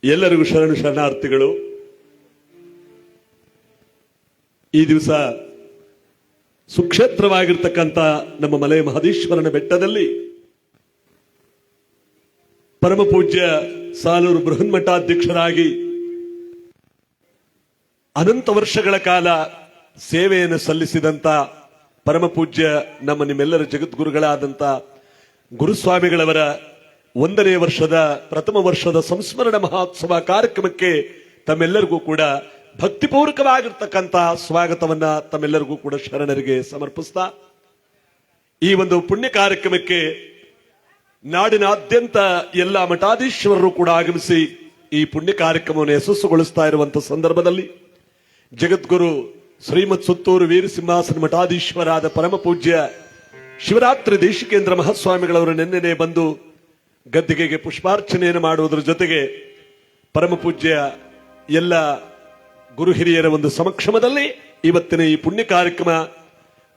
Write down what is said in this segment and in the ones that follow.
ಎಲ್ಲರಿಗೂ ಶರಣಾರ್ಥಿಗಳು. ಈ ದಿವಸ ಸುಕ್ಷೇತ್ರವಾಗಿರ್ತಕ್ಕಂಥ ನಮ್ಮ ಮಲೆ ಮಹದೇಶ್ವರನ ಬೆಟ್ಟದಲ್ಲಿ ಪರಮ ಪೂಜ್ಯ ಸಾಲೂರು ಬೃಹನ್ಮಠಾಧ್ಯಕ್ಷರಾಗಿ ಅನಂತ ವರ್ಷಗಳ ಕಾಲ ಸೇವೆಯನ್ನು ಸಲ್ಲಿಸಿದಂತ ಪರಮ ಪೂಜ್ಯ ನಮ್ಮ ನಿಮ್ಮೆಲ್ಲರ ಜಗದ್ಗುರುಗಳಾದಂತ ಗುರುಸ್ವಾಮಿಗಳವರ 1ನೇ ವರ್ಷದ ಪ್ರಥಮ ವರ್ಷದ ಸಂಸ್ಮರಣ ಮಹೋತ್ಸವ ಕಾರ್ಯಕ್ರಮಕ್ಕೆ ತಮ್ಮೆಲ್ಲರಿಗೂ ಕೂಡ ಭಕ್ತಿಪೂರ್ವಕವಾಗಿರ್ತಕ್ಕಂಥ ಸ್ವಾಗತವನ್ನ ತಮ್ಮೆಲ್ಲರಿಗೂ ಕೂಡ ಶರಣರಿಗೆ ಸಮರ್ಪಿಸ್ತಾ ಈ ಒಂದು ಪುಣ್ಯ ಕಾರ್ಯಕ್ರಮಕ್ಕೆ ನಾಡಿನಾದ್ಯಂತ ಎಲ್ಲ ಮಠಾಧೀಶ್ವರರು ಕೂಡ ಆಗಮಿಸಿ ಈ ಪುಣ್ಯ ಕಾರ್ಯಕ್ರಮವನ್ನು ಯಶಸ್ಸುಗೊಳಿಸ್ತಾ ಇರುವಂತಹ ಸಂದರ್ಭದಲ್ಲಿ ಜಗದ್ಗುರು ಶ್ರೀಮತ್ ಸುತ್ತೂರು ವೀರಸಿಂಹಾಸನ ಮಠಾಧೀಶ್ವರಾದ ಪರಮ ಪೂಜ್ಯ ಶಿವರಾತ್ರಿ ದೇಶಿಕೇಂದ್ರ ಮಹಾಸ್ವಾಮಿಗಳವರು ನಿನ್ನೆನೆ ಬಂದು ಗದ್ದಿಗೆಗೆ ಪುಷ್ಪಾರ್ಚನೆಯನ್ನು ಮಾಡುವುದರ ಜೊತೆಗೆ ಪರಮ ಪೂಜ್ಯ ಎಲ್ಲ ಗುರು ಹಿರಿಯರ ಒಂದು ಸಮಕ್ಷಮದಲ್ಲಿ ಇವತ್ತಿನ ಈ ಪುಣ್ಯ ಕಾರ್ಯಕ್ರಮ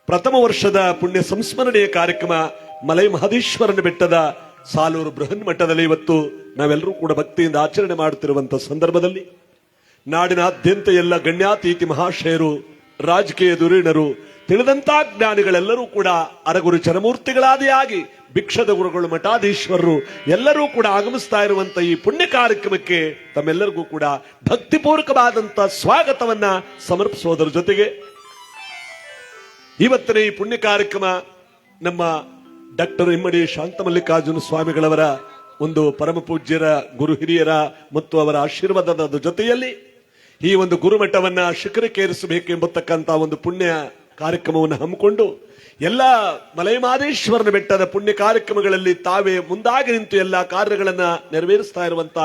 ಪ್ರಥಮ ವರ್ಷದ ಪುಣ್ಯ ಸಂಸ್ಮರಣೆಯ ಕಾರ್ಯಕ್ರಮ ಮಲೈ ಮಹದೇಶ್ವರನ ಬೆಟ್ಟದ ಸಾಲೂರು ಬೃಹನ್ ಮಠದಲ್ಲಿ ಇವತ್ತು ನಾವೆಲ್ಲರೂ ಕೂಡ ಭಕ್ತಿಯಿಂದ ಆಚರಣೆ ಮಾಡುತ್ತಿರುವಂತಹ ಸಂದರ್ಭದಲ್ಲಿ ನಾಡಿನಾದ್ಯಂತ ಎಲ್ಲ ಗಣ್ಯಾತೀತಿ ಮಹಾಶಯರು, ರಾಜಕೀಯ ಧುರೀಣರು, ತಿಳಿದಂತ ಜ್ಞಾನಿಗಳೆಲ್ಲರೂ ಕೂಡ ಅರಗುರು ಚರಮೂರ್ತಿಗಳಾದಿಯಾಗಿ ಭಿಕ್ಷದ ಗುರುಗಳು, ಮಠಾಧೀಶ್ವರರು ಎಲ್ಲರೂ ಕೂಡ ಆಗಮಿಸ್ತಾ ಇರುವಂತ ಈ ಪುಣ್ಯ ಕಾರ್ಯಕ್ರಮಕ್ಕೆ ತಮ್ಮೆಲ್ಲರಿಗೂ ಕೂಡ ಭಕ್ತಿಪೂರ್ವಕವಾದಂತ ಸ್ವಾಗತವನ್ನ ಸಮರ್ಪಿಸುವುದರ ಜೊತೆಗೆ ಇವತ್ತಿನ ಈ ಪುಣ್ಯ ಕಾರ್ಯಕ್ರಮ ನಮ್ಮ ಡಾಕ್ಟರ್ ಇಮ್ಮಡಿ ಶಾಂತಮಲ್ಲಿಕಾರ್ಜುನ ಸ್ವಾಮಿಗಳವರ ಒಂದು ಪರಮ ಪೂಜ್ಯರ ಗುರು ಹಿರಿಯರ ಮತ್ತು ಅವರ ಆಶೀರ್ವಾದದ ಜೊತೆಯಲ್ಲಿ ಈ ಒಂದು ಗುರುಮಠವನ್ನ ಶಿಖರಕ್ಕೇರಿಸಬೇಕೆಂಬತಕ್ಕಂತ ಒಂದು ಪುಣ್ಯ ಕಾರ್ಯಕ್ರಮವನ್ನು ಹಮ್ಮಿಕೊಂಡು ಎಲ್ಲ ಮಲೈಮಹದೇಶ್ವರನ ಬೆಟ್ಟದ ಪುಣ್ಯ ಕಾರ್ಯಕ್ರಮಗಳಲ್ಲಿ ತಾವೇ ಮುಂದಾಗಿ ನಿಂತು ಎಲ್ಲ ಕಾರ್ಯಗಳನ್ನ ನೆರವೇರಿಸ್ತಾ ಇರುವಂತ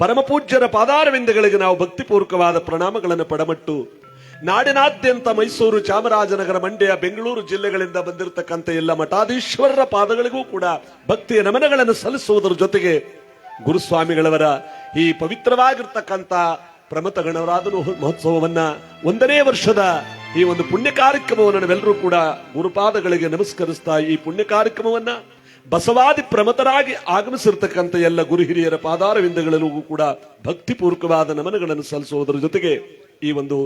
ಪರಮ ಪೂಜ್ಯರ ಪಾದಾರವಿಂದಗಳಿಗೆ ನಾವು ಭಕ್ತಿಪೂರ್ವಕವಾದ ಪ್ರಣಾಮಗಳನ್ನು ಪಡಮಟ್ಟು ನಾಡಿನಾದ್ಯಂತ ಮೈಸೂರು, ಚಾಮರಾಜನಗರ, ಮಂಡ್ಯ, ಬೆಂಗಳೂರು ಜಿಲ್ಲೆಗಳಿಂದ ಬಂದಿರತಕ್ಕಂಥ ಎಲ್ಲ ಮಠಾಧೀಶ್ವರರ ಪಾದಗಳಿಗೂ ಕೂಡ ಭಕ್ತಿಯ ನಮನಗಳನ್ನು ಸಲ್ಲಿಸುವುದರ ಜೊತೆಗೆ ಗುರುಸ್ವಾಮಿಗಳವರ ಈ ಪವಿತ್ರವಾಗಿರ್ತಕ್ಕಂಥ ಪ್ರಮಥ ಗಣರಾಧನ ಮಹೋತ್ಸವವನ್ನ 1ನೇ ವರ್ಷದ ಈ ಒಂದು ಪುಣ್ಯ ಕಾರ್ಯಕ್ರಮವನ್ನು ನಾವೆಲ್ಲರೂ ಕೂಡ ಗುರುಪಾದಗಳಿಗೆ ನಮಸ್ಕರಿಸ್ತಾ ಈ ಪುಣ್ಯ ಕಾರ್ಯಕ್ರಮವನ್ನ ಬಸವಾದಿ ಪ್ರಮತರಾಗಿ ಆಗಮಿಸಿರ್ತಕ್ಕಂಥ ಎಲ್ಲ ಗುರು ಹಿರಿಯರ ಪಾದಾರವಿಂದಗಳಲ್ಲೂ ಕೂಡ ಭಕ್ತಿಪೂರ್ವಕವಾದ ನಮನಗಳನ್ನು ಸಲ್ಲಿಸುವುದರ ಜೊತೆಗೆ ಈ ಒಂದು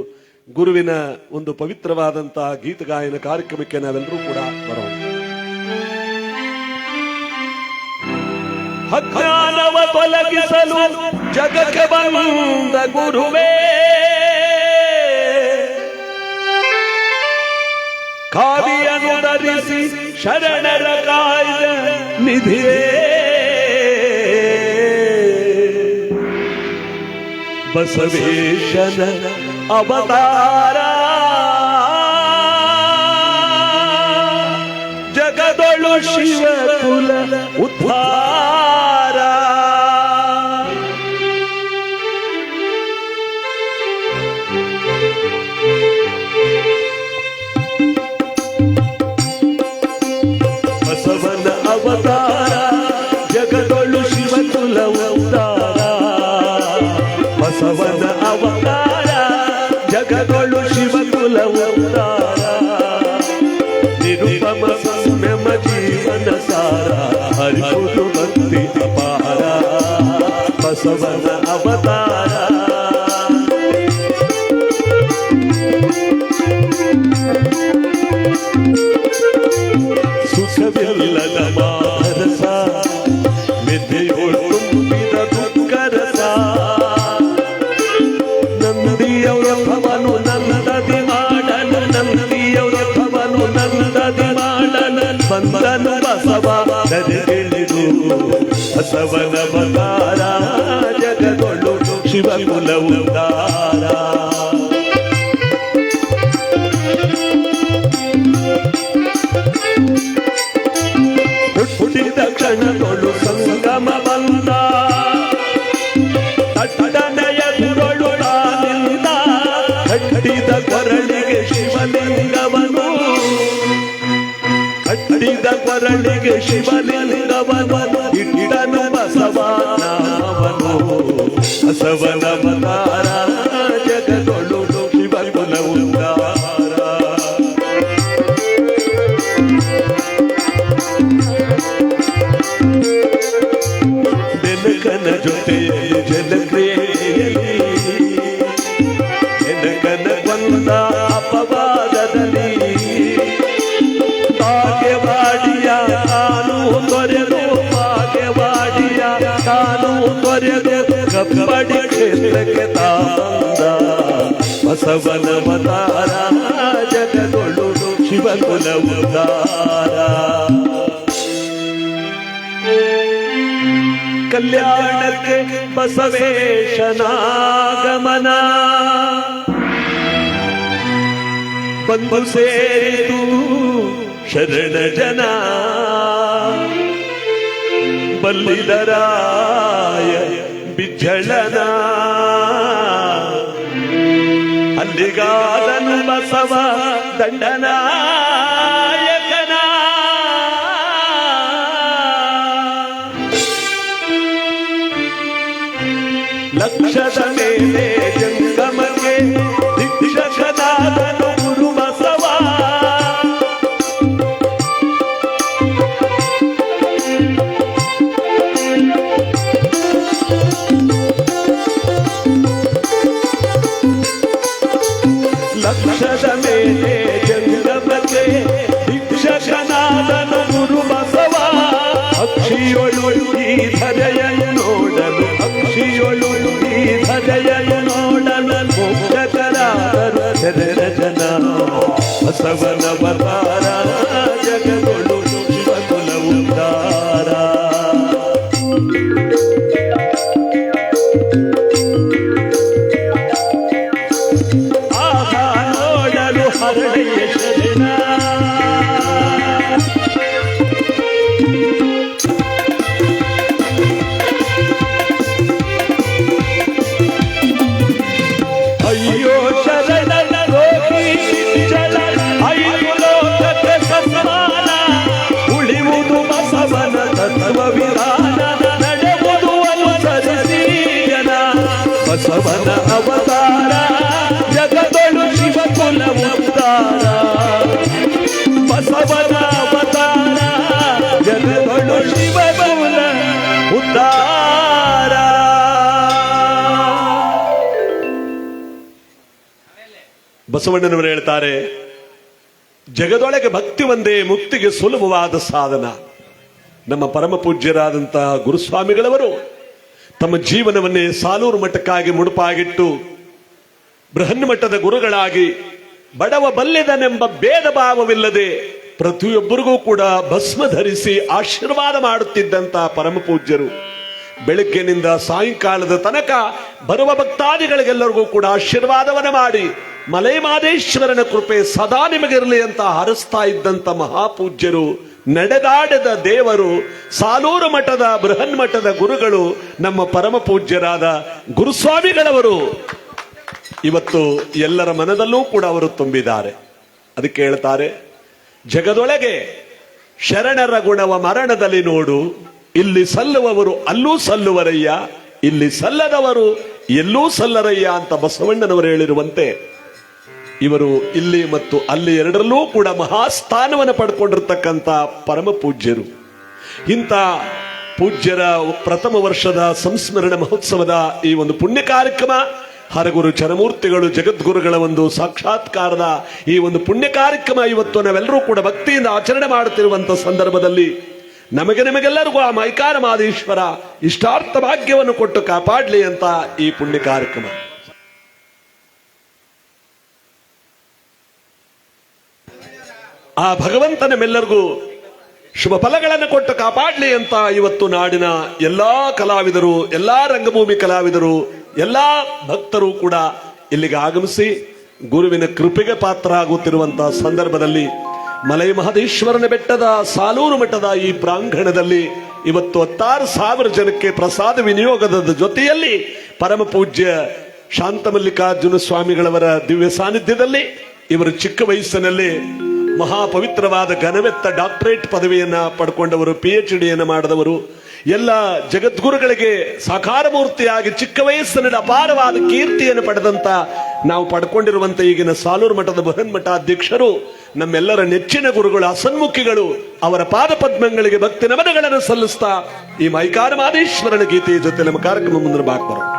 ಗುರುವಿನ ಒಂದು ಪವಿತ್ರವಾದಂತಹ ಗೀತಗಾಯನ ಕಾರ್ಯಕ್ರಮಕ್ಕೆ ನಾವೆಲ್ಲರೂ ಕೂಡ ಬರೋಣ. ಅಜ್ಞಾನವ ತೊಲಗಿಸಲು ಜಗಕ್ಕೆ ಬಂದ ಗುರುವೇ, ಕಾವಿಯನ್ನು ಧರಿಸಿ ಶರಣರ ಕಾಯ್ದ ನಿಧಿಯೇ, ಬಸವೇಶನ ಅವತಾರ ಜಗದೊಳು ಶಿವಕುಲ ಉದ್ಧಾರ, ಬಸವನ ಅವತಾರ ಜಗದೊಳು ಶಿವಕುಲ ಉದ್ಧಾರ, ಬಸವನ ಅವತಾರ ಜಗದೊಳು ಶಿವಕುಲ ಉದ್ಧಾರ, ನಿರುಪಮ ಸಂಯಮ ಜೀವನ ಸಾರ ಹರಿಪುರು ಭಕ್ತಿ ಅಪಾರ, ಬಸವನ ಅವತಾರ ಸುಖವಿಲ್ಲದ ಮಾನಸ ವಿದ್ಯೆಯೋಳು ತುಂಬಿದ ದುಃಖರಸ, ನಂದಿಯವರಥವನು ನಂದದಿ ಮಾಡಲು, ನಂದಿಯವರಥವನು ನಂದದಿ ಮಾಡಲು ಬಂದನು ಬಸವ ನಡೆದಿಳಿದು, ಬಸವನ ಅವತಾರ ಜಗದೊಳು ಶಿವಕುಲ ಉದ್ಧಾರ, ಹುಟ್ಟಿದ ಕ್ಷಣಗಳು ಸಂಗಮ ಬಂದ, ತಟ್ಟನೆಯ ಗುರುಳು ತಾನಿಂದ ಕಟ್ಟಿದ ಕೊರಳಿಗೆ ಶಿವಲಿಂಗವನು, ಕಟ್ಟಿದ ಕೊರಳಿಗೆ ಶಿವಲಿಂಗವನು ಇಟ್ಟನು ಬಸವನಾಮನು, ಬಸವನ ಅವತಾರ ಜಗದೊಳು ಶಿವಕುಲ ಉದ್ಧಾರ, ಬೆನಕನ ಜೊತೆಯಲ್ಲಿ ಜಲಕ್ರಿಯೆ ಬಸವನವತಾರ ಜಗದೊಳು ಶಿವಕುಲ ಉದ್ಧಾರ. ಕಲ್ಯಾಣಕ್ಕೆ ಬಸವೇಶನಾಗಮನ ಬಂದು ಸೇರಿದು ಶರಣ ಜನ. ಬಲ್ಲಿದರಾಯ ಬಿಜ್ಜಳನ ಅಲ್ಲಿಗಾದನು ಬಸವ ದಂಡನಾಯಕನ. ಲಕ್ಷದ ಮೇಲೆ ಜಂಗಮಗೆ ದಿಕ್ಷಕನಾದನು ಗುರು ಬಸವ. ಲಕ್ಷದ ಮೇಲೆ ಜಂಗಮಗೆ ದಿಕ್ಷಕನಾದನು ಗುರು ಬಸವ. ಅಕ್ಷಿಯೊಳು ಈ ಧರೆಯನ್ನು ನೋಡಲು, ಅಕ್ಷಿಯೊಳು ಈ ಧರೆಯನ್ನು ನೋಡಲು ಮೋಕ್ಷಕರಾದರು ಶರಣ ಜನ. ಬಸವನವತಾರ ಜಗದೊಳು ಶಿವಕುಲ ಉದ್ಧಾರ. ಆಹಾ ನೋಡಲು ಹರಳೆಯ ಶರಣ. ಅಯ್ಯೋ ಶರಣನ ರೋಗಿ ಜಲ ಐದು ಲೋಕಕ್ಕೆ ಸನ್ಮಾನ. ಉಳಿಯುವುದು ಬಸವನ ತತ್ವ ವಿಧಾನ, ನಡೆಯುವುದು ಅನುಸರಿಸಿಯನ. ಬಸವನ ಅವತಾರ ಜಗದೊಳು ಶಿವಕುಲ ಉದ್ಧಾರ. ಬಸವನ ಅವತಾರ ಜಗದೊಳು ಶಿವಕುಲ ಉದ್ಧಾರ. ಬಸವಣ್ಣನವರು ಹೇಳ್ತಾರೆ, ಜಗದೊಳಗೆ ಭಕ್ತಿ ಒಂದೇ ಮುಕ್ತಿಗೆ ಸುಲಭವಾದ ಸಾಧನ. ನಮ್ಮ ಪರಮ ಪೂಜ್ಯರಾದಂತಹ ಗುರುಸ್ವಾಮಿಗಳವರು ತಮ್ಮ ಜೀವನವನ್ನೇ ಸಾಲೂರು ಮಠಕ್ಕಾಗಿ ಮುಡುಪಾಗಿಟ್ಟು ಬೃಹನ್ಮಠದ ಗುರುಗಳಾಗಿ ಬಡವ ಬಲ್ಲಿದನೆಂಬ ಭೇದ ಭಾವವಿಲ್ಲದೆ ಪ್ರತಿಯೊಬ್ಬರಿಗೂ ಕೂಡ ಭಸ್ಮ ಧರಿಸಿ ಆಶೀರ್ವಾದ ಮಾಡುತ್ತಿದ್ದಂತಹ ಪರಮ ಪೂಜ್ಯರು ಬೆಳಗ್ಗಿನಿಂದ ಸಾಯಂಕಾಲದ ತನಕ ಬರುವ ಭಕ್ತಾದಿಗಳಿಗೆಲ್ಲರಿಗೂ ಕೂಡ ಆಶೀರ್ವಾದವನ್ನ ಮಾಡಿ ಮಲೈಮಾದೇಶ್ವರನ ಕೃಪೆ ಸದಾ ನಿಮಗಿರಲಿ ಅಂತ ಹರಸ್ತಾ ಇದ್ದಂತ ಮಹಾಪೂಜ್ಯರು, ನಡೆದಾಡದ ದೇವರು, ಸಾಲೂರು ಮಠದ ಬೃಹನ್ಮಠದ ಗುರುಗಳು ನಮ್ಮ ಪರಮ ಪೂಜ್ಯರಾದ ಗುರುಸ್ವಾಮಿಗಳವರು ಇವತ್ತು ಎಲ್ಲರ ಮನದಲ್ಲೂ ಕೂಡ ಅವರು ತುಂಬಿದ್ದಾರೆ. ಅದಕ್ಕೆ ಹೇಳ್ತಾರೆ, ಜಗದೊಳಗೆ ಶರಣರ ಗುಣವ ಮರಣದಲ್ಲಿ ನೋಡು, ಇಲ್ಲಿ ಸಲ್ಲುವವರು ಅಲ್ಲೂ ಸಲ್ಲುವರಯ್ಯ, ಇಲ್ಲಿ ಸಲ್ಲದವರು ಎಲ್ಲೂ ಸಲ್ಲರಯ್ಯ ಅಂತ ಬಸವಣ್ಣನವರು ಹೇಳಿರುವಂತೆ ಇವರು ಇಲ್ಲಿ ಮತ್ತು ಅಲ್ಲಿ ಎರಡರಲ್ಲೂ ಕೂಡ ಮಹಾಸ್ಥಾನವನ್ನು ಪಡ್ಕೊಂಡಿರ್ತಕ್ಕಂಥ ಪರಮ ಪೂಜ್ಯರು. ಇಂಥ ಪೂಜ್ಯರ ಪ್ರಥಮ ವರ್ಷದ ಸಂಸ್ಮರಣ ಮಹೋತ್ಸವದ ಈ ಒಂದು ಪುಣ್ಯ ಕಾರ್ಯಕ್ರಮ, ಹರಗುರು ಚರಮೂರ್ತಿಗಳು ಜಗದ್ಗುರುಗಳ ಒಂದು ಸಾಕ್ಷಾತ್ಕಾರದ ಈ ಒಂದು ಪುಣ್ಯ ಕಾರ್ಯಕ್ರಮ ಇವತ್ತು ನಾವೆಲ್ಲರೂ ಕೂಡ ಭಕ್ತಿಯಿಂದ ಆಚರಣೆ ಮಾಡುತ್ತಿರುವಂತಹ ಸಂದರ್ಭದಲ್ಲಿ ನಮಗೆಲ್ಲರಿಗೂ ಆ ಮೈಕಾರ ಮಾದೇಶ್ವರ ಇಷ್ಟಾರ್ಥ ಭಾಗ್ಯವನ್ನು ಕೊಟ್ಟು ಕಾಪಾಡಲಿ ಅಂತ ಈ ಪುಣ್ಯ ಕಾರ್ಯಕ್ರಮ. ಆ ಭಗವಂತ ನಮ್ಮೆಲ್ಲರಿಗೂ ಶುಭ ಫಲಗಳನ್ನು ಕೊಟ್ಟು ಕಾಪಾಡಲಿ ಅಂತ ಇವತ್ತು ನಾಡಿನ ಎಲ್ಲಾ ಕಲಾವಿದರು, ಎಲ್ಲಾ ರಂಗಭೂಮಿ ಕಲಾವಿದರು, ಎಲ್ಲಾ ಭಕ್ತರು ಕೂಡ ಇಲ್ಲಿಗೆ ಆಗಮಿಸಿ ಗುರುವಿನ ಕೃಪೆಗೆ ಪಾತ್ರ ಆಗುತ್ತಿರುವಂತಹ ಸಂದರ್ಭದಲ್ಲಿ ಮಲೈ ಮಹದೇಶ್ವರನ ಬೆಟ್ಟದ ಸಾಲೂರು ಮಠದ ಈ ಪ್ರಾಂಗಣದಲ್ಲಿ ಇವತ್ತು 16,000 ಜನಕ್ಕೆ ಪ್ರಸಾದ ವಿನಿಯೋಗದ ಜೊತೆಯಲ್ಲಿ ಪರಮ ಪೂಜ್ಯ ಶಾಂತಮಲ್ಲಿಕಾರ್ಜುನ ಸ್ವಾಮಿಗಳವರ ದಿವ್ಯ ಸಾನ್ನಿಧ್ಯದಲ್ಲಿ ಇವರು ಚಿಕ್ಕ ವಯಸ್ಸಿನಲ್ಲಿ ಮಹಾಪವಿತ್ರವಾದ ಘನವೆತ್ತ ಡಾಕ್ಟರೇಟ್ ಪದವಿಯನ್ನ ಪಡ್ಕೊಂಡವರು, PhD ಮಾಡಿದವರು, ಎಲ್ಲ ಜಗದ್ಗುರುಗಳಿಗೆ ಸಾಕಾರ ಮೂರ್ತಿಯಾಗಿ ಚಿಕ್ಕ ವಯಸ್ಸಿನಲ್ಲಿ ಅಪಾರವಾದ ಕೀರ್ತಿಯನ್ನು ಪಡೆದಂತ ನಾವು ಪಡ್ಕೊಂಡಿರುವಂತ ಈಗಿನ ಸಾಲೂರು ಮಠದ ಬೃಹನ್ಮಠ ಅಧ್ಯಕ್ಷರು, ನಮ್ಮೆಲ್ಲರ ನೆಚ್ಚಿನ ಗುರುಗಳು, ಅಸನ್ಮುಖಿಗಳು, ಅವರ ಪಾದ ಪದ್ಮಗಳಿಗೆ ಭಕ್ತಿ ನಮನಗಳನ್ನು ಸಲ್ಲಿಸ್ತಾ ಈ ಮೈಕಾರ ಮಾದೇಶ್ವರನ ಗೀತೆಯ ಜೊತೆ ನಮ್ಮ ಕಾರ್ಯಕ್ರಮ ಮುಂದಿನ ಭಾಗ ಬರೋಣ.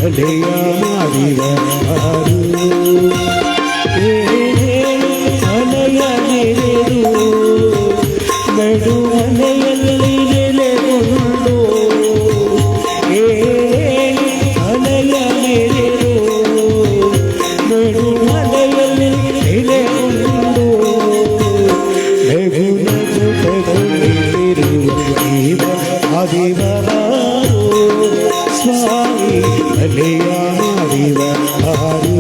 ಅಲೆಯ ಮಾಡಿದರು ಅಲೆಯ ನೆರೆದು ನಡುಮನೆಯಲ್ಲಿ ನೆಲೆಗೊಂಡು ಅಲೆಯ ನೆರೆದು ನಡುಮನೆಯಲ್ಲಿ ನೆಲೆಗೊಂಡು ಆದಿವರಾರು ಸ್ವಾಮಿ ಅಲೆಯ ಮಾಡಿದರು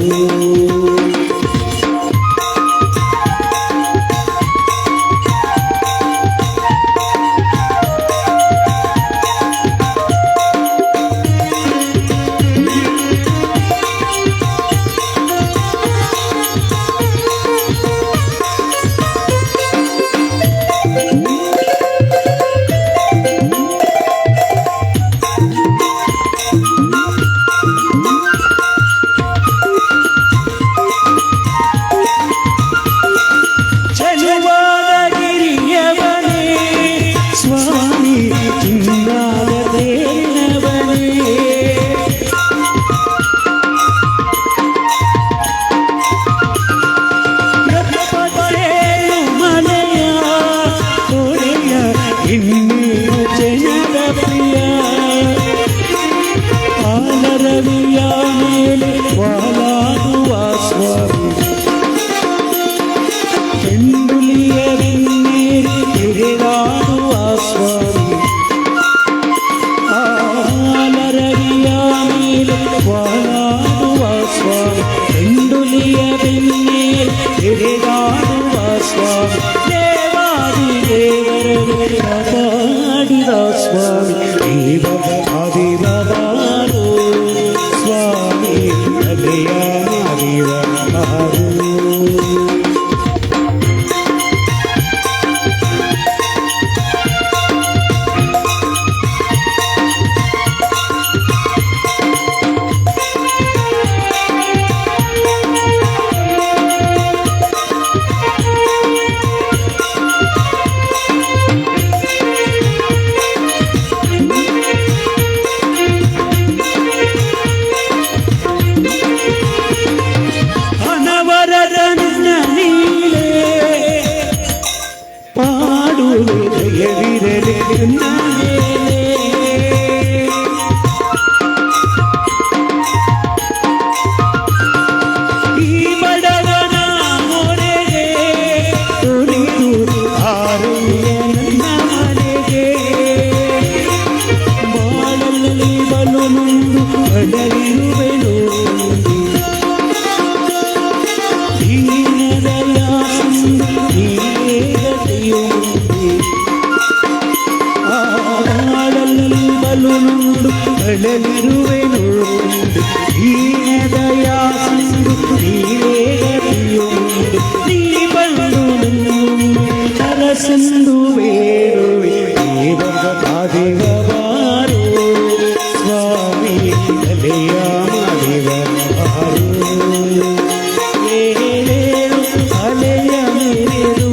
ರವಿಯ ಮೇಲೆ ವಾಲಾಡುವ ಸ್ವಾಮಿ ಚೆಂಡುಲಿಯ ಬೆನ್ನೇರಿ ತಿರುಗಾಡುವ ಸ್ವಾಮಿ ರವಿಯ ಮೇಲೆ ವಾಲಾಡುವ ಸ್ವಾಮಿ ಚೆಂಡುಲಿಯ ಬೆನ್ನೇರಿ ತಿರುಗಾಡುವ ಸ್ವಾಮಿ ದೇವಾದಿ ದೇವರನ್ನು ಕಾಪಾಡಿದ ಸ್ವಾಮಿ ದೇವ ಆದಿವರಾರು ಸ್ವಾಮಿ ಅಲೆಯ ಮಾಡಿದರು ಈ ಬಡವನ ಮೊರೆಗೆ ತುಳಿದು ಆರಯ್ಯ ನನ್ನ ಮನೆಗೆ ಬಾಳಲ್ಲಿ ಬಲು ಮುಂದು ಅಡಲಿರುವೆನು ದೀನದಯ ನೀಗತೆಯು ಬಲು ನುಂಡು ಅಳಲಿರುವೆನು ದೀನದಯ ನೀವೇಗತಿಯುಂಡು ನೀ ಬಂದು ಅರಸಂದು ಬೇಡುವೆ ದೇವ ಆದಿವರಾರು ಸ್ವಾಮಿ ಅಲೆಯ ಮಾಡಿದರು ಏಳೇಳು ಅಲೆಯ ಮೇರು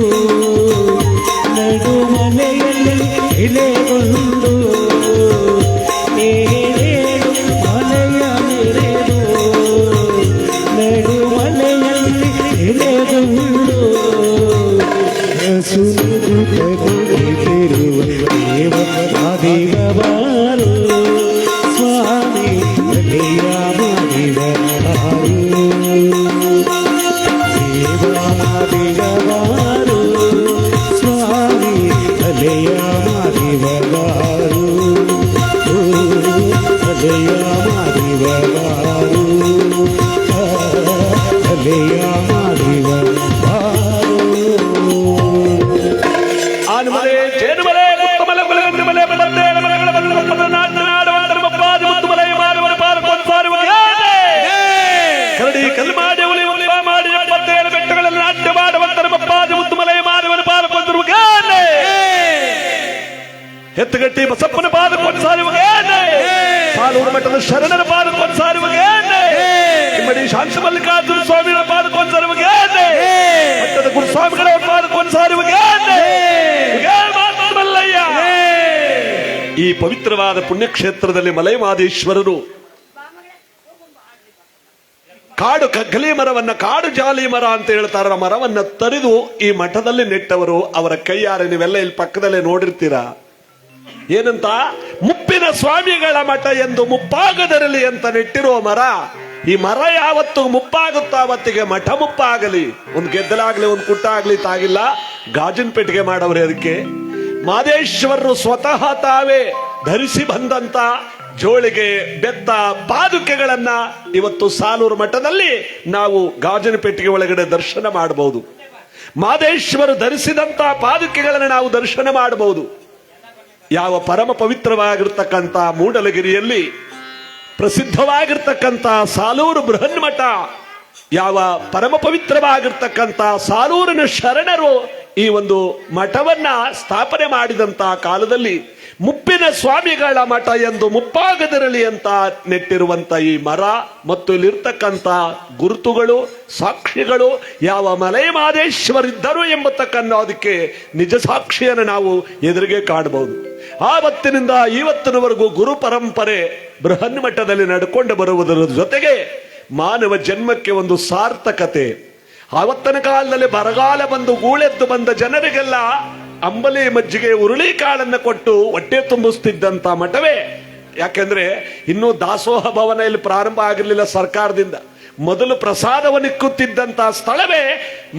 ನಡುಮನೆಯಲ್ಲಿ ಎಲೆಗೊಂಡು ಏಳೇಳು ಅಲೆಯ ಮೇರು ನಡುಮನೆಯಲ್ಲಿ ಎಲೆಗೊಂಡು ಸುರಿದು ತಗುಲಿರುವ ದೇವ ಆದಿವರಾರು ಸ್ವಾಮಿ ಅಲೆಯ ಮಾಡಿದರು ದೇವಾದಿಗವಾರು ಸ್ವಾಮಿ ಅಲೆಯ ಮಾಡಿದರು ಅಲೆಯ ಮಾಡಿದರು ಅಲೆಯ ಮಾಡಿದರು ಆನಮಲೆ ಜೇನುಮಲೆ ಮುತ್ತಮಲೆ ಗುಲಗಂದಮಲೆ ಬಡತ್ತೇಳ ಮರಗಳ ಬಲ್ಲಪ್ಪದ ನಾಟನಾಡುವಂತರ ಮಪ್ಪಾದಿ ಮುತ್ತಮಲೆ ಮಾರುವರ ಪಾಲಕೊಂಸಾರುವ ಕರಡಿ ಕಲ್ಮಾಡಿ ಉಳಿ ಉಳಿ ಮಾಡಿ 77 ಬೆಟ್ಟಗಳಲ್ಲಿ ನಾಟ್ಯ ಮಾಡುವಂತರ ಮಪ್ಪಾದಿ ಮುತ್ತಮಲೆ ಮಾರುವರ ಪಾಲಕೊಂಸಾರುವ ಹೆತ್ತಗಟ್ಟಿ ಬಸಪ್ಪನ ಪಾಲಕೊಂಸಾರುವ ಸಾಲೂರು ಮಠದ ಶರಣರ ಪಾಲಕೊಂಸಾರುವ ಇಮ್ಮಡಿ ಶಾಂತ ಮಲ್ಲಿಕಾರ್ಜುನ ಸ್ವಾಮಿಗಳ ಪಾದಕೊಂಸಾರುವ ಮಠದ ಗುರುಸ್ವಾಮಿಗಳ ಪಾದಕೊಂಸಾರುವ ಈ ಪವಿತ್ರವಾದ ಪುಣ್ಯಕ್ಷೇತ್ರದಲ್ಲಿ ಮಲೈಮಾದೇಶ್ವರರು ಕಾಡು ಕಗ್ಗಲಿ ಮರವನ್ನ ಕಾಡು ಜಾಲಿ ಮರ ಅಂತ ಹೇಳ್ತಾರ. ಮರವನ್ನ ತರಿದು ಈ ಮಠದಲ್ಲಿ ನೆಟ್ಟವರು ಅವರ ಕೈಯಾರೆ ನೀವೆಲ್ಲ ಇಲ್ಲಿ ಪಕ್ಕದಲ್ಲೇ ನೋಡಿರ್ತೀರಾ. ಏನಂತ? ಮುಪ್ಪಿನ ಸ್ವಾಮಿಗಳ ಮಠ ಎಂದು ಮುಪ್ಪಾಗದಿರಲಿ ಅಂತ ನೆಟ್ಟಿರುವ ಮರ. ಈ ಮರ ಯಾವತ್ತು ಮುಪ್ಪಾಗುತ್ತೋ ಅವತ್ತಿಗೆ ಮಠ ಮುಪ್ಪಾಗಲಿ. ಒಂದು ಗೆದ್ದಲಾಗ್ಲಿ ಒಂದು ಕುಟ್ಟಾಗ್ಲಿ ತಾಗಿಲ್ಲ. ಗಾಜಿನ ಪೆಟ್ಟಿಗೆ ಮಾಡವ್ರೆ. ಅದಕ್ಕೆ ಮಾದೇಶ್ವರರು ಸ್ವತಃ ತಾವೇ ಧರಿಸಿ ಬಂದಂತ ಜೋಳಿಗೆ ಬೆತ್ತ ಪಾದುಕೆಗಳನ್ನ ಇವತ್ತು ಸಾಲೂರು ಮಠದಲ್ಲಿ ನಾವು ಗಾಜಿನ ಪೆಟ್ಟಿಗೆ ಒಳಗಡೆ ದರ್ಶನ ಮಾಡಬಹುದು. ಮಾದೇಶ್ವರು ಧರಿಸಿದಂತ ಪಾದುಕೆಗಳನ್ನು ನಾವು ದರ್ಶನ ಮಾಡಬಹುದು. ಯಾವ ಪರಮ ಪವಿತ್ರವಾಗಿರ್ತಕ್ಕಂಥ ಮೂಡಲಗಿರಿಯಲ್ಲಿ ಪ್ರಸಿದ್ಧವಾಗಿರ್ತಕ್ಕಂಥ ಸಾಲೂರು ಬೃಹನ್ಮಠ, ಯಾವ ಪರಮ ಪವಿತ್ರವಾಗಿರ್ತಕ್ಕಂಥ ಸಾಲೂರಿನ ಶರಣರು ಈ ಒಂದು ಮಠವನ್ನ ಸ್ಥಾಪನೆ ಮಾಡಿದಂತ ಕಾಲದಲ್ಲಿ ಮುಪ್ಪಿನ ಸ್ವಾಮಿಗಳ ಮಠ ಎಂದು ಮುಪ್ಪಾಗದಿರಲಿ ಅಂತ ನೆಟ್ಟಿರುವಂತ ಈ ಮರ ಮತ್ತು ಇಲ್ಲಿರ್ತಕ್ಕಂಥ ಗುರುತುಗಳು, ಸಾಕ್ಷಿಗಳು ಯಾವ ಮಲೈ ಮಾದೇಶ್ವರಿದ್ದರು ಎಂಬತಕ್ಕನ್ನೋದಕ್ಕೆ ನಿಜ ಸಾಕ್ಷಿಯನ್ನು ನಾವು ಎದುರಿಗೆ ಕಾಣಬಹುದು. ಆವತ್ತಿನಿಂದ ಇವತ್ತಿನವರೆಗೂ ಗುರು ಪರಂಪರೆ ಬೃಹನ್ಮಠದಲ್ಲಿ ನಡ್ಕೊಂಡು ಬರುವುದರ ಜೊತೆಗೆ ಮಾನವ ಜನ್ಮಕ್ಕೆ ಒಂದು ಸಾರ್ಥಕತೆ. ಆವತ್ತಿನ ಕಾಲದಲ್ಲಿ ಬರಗಾಲ ಬಂದು ಗೂಳೆದ್ದು ಬಂದ ಜನರಿಗೆಲ್ಲ ಅಂಬಲಿ ಮಜ್ಜಿಗೆ ಹುರುಳಿ ಕಾಳನ್ನು ಕೊಟ್ಟು ಹೊಟ್ಟೆ ತುಂಬಿಸ್ತಿದ್ದಂತ ಮಠವೇ. ಯಾಕೆಂದ್ರೆ ಇನ್ನೂ ದಾಸೋಹ ಭವನ ಇಲ್ಲಿ ಪ್ರಾರಂಭ ಆಗಿರಲಿಲ್ಲ ಸರ್ಕಾರದಿಂದ. ಮೊದಲು ಪ್ರಸಾದವನ್ನಿಕ್ಕುತ್ತಿದ್ದಂತ ಸ್ಥಳವೇ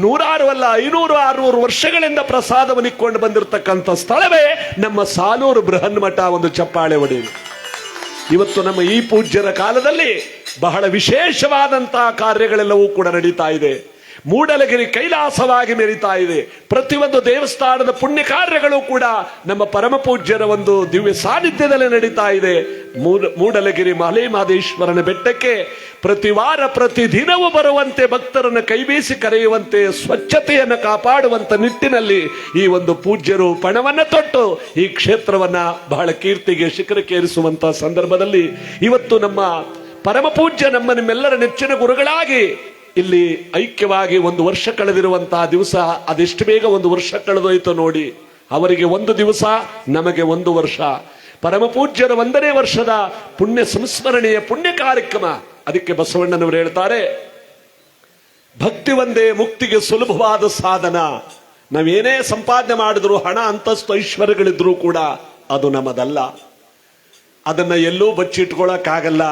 100 ಅಲ್ಲ 500 600 ವರ್ಷಗಳಿಂದ ಪ್ರಸಾದವನ್ನಿಕ್ಕೊಂಡು ಬಂದಿರತಕ್ಕಂಥ ಸ್ಥಳವೇ ನಮ್ಮ ಸಾಲೂರು ಬೃಹನ್ಮಠ. ಒಂದು ಚಪ್ಪಾಳೆ ಹೊಡೆಯಿರಿ. ಇವತ್ತು ನಮ್ಮ ಈ ಪೂಜ್ಯರ ಕಾಲದಲ್ಲಿ ಬಹಳ ವಿಶೇಷವಾದಂತಹ ಕಾರ್ಯಗಳೆಲ್ಲವೂ ಕೂಡ ನಡೀತಾ ಇದೆ. ಮೂಡಲಗಿರಿ ಕೈಲಾಸವಾಗಿ ಮೆರಿತಾ ಇದೆ. ಪ್ರತಿಯೊಂದು ದೇವಸ್ಥಾನದ ಪುಣ್ಯ ಕಾರ್ಯಗಳು ಕೂಡ ನಮ್ಮ ಪರಮ ಪೂಜ್ಯರ ಒಂದು ದಿವ್ಯ ಸಾನ್ನಿಧ್ಯದಲ್ಲಿ ನಡೀತಾ ಇದೆ. ಮೂಡಲಗಿರಿ ಮಲೈ ಮಾದೇಶ್ವರನ ಬೆಟ್ಟಕ್ಕೆ ಪ್ರತಿ ವಾರ ಪ್ರತಿ ದಿನವೂ ಬರುವಂತೆ ಭಕ್ತರನ್ನು ಕೈಬೀಸಿ ಕರೆಯುವಂತೆ ಸ್ವಚ್ಛತೆಯನ್ನು ಕಾಪಾಡುವಂತ ನಿಟ್ಟಿನಲ್ಲಿ ಈ ಒಂದು ಪೂಜ್ಯರು ಪಣವನ್ನ ತೊಟ್ಟು ಈ ಕ್ಷೇತ್ರವನ್ನ ಬಹಳ ಕೀರ್ತಿಗೆ ಶಿಖರಕ್ಕೇರಿಸುವಂತ ಸಂದರ್ಭದಲ್ಲಿ ಇವತ್ತು ನಮ್ಮ ಪರಮ ಪೂಜ್ಯ ನಿಮ್ಮೆಲ್ಲರ ನೆಚ್ಚಿನ ಗುರುಗಳಾಗಿ ಇಲ್ಲಿ ಐಕ್ಯವಾಗಿ 1 ವರ್ಷ ಕಳೆದಿರುವಂತಹ ದಿವಸ. ಅದೆಷ್ಟು ಬೇಗ 1 ವರ್ಷ ಕಳೆದೋಯ್ತು ನೋಡಿ. ಅವರಿಗೆ 1 ದಿವಸ, ನಮಗೆ 1 ವರ್ಷ. ಪರಮ ಪೂಜ್ಯರ 1ನೇ ವರ್ಷದ ಪುಣ್ಯ ಸಂಸ್ಮರಣೆಯ ಪುಣ್ಯ ಕಾರ್ಯಕ್ರಮ. ಅದಕ್ಕೆ ಬಸವಣ್ಣನವರು ಹೇಳ್ತಾರೆ, ಭಕ್ತಿ ಒಂದೇ ಮುಕ್ತಿಗೆ ಸುಲಭವಾದ ಸಾಧನ. ನಾವೇನೇ ಸಂಪಾದನೆ ಮಾಡಿದ್ರು, ಹಣ ಅಂತಸ್ತು ಐಶ್ವರ್ಯಗಳಿದ್ರು ಕೂಡ ಅದು ನಮ್ಮದಲ್ಲ. ಅದನ್ನ ಎಲ್ಲೂ ಬಚ್ಚಿಟ್ಕೊಳಕ್ಕಾಗಲ್ಲ.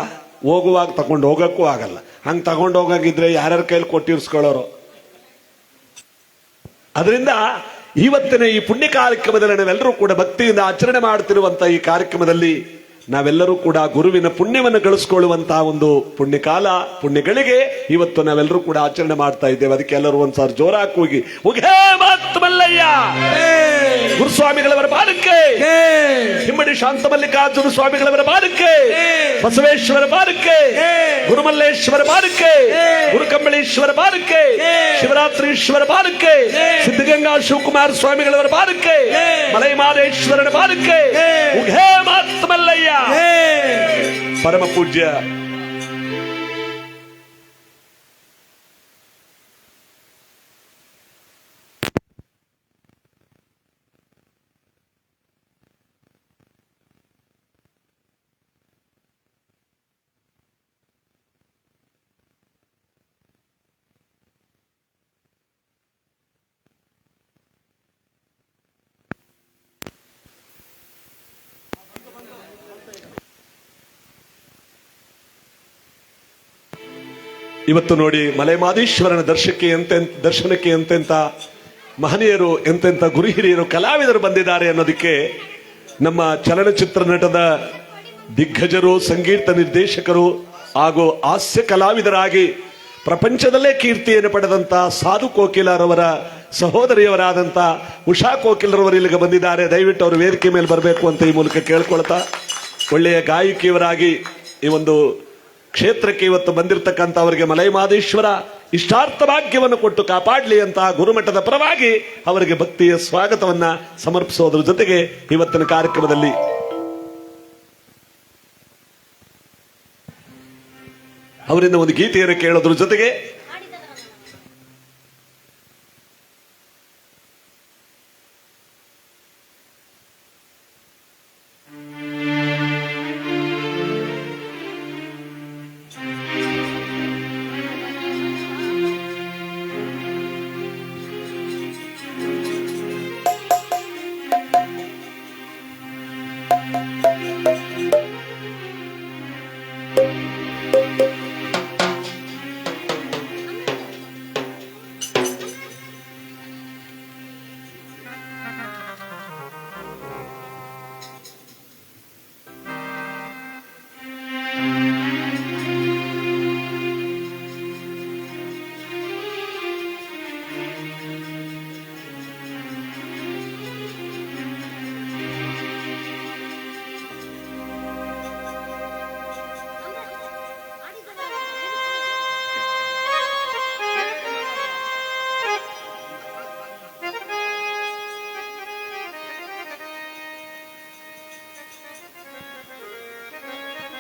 ಹೋಗುವಾಗ ತಗೊಂಡು ಹೋಗಕ್ಕೂ ಆಗಲ್ಲ. ಹಂಗೆ ತಗೊಂಡು ಹೋಗಾಗಿದ್ರೆ ಯಾರ್ಯಾರ ಕೈಲಿ ಕೊಟ್ಟಿರ್ಸ್ಕೊಳ್ಳೋರು. ಅದರಿಂದ ಇವತ್ತಿನ ಈ ಪುಣ್ಯ ಕಾರ್ಯಕ್ರಮದಲ್ಲಿ ನಾವೆಲ್ಲರೂ ಕೂಡ ಭಕ್ತಿಯಿಂದ ಆಚರಣೆ ಮಾಡ್ತಿರುವಂತ ಈ ಕಾರ್ಯಕ್ರಮದಲ್ಲಿ ನಾವೆಲ್ಲರೂ ಕೂಡ ಗುರುವಿನ ಪುಣ್ಯವನ್ನು ಗಳಿಸ್ಕೊಳ್ಳುವಂತಹ ಒಂದು ಪುಣ್ಯಕಾಲ, ಪುಣ್ಯಗಳಿಗೆ ಇವತ್ತು ನಾವೆಲ್ಲರೂ ಕೂಡ ಆಚರಣೆ ಮಾಡ್ತಾ ಇದ್ದೇವೆ. ಅದಕ್ಕೆ ಎಲ್ಲರೂ ಒಂದ್ಸಾರಿ ಜೋರಾಗಿ ಹೋಗಿ ಉಘೇ ಮಾತ್ ಮಲ್ಲಯ್ಯ ಗುರುಸ್ವಾಮಿಗಳವರ ಬಾರಕ್ಕೆ, ಹಿಮ್ಮಡಿ ಶಾಂತಮಲ್ಲಿಕಾರ್ಜುನ ಸ್ವಾಮಿಗಳವರ ಬಾರಕ್ಕೆ, ಬಸವೇಶ್ವರ ಬಾರಕ್ಕೆ, ಗುರುಮಲ್ಲೇಶ್ವರ ಬಾರಕ್ಕೆ, ಗುರುಕಂಬಳೇಶ್ವರ ಬಾರಕ್ಕೆ, ಶಿವರಾತ್ರೀಶ್ವರ ಬಾರಕ್ಕೆ, ಸಿದ್ಧಗಂಗಾ ಶಿವಕುಮಾರ ಸ್ವಾಮಿಗಳವರ ಬಾರಕ್ಕೆ, ಮಲೈ ಮಾದೇಶ್ವರನ ಬಾರಕ್ಕೆ. ಉಘೇ ಮಾತ್ ಮಲ್ಲಯ್ಯ. ಪರಮ ಪೂಜ್ಯ ಇವತ್ತು ನೋಡಿ, ಮಲೈ ಮಾದೇಶ್ವರನ ದರ್ಶನಕ್ಕೆ ಎಂತೆಂತ ಮಹನೀಯರು, ಎಂತೆಂತ ಗುರು ಹಿರಿಯರು, ಕಲಾವಿದರು ಬಂದಿದ್ದಾರೆ ಅನ್ನೋದಕ್ಕೆ ನಮ್ಮ ಚಲನಚಿತ್ರ ನಟದ ದಿಗ್ಗಜರು, ಸಂಗೀತ ನಿರ್ದೇಶಕರು ಹಾಗೂ ಹಾಸ್ಯ ಕಲಾವಿದರಾಗಿ ಪ್ರಪಂಚದಲ್ಲೇ ಕೀರ್ತಿಯನ್ನು ಪಡೆದಂತ ಸಾಧು ಕೋಕಿಲರವರ ಸಹೋದರಿಯವರಾದಂತ ಉಷಾ ಕೋಕಿಲರವರು ಇಲ್ಲಿಗೆ ಬಂದಿದ್ದಾರೆ. ದಯವಿಟ್ಟು ಅವರು ವೇದಿಕೆ ಮೇಲೆ ಬರಬೇಕು ಅಂತ ಈ ಮೂಲಕ ಕೇಳ್ಕೊಳ್ತಾ, ಒಳ್ಳೆಯ ಗಾಯಕಿಯವರಾಗಿ ಈ ಒಂದು ಕ್ಷೇತ್ರಕ್ಕೆ ಇವತ್ತು ಬಂದಿರತಕ್ಕಂಥ ಅವರಿಗೆ ಮಲೈ ಮಾದೇಶ್ವರ ಇಷ್ಟಾರ್ಥ ಭಾಗ್ಯವನ್ನು ಕೊಟ್ಟು ಕಾಪಾಡಲಿ ಅಂತ ಗುರುಮಠದ ಪರವಾಗಿ ಅವರಿಗೆ ಭಕ್ತಿಯ ಸ್ವಾಗತವನ್ನ ಸಮರ್ಪಿಸೋದ್ರ ಜೊತೆಗೆ ಇವತ್ತಿನ ಕಾರ್ಯಕ್ರಮದಲ್ಲಿ ಅವರಿಂದ ಒಂದು ಗೀತೆಯನ್ನು ಕೇಳೋದ್ರ ಜೊತೆಗೆ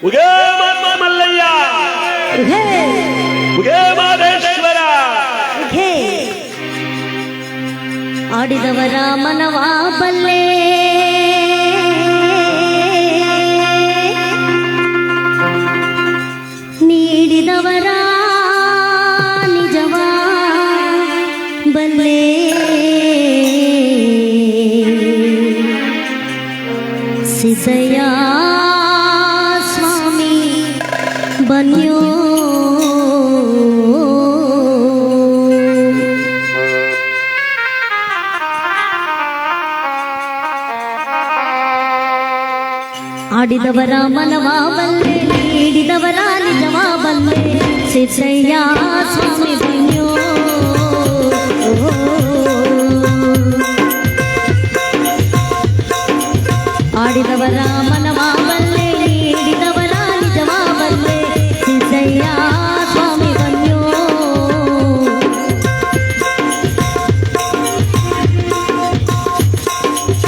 ಉಗೇ ಮಾತ ಮಲ್ಲಯ್ಯ, ಉಘೇ, ಉಗೇ ಮಾದೇಶ್ವರ. ಉಘೇ. ಆಡಿದವರ ಮನವ ಬಲ್ಲೆ, ನೀಡಿದವರ ನಿಜವ ಬಲ್ಲೆ. ಸಿದ್ದಯ್ಯ ಸ್ವಾಮಿ ಬನ್ಯೋ, ಆಡಿದವರ ಮನವ ಬಲ್ಲೆ, ನೀಡಿದವರ ನಿಜವ ಬಲ್ಲೆ. ಸಿದ್ದಯ್ಯ ಸ್ವಾಮಿ ಬನ್ಯೋ. ಆಡಿದವರ ಮನವ ಬಲ್ಲೆ, ನೀಡಿದವರ ನಿಜವ ಬಲ್ಲೆ. ಸಿದ್ದಯ್ಯ ಸ್ವಾಮಿ ಬನ್ಯೋ.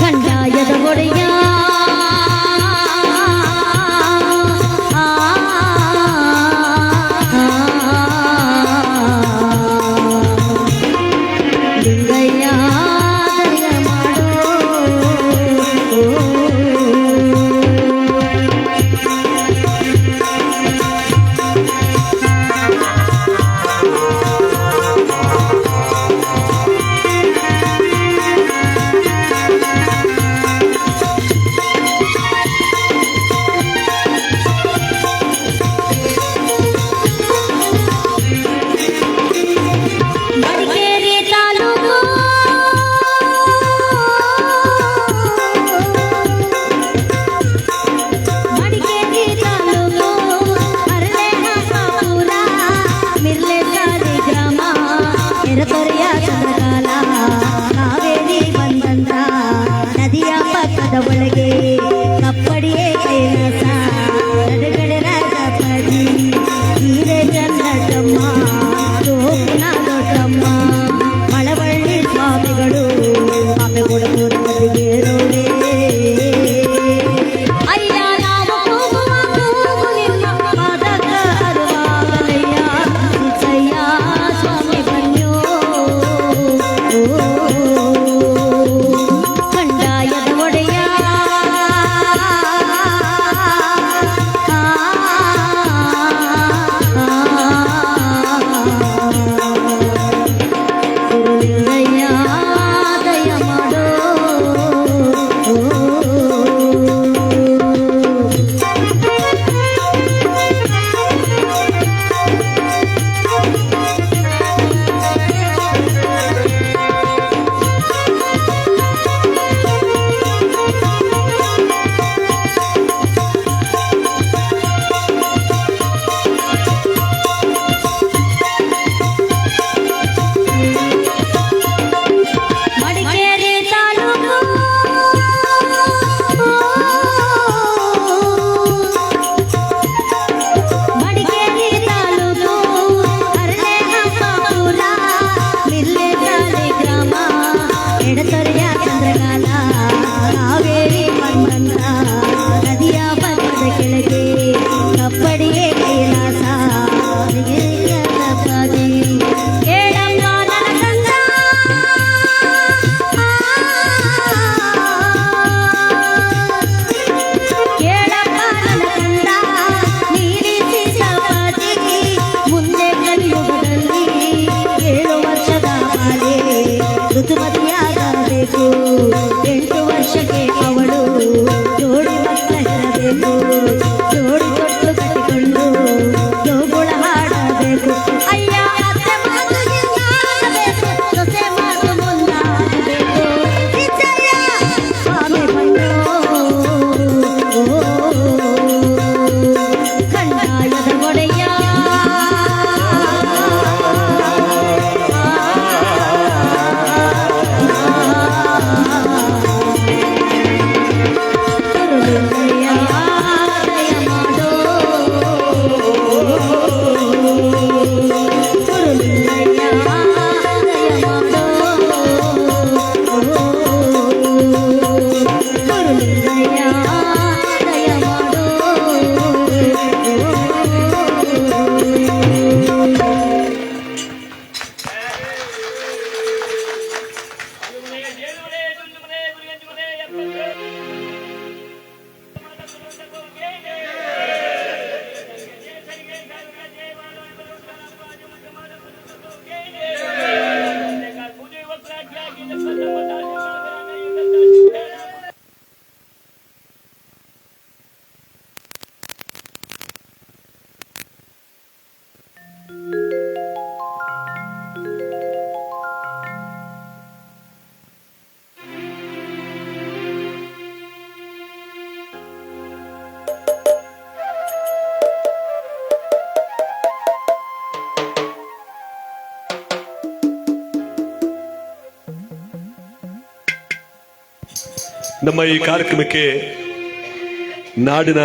ಕಂದಾಯದ ಒಡೆಯ, ಲಿಂಗಯ್ಯ ದಯ ಮಾಡೋ. ನಮ್ಮ ಈ ಕಾರ್ಯಕ್ರಮಕ್ಕೆ ನಾಡಿನ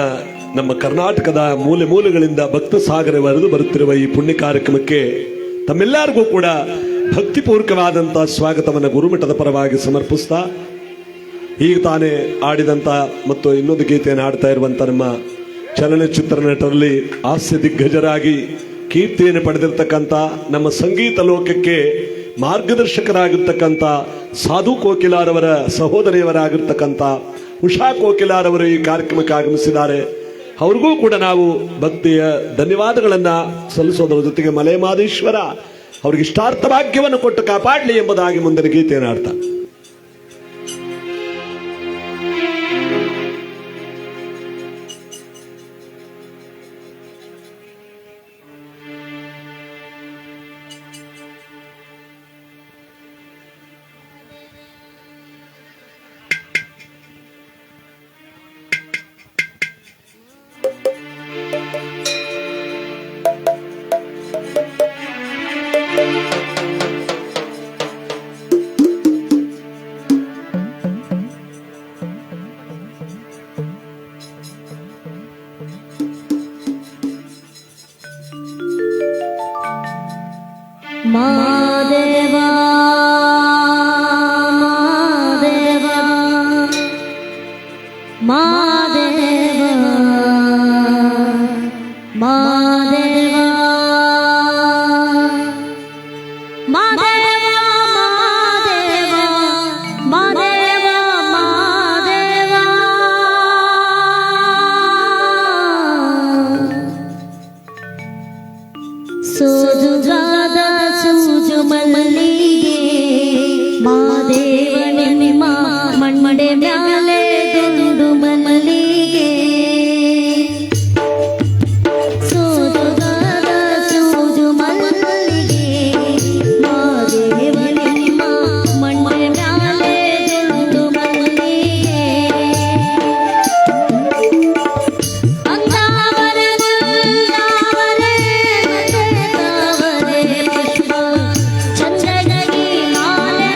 ನಮ್ಮ ಕರ್ನಾಟಕದ ಮೂಲೆ ಮೂಲೆಗಳಿಂದ ಭಕ್ತ ಸಾಗರ ಹರಿದು ಬರುತ್ತಿರುವ ಈ ಪುಣ್ಯ ಕಾರ್ಯಕ್ರಮಕ್ಕೆ ತಮ್ಮೆಲ್ಲರಿಗೂ ಕೂಡ ಭಕ್ತಿಪೂರ್ವಕವಾದಂತಹ ಸ್ವಾಗತವನ್ನು ಗುರುಮಠದ ಪರವಾಗಿ ಸಮರ್ಪಿಸ್ತಾ, ಈಗ ತಾನೇ ಆಡಿದಂತ ಮತ್ತು ಇನ್ನೊಂದು ಗೀತೆಯನ್ನು ಆಡ್ತಾ ಇರುವಂತ ನಮ್ಮ ಚಲನಚಿತ್ರ ನಟರಲ್ಲಿ ಹಾಸ್ಯ ದಿಗ್ಗಜರಾಗಿ ಕೀರ್ತಿಯನ್ನು ಪಡೆದಿರತಕ್ಕಂಥ ನಮ್ಮ ಸಂಗೀತ ಲೋಕಕ್ಕೆ ಮಾರ್ಗದರ್ಶಕರಾಗಿರ್ತಕ್ಕಂಥ ಸಾಧು ಕೋಕಿಲಾರವರ ಸಹೋದರಿಯವರಾಗಿರ್ತಕ್ಕಂಥ ಉಷಾ ಕೋಕಿಲಾರವರು ಈ ಕಾರ್ಯಕ್ರಮಕ್ಕೆ ಆಗಮಿಸಿದ್ದಾರೆ. ಅವ್ರಿಗೂ ಕೂಡ ನಾವು ಭಕ್ತಿಯ ಧನ್ಯವಾದಗಳನ್ನ ಸಲ್ಲಿಸೋದರ ಜೊತೆಗೆ ಮಲೆಮಾದೇಶ್ವರ ಅವ್ರಿಗೆ ಇಷ್ಟಾರ್ಥ ಭಾಗ್ಯವನ್ನು ಕೊಟ್ಟು ಕಾಪಾಡಲಿ ಎಂಬುದಾಗಿ ಮುಂದಿನ ಗೀತೆಯನ್ನು ಆಡ್ತಾ ಮಾದೇವಾ ಮಾದೇವಾ ಮಾದೇವಾ ಮಾದೇವಾ ಮಾದೇವಾ ಮಾದೇವಾ ಮಾದೇವಾ ಸೋಜುಗಾದ ಸೂಜು ಮಲ್ಲಿಗೆ ಮಾದೇವನೆ ನಿಮ್ಮ ಮಣ್ಮಡೆ ಮ್ಯಾಲೆ ದುಂಡು ಮಲ್ಲಿಗೆ ಸೋಜುಗಾದ ಸೂಜು ಮಲ್ಲಿಗೆ ಮಾದೇವನೆ ನಿಮ್ಮ ಮಣ್ಮಡೆ ಮ್ಯಾಲೆ ದುಂಡು ಮಲ್ಲಿಗೆ ಚಂದ್ರಗಿ ಮಾಲೆ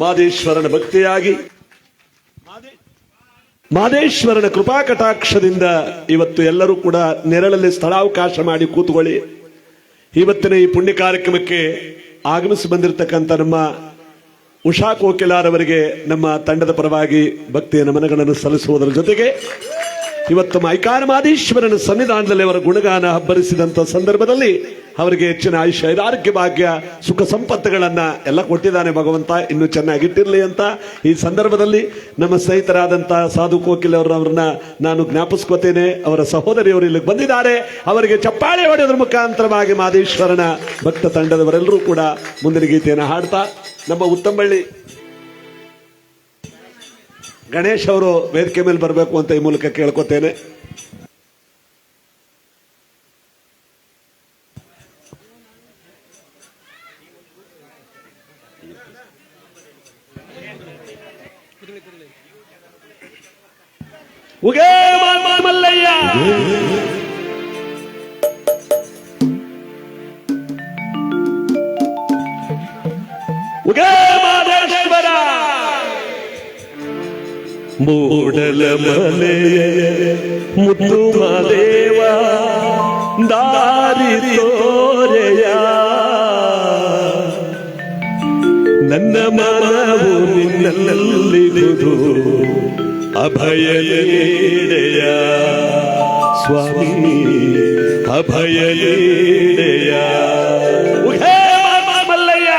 ಮಾದೇಶ್ವರನ ಭಕ್ತಿಯಾಗಿ ಮಾದೇಶ್ವರನ ಕೃಪಾ ಕಟಾಕ್ಷದಿಂದ ಇವತ್ತು ಎಲ್ಲರೂ ಕೂಡ ನೆರಳಲ್ಲಿ ಸ್ಥಳಾವಕಾಶ ಮಾಡಿ ಕೂತುಕೊಳ್ಳಿ. ಇವತ್ತಿನ ಈ ಪುಣ್ಯ ಕಾರ್ಯಕ್ರಮಕ್ಕೆ ಆಗಮಿಸಿ ಬಂದಿರತಕ್ಕಂಥ ನಮ್ಮ ಉಷಾ ಕೋಕಿಲಾರವರಿಗೆ ನಮ್ಮ ತಂಡದ ಪರವಾಗಿ ಭಕ್ತಿಯ ನಮನಗಳನ್ನು ಸಲ್ಲಿಸುವುದರ ಜೊತೆಗೆ ಇವತ್ತು ಮೈಕಾರ ಮಾದೇಶ್ವರನ ಸನ್ನಿಧಾನದಲ್ಲಿ ಅವರ ಗುಣಗಾನ ಹಬ್ಬರಿಸಿದಂತ ಸಂದರ್ಭದಲ್ಲಿ ಅವರಿಗೆ ಹೆಚ್ಚಿನ ಆಯುಷ್ಯ ಐರಾರೋಗ್ಯ ಭಾಗ್ಯ ಸುಖ ಸಂಪತ್ತುಗಳನ್ನ ಎಲ್ಲ ಕೊಟ್ಟಿದ್ದಾನೆ ಭಗವಂತ, ಇನ್ನೂ ಚೆನ್ನಾಗಿಟ್ಟಿರ್ಲಿ ಅಂತ ಈ ಸಂದರ್ಭದಲ್ಲಿ ನಮ್ಮ ಸ್ನೇಹಿತರಾದಂತಹ ಸಾಧು ಕೋಕಿಲ್ ಅವರನ್ನ ನಾನು ಜ್ಞಾಪಿಸ್ಕೋತೇನೆ. ಅವರ ಸಹೋದರಿಯವರು ಇಲ್ಲಿಗೆ ಬಂದಿದ್ದಾರೆ. ಅವರಿಗೆ ಚಪ್ಪಾಳೆ ಹೊಡೆಯೋದ್ರ ಮುಖಾಂತರವಾಗಿ ಮಾದೇಶ್ವರನ ಭಕ್ತ ತಂಡದವರೆಲ್ಲರೂ ಕೂಡ ಮುಂದಿನ ಗೀತೆಯನ್ನು ಹಾಡ್ತಾ ನಮ್ಮ ಉತ್ತಂಬಳ್ಳಿ ಗಣೇಶ್ ಅವರು ವೇದಿಕೆ ಮೇಲೆ ಬರಬೇಕು ಅಂತ ಈ ಮೂಲಕ ಕೇಳ್ಕೊತೇನೆ. ಉಗೇ ಮಲ್ಲಯ್ಯ ಉಗೇ ಮಾದೇಶ್ವರ ಮೂಡಲ ಮಲೆಯ ಮುತ್ತು ಮಾದೇವ ದಾರಿ ತೋರೆಯ ನನ್ನ ಮನವು ನಿನ್ನಲ್ಲಿರುವುದು ಅಭಯ ನೀಡೆಯ ಸ್ವಾಮಿ ಅಭಯ ನೀಡೆಯ ಮಲ್ಲಯ್ಯ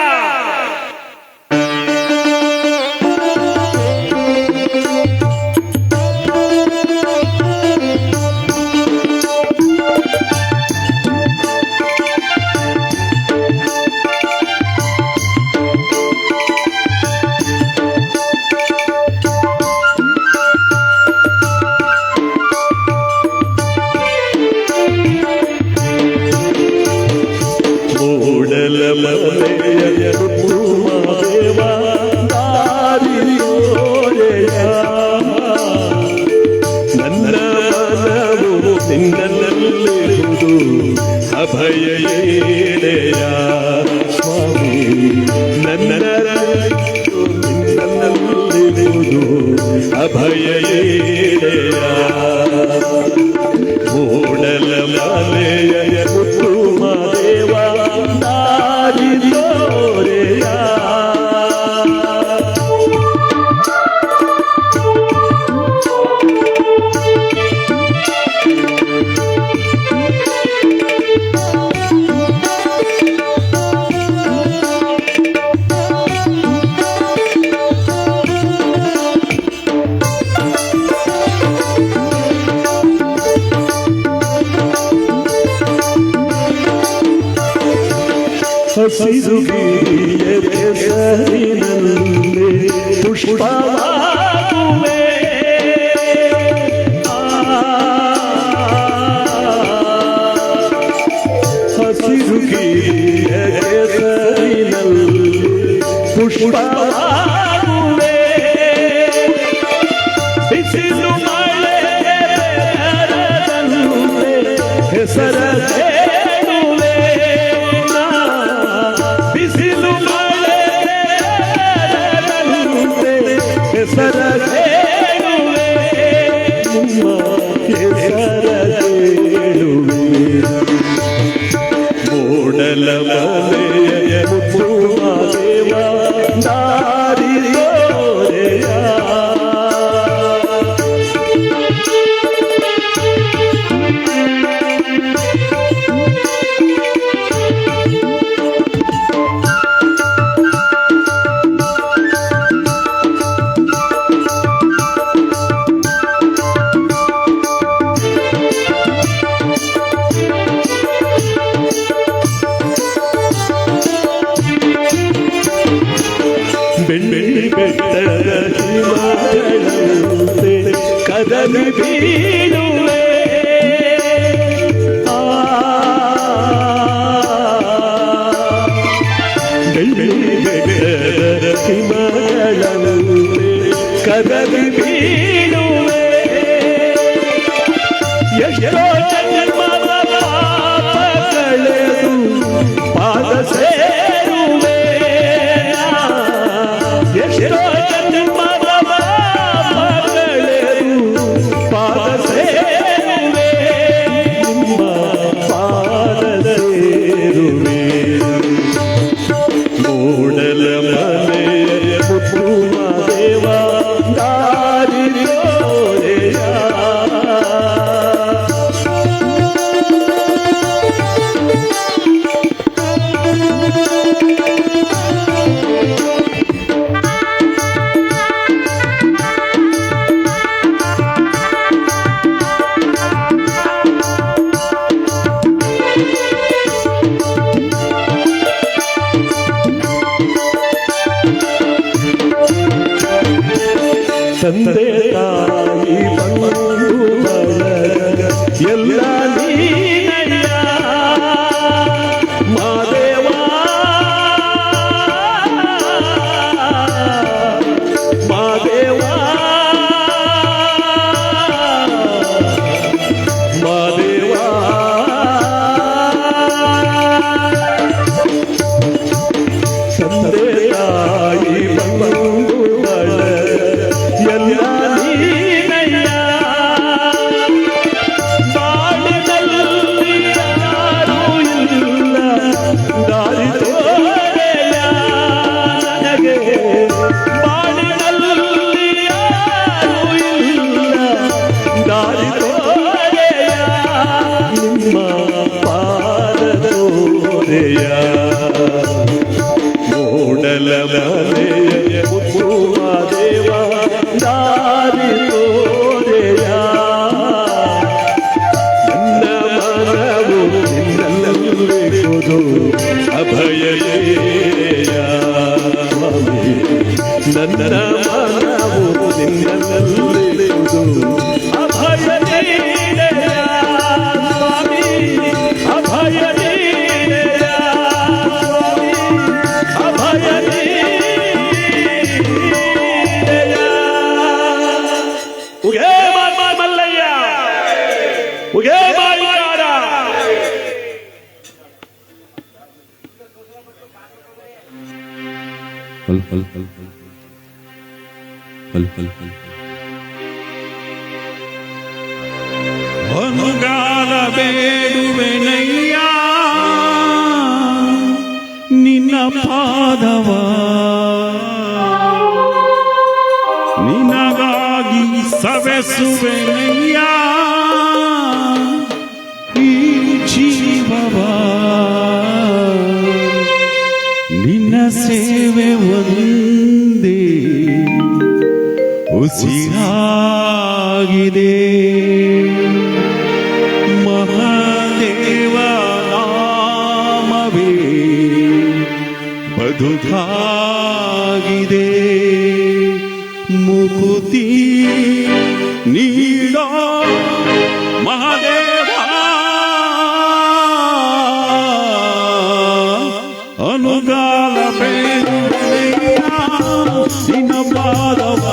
ಅಭಯ ಸ್ವಾಮಿ ನನ್ನಲ್ಲಿರುವುದು ಅಭಯ ಮೂಡಲ ಮಾಲೆಯ ಮುತ್ತು ಮಾದೇವ ದಾರಿ ತೋರೆಯ ಹಸಿರುಗಿರಿಯ ಹೆಸರಿನಲ್ಲಿ ಪುಷ್ಪವಾಗುವೆ ಹಸಿರುಗಿರಿಯ ಹೆಸರಿನಲ್ಲಿ ಪುಷ್ಪವಾಗುವೆ ಬಿಸಿಲು ಮಳೆ ಹೆಸರ ಮೂಡಲ ಮಲೆಯ ಮುತ್ತು ಮಾದೇವ ದಾರಿ ತೋರೆಯ ಬೆಟ್ಟದ ಹಿಮಗಳಂತೆ ಕದಲಿ ಬೀಳುವೆ ಬೆಟ್ಟದ ಹಿಮಗಳಂತೆ ಕದಲಿ ಬೀಳುವೆ ಎಷ್ಟೋ ಜನ್ಮದ ಪಾಪ ಕಳೆದು ಪಾದ ಸೇರುವೆ ಜನ್ಮದ ಪಾಪಗಳೆದು ಪಾದ ಸೇರುವೆ ನಿಮ್ಮ ಪಾದ ಸೇರುವೆ ಮೂಡಲ ಮನೆಯ ಮುತ್ತು ದೇವ ದಾರಿ ತೋರೆಯ ತಂದೆ ತಾಯಿ ಬಂಧು ಬಳಗ ಎಲ್ಲ ನೀನಯ್ಯ ಮಾದೇವ ಮಾದೇವ ಮಾದೇವ ತಂದೆ ತಾಯಿ ಬಂಧು ಬಳಗ ಎಲ್ಲ ನೀನಯ್ಯ ಬಾಳಿನಲ್ಲಿ ಯಾರೂ ಇಲ್ಲ ದಾರಿ ತೋರೆಯ ನನಗೆ ಬಾಳಿನಲ್ಲಿ ಯಾರೂ ಇಲ್ಲ ದಾರಿ ತೋರೆಯ ನಿಮ್ಮ ಪಾದ ತೋರೆಯ ಮೂಡಲ ಮನೆಯ ಮುತ್ತು ದೇವ ದಾರಿ ತೋರೆಯ ನನ್ನ ಮನವು ನಿನ್ನಲ್ಲಿರುವುದು ಅಭಯಲೇಯ ನನ್ನ ಮನವು ನಿನ್ನಲ್ಲಿರುವುದು ಅಭಯಲೇಯ ಸ್ವಾಮಿ ಅಭಯಲೇಯ ಸ್ವಾಮಿ ಅಭಯಲೇಯ ಉಗೇ ಮಲ್ಲಯ್ಯ ಉಗೇ ಮಾಯಿಕಾರ ಅನುಗಾಲ ಬೇಡುವೆನಯ್ಯ ನಿನ್ನ ಪಾದವ ನಿನಗಾಗಿ ಸವೆಸುವೆನಯ್ಯ ಈ ಜೀವವ ನಿನ್ನ ಸೇವೆ ಒಂದೇ ಉಸಿರಾಗಿದೆ ಮಹಾದೇವ ನಾಮವೇ ಬದುಕಾಗಿದೆ ಮುಕುತಿ ನೀಡೋ ಮಹಾದೇವ ಅನುಗಾಲ ಬೇಡುವೆನಯ್ಯ ನಿನ್ನ ಪಾದವ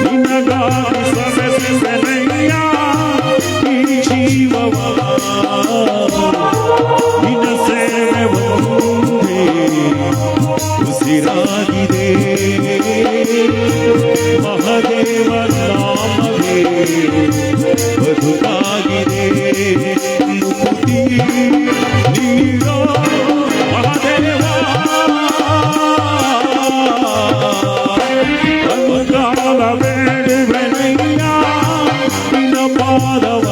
ನಿನಗಾಗಿ ಸವೆಸುವೆನಯ್ಯ ಈ ಜೀವವ ನಿನ್ನ ಸೇವೆ ಒಂದೇ ಉಸಿರಾಗಿದೆ ಮಹಾದೇವ ನಾಮವೇ ಬದುಕಾಗಿದೆ ಮುಕುತಿ ನೀಡೋ ಮಹಾದೇವ ಅನುಗಾಲ ಬೇಡುವೆನಯ್ಯ ನಿನ್ನ ಪಾದವ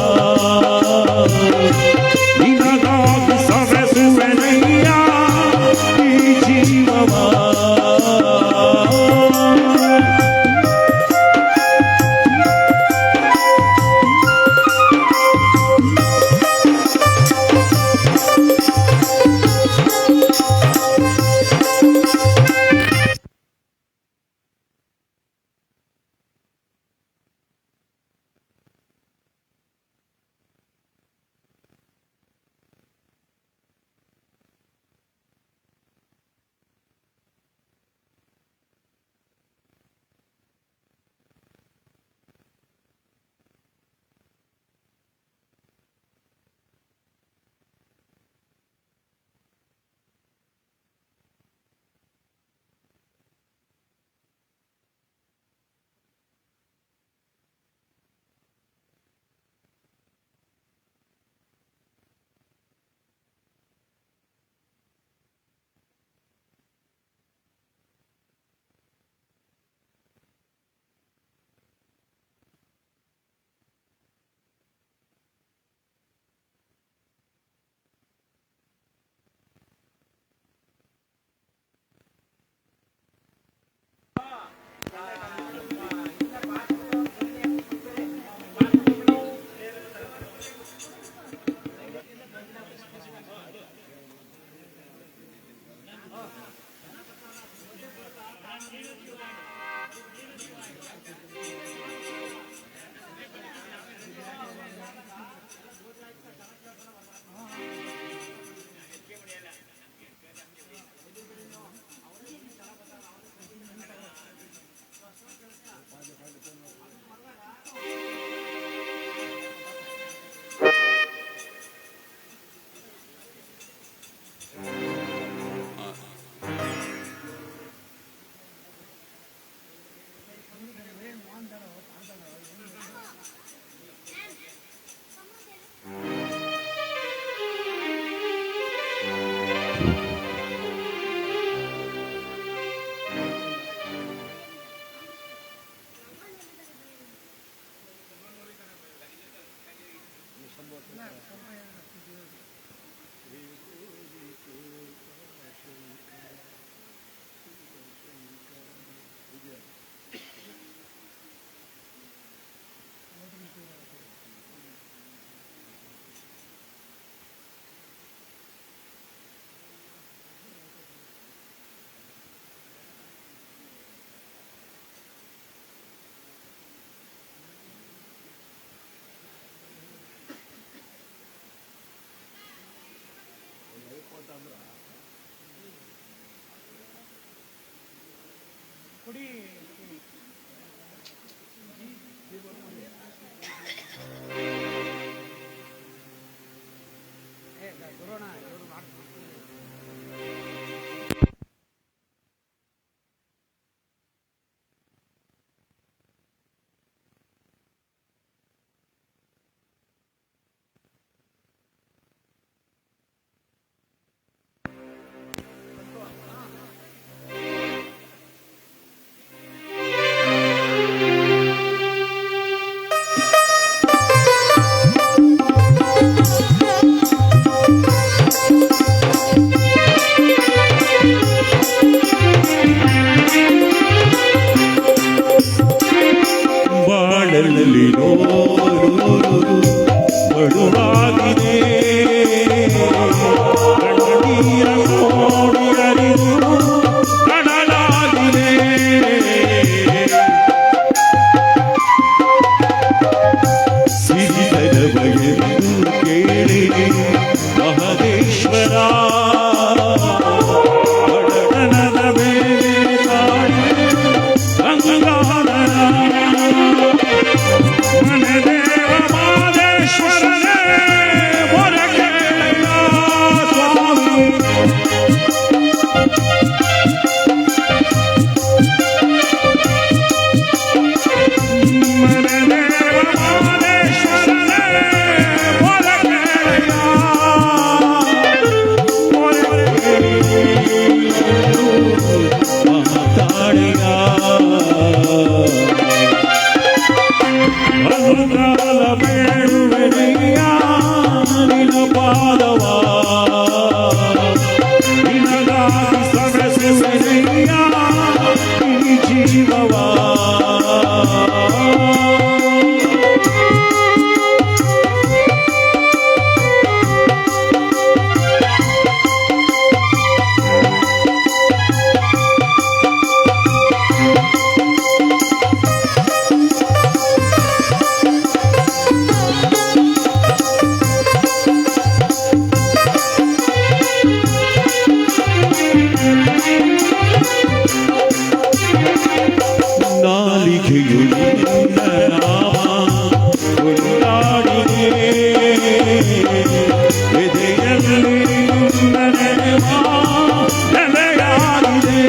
ನಿನಗಾಗಿ ಸವೆಸುವೆನಯ್ಯ ಈ ಜೀವವ ಬಾಳಲ್ಲಿ ಬಡುವಾಗಿದೆ ಕಣ್ಣೀರ ನೋಡಿ ಅರಿದು ಕಡಲಾಗಿದೆ ಸಿರಿದರ ಬಗೆದು ಕೇಳಿ ಮಹದೇಶ್ವರ ಬಡತನದ ಮೇಲೆ ತಾಳಿ ಗಂಗಾಧರ ಮನದೇವ ಮಾದೇಶ್ವರನೇ ಮೊರಕೆಯ ಸ್ವಾಮಿ ಮನದೇವ ಮಾದೇಶ್ವರನೇ ಮೊರಕೆಯ ಮಾತಾಡಿಯ ಅನುಗಾಲ ಬೇಡುವೆನೆಯ ನಿನ ಪಾದವ ನಿನಗಾಗಿ ಸವೆಸುವೆನೆಯ ಈ ಜೀವವ ನಾಲಿಗೆಯು ನಿನ್ನ ನಾಮ ಕೊಂಡಾಡಿದೆ ಎದೆಯಲ್ಲಿ ನಿನ್ನ ನೆನಪ ನೆಲೆಯಾಗಿದೆ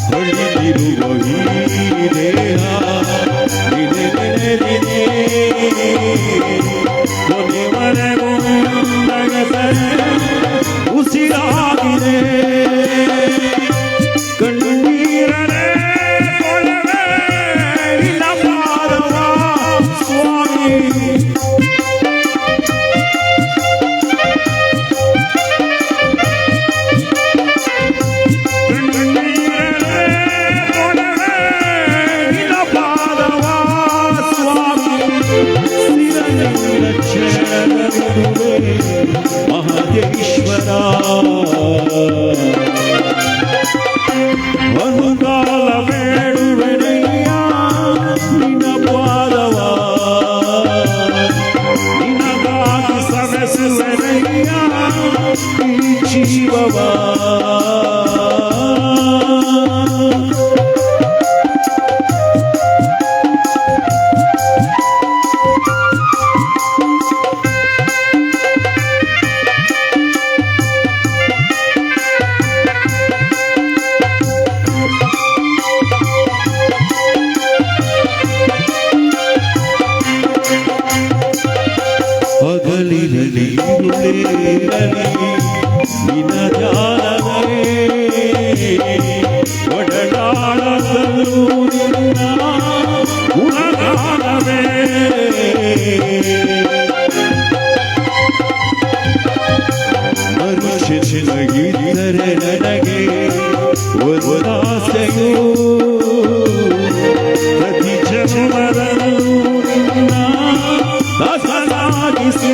ಹೊಳೆದಿರುವ ಈ ದೇಹ ನಿನೆ ನೆನೆದಿದೆ ಕೊನೆವರೆಗೂ ನಗಸರೆ ಉಸಿರಾಗಿದೆ ಕಣ್ಣೀರನೆ ಕೊಳವೆ ನಿನ್ನ ಪಾದವ ಸ್ವಾಮಿ ಕಣ್ಣೀರನೆ ಕೊಳವೆ ನಿನ್ನ ಪಾದವ ಸ್ವಾಮಿ ಸಿರನಿಂದ ಕ್ಷಣವಿರುವೆ ಮಹದೇಶ್ವರ ಅನುಗಾಲ ಬೇಡುವೆನೆಯ ನಿನ್ನ ಪಾದವ ನಿನಗಾಗಿ ಸವೆಸುವೆನೆಯ ಈ ಜೀವವ ಹಗಲಿರಲಿ ಇರುಳಿರಲಿ ನಿನ್ನ ಧ್ಯಾನವೇ ಒಡನಾಡದಲ್ಲೂ ನಿನ್ನ ಗುಣಗಾನವೇ ಮನುಷ್ಯನಿಗಿದ್ದರೆ ನನಗೆ ಒತ್ತಾಸೆಯು ಪ್ರತಿ ಜನ್ಮದಲ್ಲೂ ನಿನ್ನ ದಾಸನಾಗಿಸಿ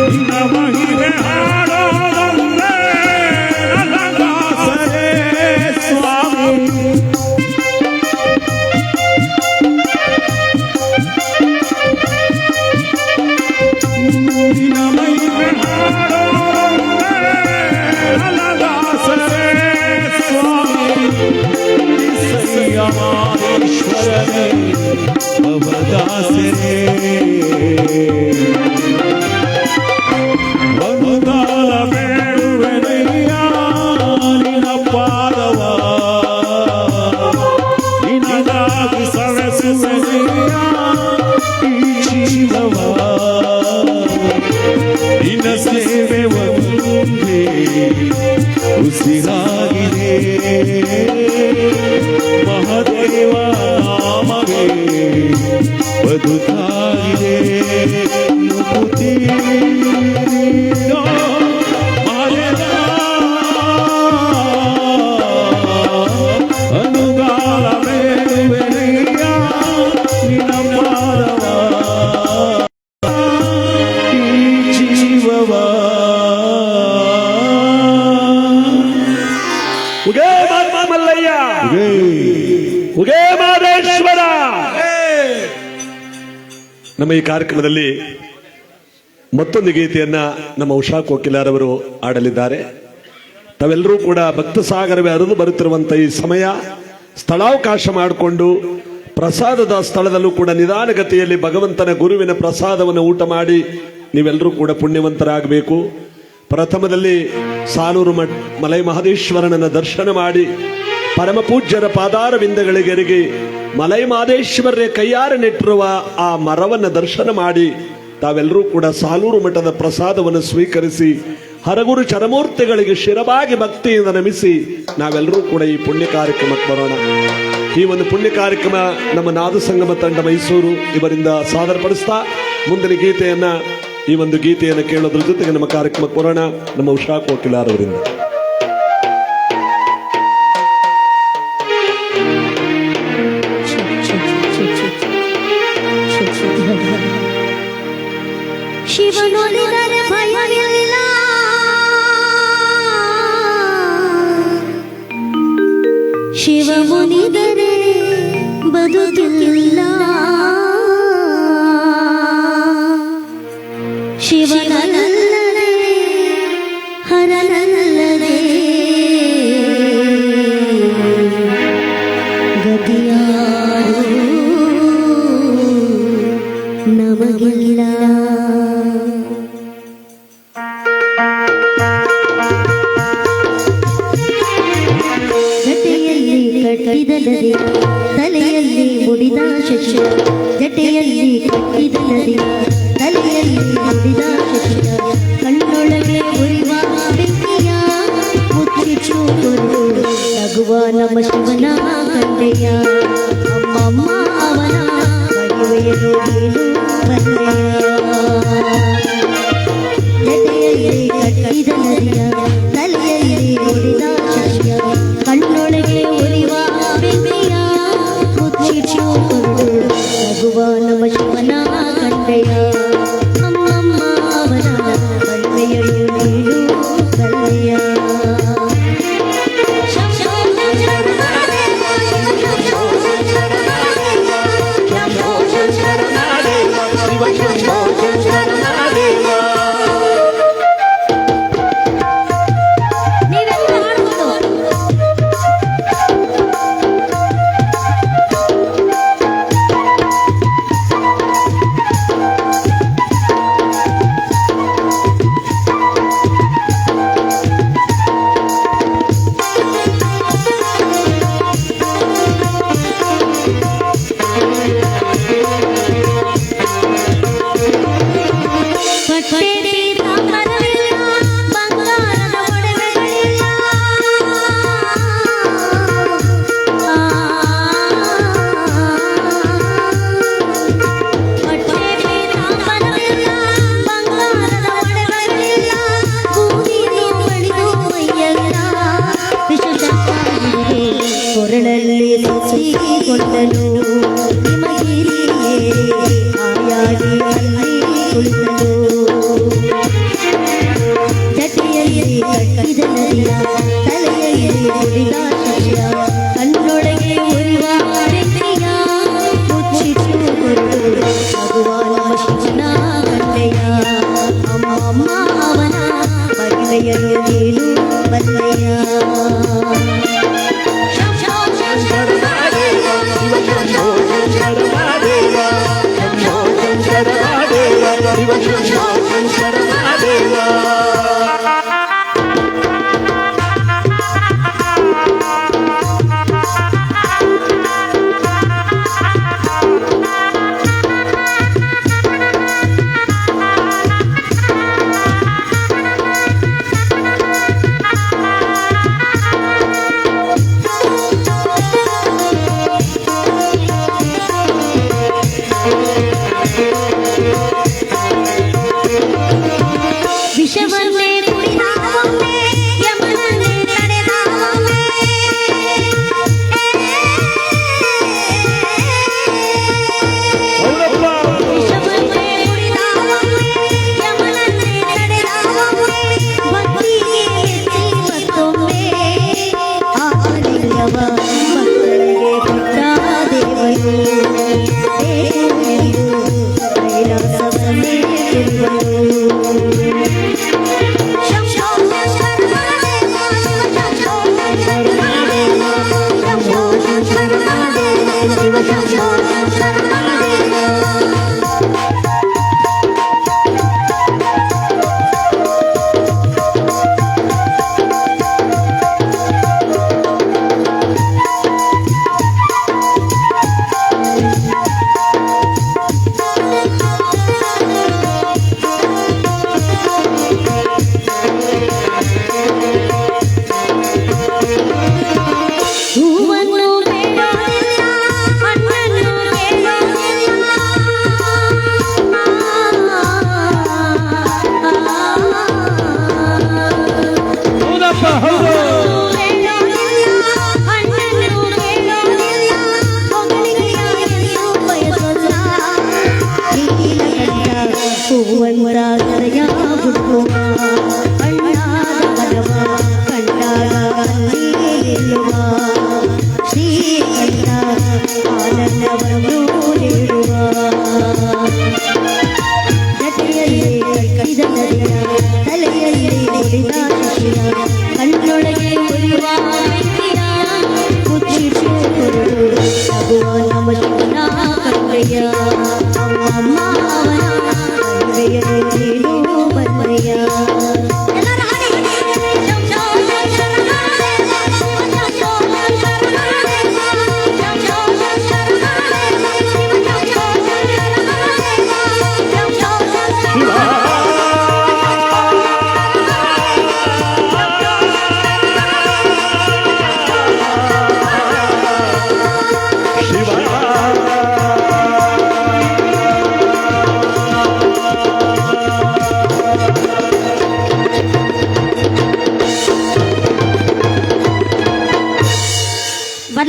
ನಿನ್ನ ಮಹಿಮೆ ಹಾಡೋದಲ್ಲೇ ನನ್ನ ದಾಸರೇ ಸ್ವಾಮಿ ನಿನ್ನ ಮಹಿಮೆ ಹಾಡೋದಲ್ಲೇ ಮಾದೇಶ್ವರನೇ ಅವದಾಸರೇ ಒಂದಾಲ ಬೇಡುವೆನಯ್ಯ ನಿನ್ನ ಪಾದವ ನಿನಗಾಗಿ ಸವೆಸುವೆನಯ್ಯ ಈ ಜೀವವ ನಿನ್ನ ಸೇವೆ ಒಂದೇ ಉಸಿರಾಗಿದೆ ಮಹಾದೇವ ನಾಮವೇ ಬದುಕಾಗಿದೆ ಮುಕುತಿ ಅನುಗಾಲ ಬೇಡುವೆನಯ್ಯ ನಿನ್ನ ಪಾದವ ಈ ಜೀವವ ಉಗೇ ಮಲ್ಲಯ್ಯ ಉಗೇ ಮಾದೇಶ್ವರ. ನಮ್ಮ ಈ ಕಾರ್ಯಕ್ರಮದಲ್ಲಿ ಮತ್ತೊಂದು ಗೀತೆಯನ್ನ ನಮ್ಮ ಉಷಾ ಕೋಕಿಲಾರವರು ಆಡಲಿದ್ದಾರೆ. ತಾವೆಲ್ಲರೂ ಕೂಡ ಭಕ್ತ ಸಾಗರವೇ ಹರಿದು ಬರುತ್ತಿರುವಂತ ಈ ಸಮಯ ಸ್ಥಳಾವಕಾಶ ಮಾಡಿಕೊಂಡು ಪ್ರಸಾದದ ಸ್ಥಳದಲ್ಲೂ ಕೂಡ ನಿಧಾನಗತಿಯಲ್ಲಿ ಭಗವಂತನ ಗುರುವಿನ ಪ್ರಸಾದವನ್ನು ಊಟ ಮಾಡಿ ನೀವೆಲ್ಲರೂ ಕೂಡ ಪುಣ್ಯವಂತರಾಗಬೇಕು. ಪ್ರಥಮದಲ್ಲಿ ಸಾಲೂರು ಮಲೈ ಮಹದೇಶ್ವರನನ್ನ ದರ್ಶನ ಮಾಡಿ ಪರಮ ಪೂಜ್ಯರ ಪಾದಾರವಿಂದಗಳಿಗೆರಗಿ ಮಲೈ ಮಹದೇಶ್ವರರೇ ಕೈಯಾರೆ ನೆಟ್ಟಿರುವ ಆ ಮರವನ್ನು ದರ್ಶನ ಮಾಡಿ ತಾವೆಲ್ಲರೂ ಕೂಡ ಸಾಲೂರು ಮಠದ ಪ್ರಸಾದವನ್ನು ಸ್ವೀಕರಿಸಿ ಹರಗುರು ಚರಮೂರ್ತಿಗಳಿಗೆ ಶಿರವಾಗಿ ಭಕ್ತಿಯಿಂದ ನಮಿಸಿ ನಾವೆಲ್ಲರೂ ಕೂಡ ಈ ಪುಣ್ಯ ಕಾರ್ಯಕ್ರಮಕ್ಕೆ ಬರೋಣ. ಈ ಒಂದು ಪುಣ್ಯ ಕಾರ್ಯಕ್ರಮ ನಮ್ಮ ನಾದ ಸಂಗಮ ತಂಡ ಮೈಸೂರು ಇವರಿಂದ ಸಾದರಪಡಿಸ್ತಾ ಮುಂದಿನ ಗೀತೆಯನ್ನ ಈ ಒಂದು ಗೀತೆಯನ್ನು ಕೇಳೋದ್ರ ಜೊತೆಗೆ ನಮ್ಮ ಕಾರ್ಯಕ್ರಮಕ್ಕೆ ಬರೋಣ. ನಮ್ಮ ಉಷಾ ಕೋಕಿಲಾರವರಿಂದ ಶಿವನೊಲಿದರೆ ಭಯವಿಲ್ಲ, ಶಿವ ಮುನಿದರೆ ಬದುಕಿಲ್ಲ, ಶಿವನಲ್ಲದೆ ಹರನಲ್ಲದೆ ಗತಿಯಾರು ನಮಗಿಲ್ಲ. ಜಟೆಯಲ್ಲಿ ಕಟ್ಟಿದ ನದಿ, ತಲೆಯಲ್ಲಿ ಮುಡಿದ ಶಶಿ, ಜಟೆಯಲ್ಲಿ ಕಟ್ಟಿದ ನದಿ, ತಲೆಯಲ್ಲಿ ಮುಡಿದ ಶಶಿ, ಕಣ್ಣೊಳಗೆ ಉರಿವ ಬೆಂಕಿಯ ಮುಚ್ಚಿಚ್ಚು ಕೊರು ನಗುವ ನಮ್ಮ ಶಿವನ ಕಂಡೆಯ, ಅಮ್ಮಮ್ಮ ಅವನ ಮದುವೆಯನ್ನು ನೀನು ಬಂದೆಯ. ಜಟೆಯಲ್ಲಿ ಕಟ್ಟಿದ ನದಿಯ, ತಲೆಯಲ್ಲಿ ಮುಡಿದ ಶಶಿಯ, ಕಣ್ಣೊಳಗೆ ಉರಿವ ಬೆಂಕಿಯ ಮುಚ್ಚಿಚ್ಚು ಕೊರು ನಗುವ ನಮ್ಮ ಶಿವನ ಕಂಡೆಯ, ಅಮ್ಮಮ್ಮ ಅವನ ಮದುವೆಯನ್ನು ನೀನು ಬಂದೆಯ. ಕೊರಳಲ್ಲಿ ಸುತ್ತಿಕೊಂಡನು ಹಿಮಗಿರಿಯೇ ಆಯಾಗಿ ಅಲ್ಲಿ ಕುಳಿತನು. ಜಟೆಯಲ್ಲಿ ಕಟ್ಟಿದ ನದಿಯ, ತಲೆಯಲ್ಲಿ ಮುಡಿದ ಶಶಿಯ, ಕಣ್ಣೊಳಗೆ ಉರಿವ ಬೆಂಕಿಯ ಮುಚ್ಚಿಟ್ಟು ಕೊಟ್ಟು ನಗುವ ನಮ್ಮ ಶಿವನ ಕಂಡೆಯ, ಅಮ್ಮಮ್ಮ ಅವನ ಮದುವೆಯನ್ನು ನೀನು ಬಂದೆಯ.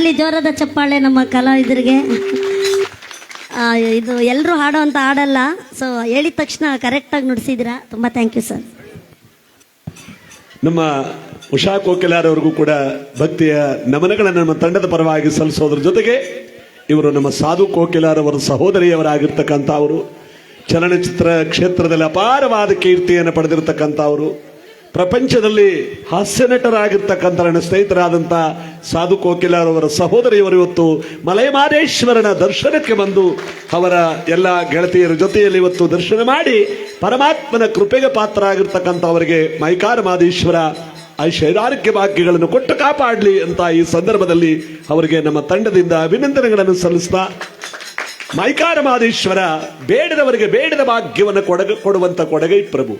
ಬರ್ಲಿ ಜೋರದ ಚಪ್ಪಾಳೆ ನಮ್ಮ ಕಲಾವಿದರಿಗೆ. ಇದು ಎಲ್ಲರೂ ಹಾಡೋವಂಥ ಹಾಡಲ್ಲ, ಸೊ ಹೇಳಿದ ತಕ್ಷಣ ಕರೆಕ್ಟಾಗಿ ನುಡಿಸಿದ್ದೀರಾ. ತುಂಬ ಥ್ಯಾಂಕ್ ಯು ಸರ್. ನಮ್ಮ ಉಷಾ ಕೋಕಿಲಾರವರಿಗೂ ಕೂಡ ಭಕ್ತಿಯ ನಮನಗಳನ್ನು ನಮ್ಮ ತಂಡದ ಪರವಾಗಿ ಸಲ್ಲಿಸೋದ್ರ ಜೊತೆಗೆ ಇವರು ನಮ್ಮ ಸಾಧು ಕೋಕಿಲಾರವರ ಸಹೋದರಿಯವರಾಗಿರ್ತಕ್ಕಂಥ ಅವರು, ಚಲನಚಿತ್ರ ಕ್ಷೇತ್ರದಲ್ಲಿ ಅಪಾರವಾದ ಕೀರ್ತಿಯನ್ನು ಪಡೆದಿರತಕ್ಕಂಥ ಅವರು, ಪ್ರಪಂಚದಲ್ಲಿ ಹಾಸ್ಯ ನಟರಾಗಿರ್ತಕ್ಕಂಥ ನನ್ನ ಸ್ನೇಹಿತರಾದಂಥ ಸಾಧು ಕೋಕಿಲಾರವರ ಸಹೋದರಿಯವರು ಇವತ್ತು ಮಲೈಮಾದೇಶ್ವರನ ದರ್ಶನಕ್ಕೆ ಬಂದು ಅವರ ಎಲ್ಲ ಗೆಳತಿಯರ ಜೊತೆಯಲ್ಲಿ ಇವತ್ತು ದರ್ಶನ ಮಾಡಿ ಪರಮಾತ್ಮನ ಕೃಪೆಗೆ ಪಾತ್ರ ಆಗಿರ್ತಕ್ಕಂಥ ಅವರಿಗೆ ಮೈಕಾರ ಮಾದೇಶ್ವರ ಐಶ್ವರ್ಯಾರೋಗ್ಯ ಭಾಗ್ಯಗಳನ್ನು ಕೊಟ್ಟು ಕಾಪಾಡಲಿ ಅಂತ ಈ ಸಂದರ್ಭದಲ್ಲಿ ಅವರಿಗೆ ನಮ್ಮ ತಂಡದಿಂದ ಅಭಿನಂದನೆಗಳನ್ನು ಸಲ್ಲಿಸ್ತಾ, ಮೈಕಾರ ಮಾದೇಶ್ವರ ಬೇಡದವರಿಗೆ ಬೇಡದ ಭಾಗ್ಯವನ್ನು ಕೊಡುವಂತ ಕೊಡಗೈ ಪ್ರಭು.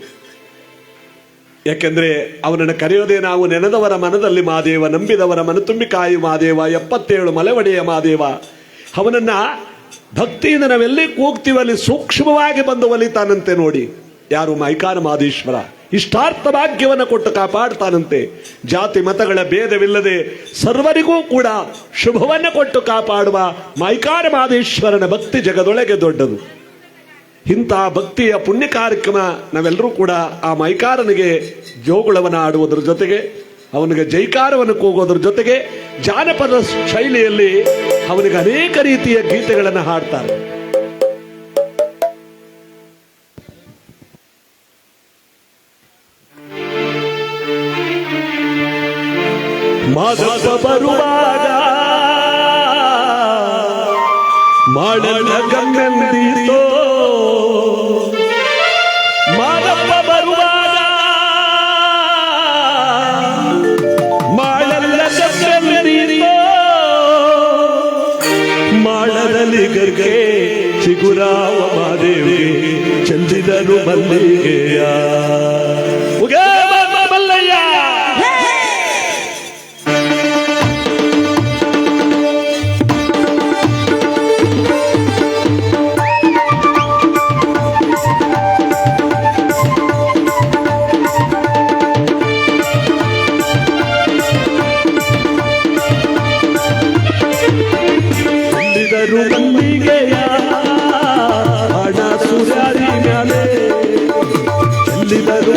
ಯಾಕೆಂದ್ರೆ ಅವನನ್ನು ಕರೆಯೋದೇ ನಾವು ನೆನೆದವರ ಮನದಲ್ಲಿ ಮಾದೇವ, ನಂಬಿದವರ ಮನತುಂಬಿ ಕಾಯಿ ಮಾದೇವ, 77 ಮಲೆವಡೆಯ ಮಾದೇವ. ಅವನನ್ನ ಭಕ್ತಿಯಿಂದ ನಾವೆಲ್ಲಿ ಕೂಗ್ತೀವಿ ಅಲ್ಲಿ ಸೂಕ್ಷ್ಮವಾಗಿ ಬಂದು ಒಲಿತಾನಂತೆ ನೋಡಿ. ಯಾರು? ಮೈಕಾರ ಮಾದೇಶ್ವರ. ಇಷ್ಟಾರ್ಥ ಭಾಗ್ಯವನ್ನು ಕೊಟ್ಟು ಕಾಪಾಡ್ತಾನಂತೆ. ಜಾತಿ ಮತಗಳ ಭೇದವಿಲ್ಲದೆ ಸರ್ವರಿಗೂ ಕೂಡ ಶುಭವನ್ನು ಕೊಟ್ಟು ಕಾಪಾಡುವ ಮೈಕಾರ ಮಾದೇಶ್ವರನ ಭಕ್ತಿ ಜಗದೊಳಗೆ ದೊಡ್ಡದು. ಇಂಥ ಭಕ್ತಿಯ ಪುಣ್ಯ ಕಾರ್ಯಕ್ರಮ ನಾವೆಲ್ಲರೂ ಕೂಡ ಆ ಮೈಕಾರನಿಗೆ ಜೋಗುಳವನ್ನು ಆಡುವುದರ ಜೊತೆಗೆ ಅವನಿಗೆ ಜೈಕಾರವನ್ನು ಕೂಗೋದ್ರ ಜೊತೆಗೆ ಜಾನಪದ ಶೈಲಿಯಲ್ಲಿ ಅವನಿಗೆ ಅನೇಕ ರೀತಿಯ ಗೀತೆಗಳನ್ನು ಹಾಡ್ತಾರೆ. ಮಾದಪ್ಪ ಬರುವಾಗ ಮಾಡಲ ಗಮ್ಮೆಂದಿತೋ, ಮಾದಪ್ಪ ಬರುವಾಗ ಮಾಡಲ ಗಮ್ಮೆಂದಿತೋ, ಮಾಡದಲ್ಲಿ ಗರ್ಗೆ ಚಿಗುರಾವ ಮಾದೇವಿಗೆ ಚಂದಿದರು ಮಲ್ಲಿಗೆಯ. ಮಲ್ಲಯ್ಯ ಮಲ್ಲಿಗೆಯ ಹಣ ಸುರಾರಿ ಮ್ಯಾಲೆ ಚೆಲ್ಲಿದರು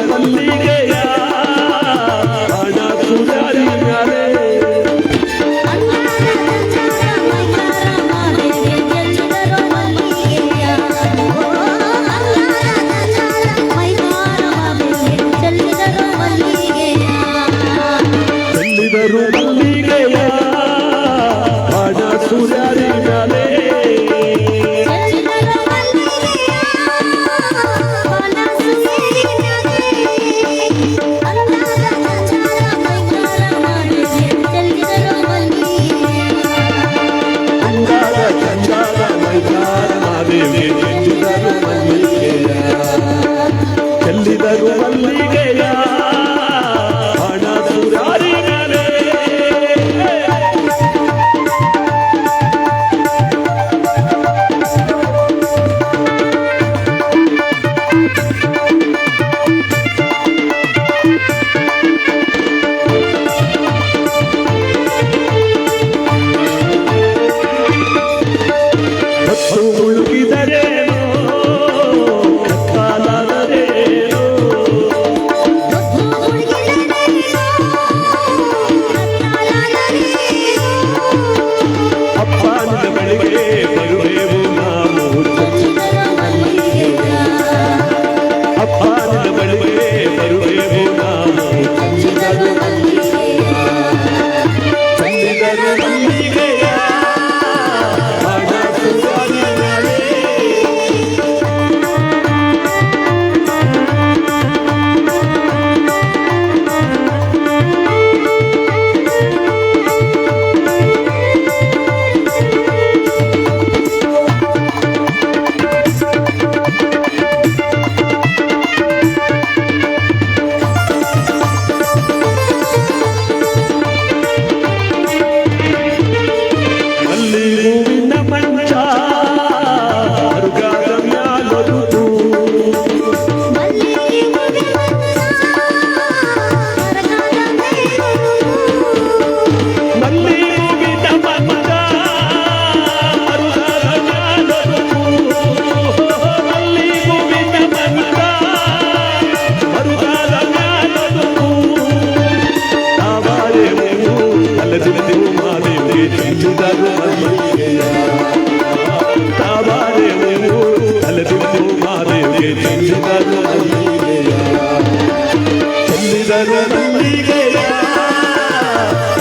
ಚೆಲ್ಲಿದರು ಮಲ್ಲಿಗೆಯ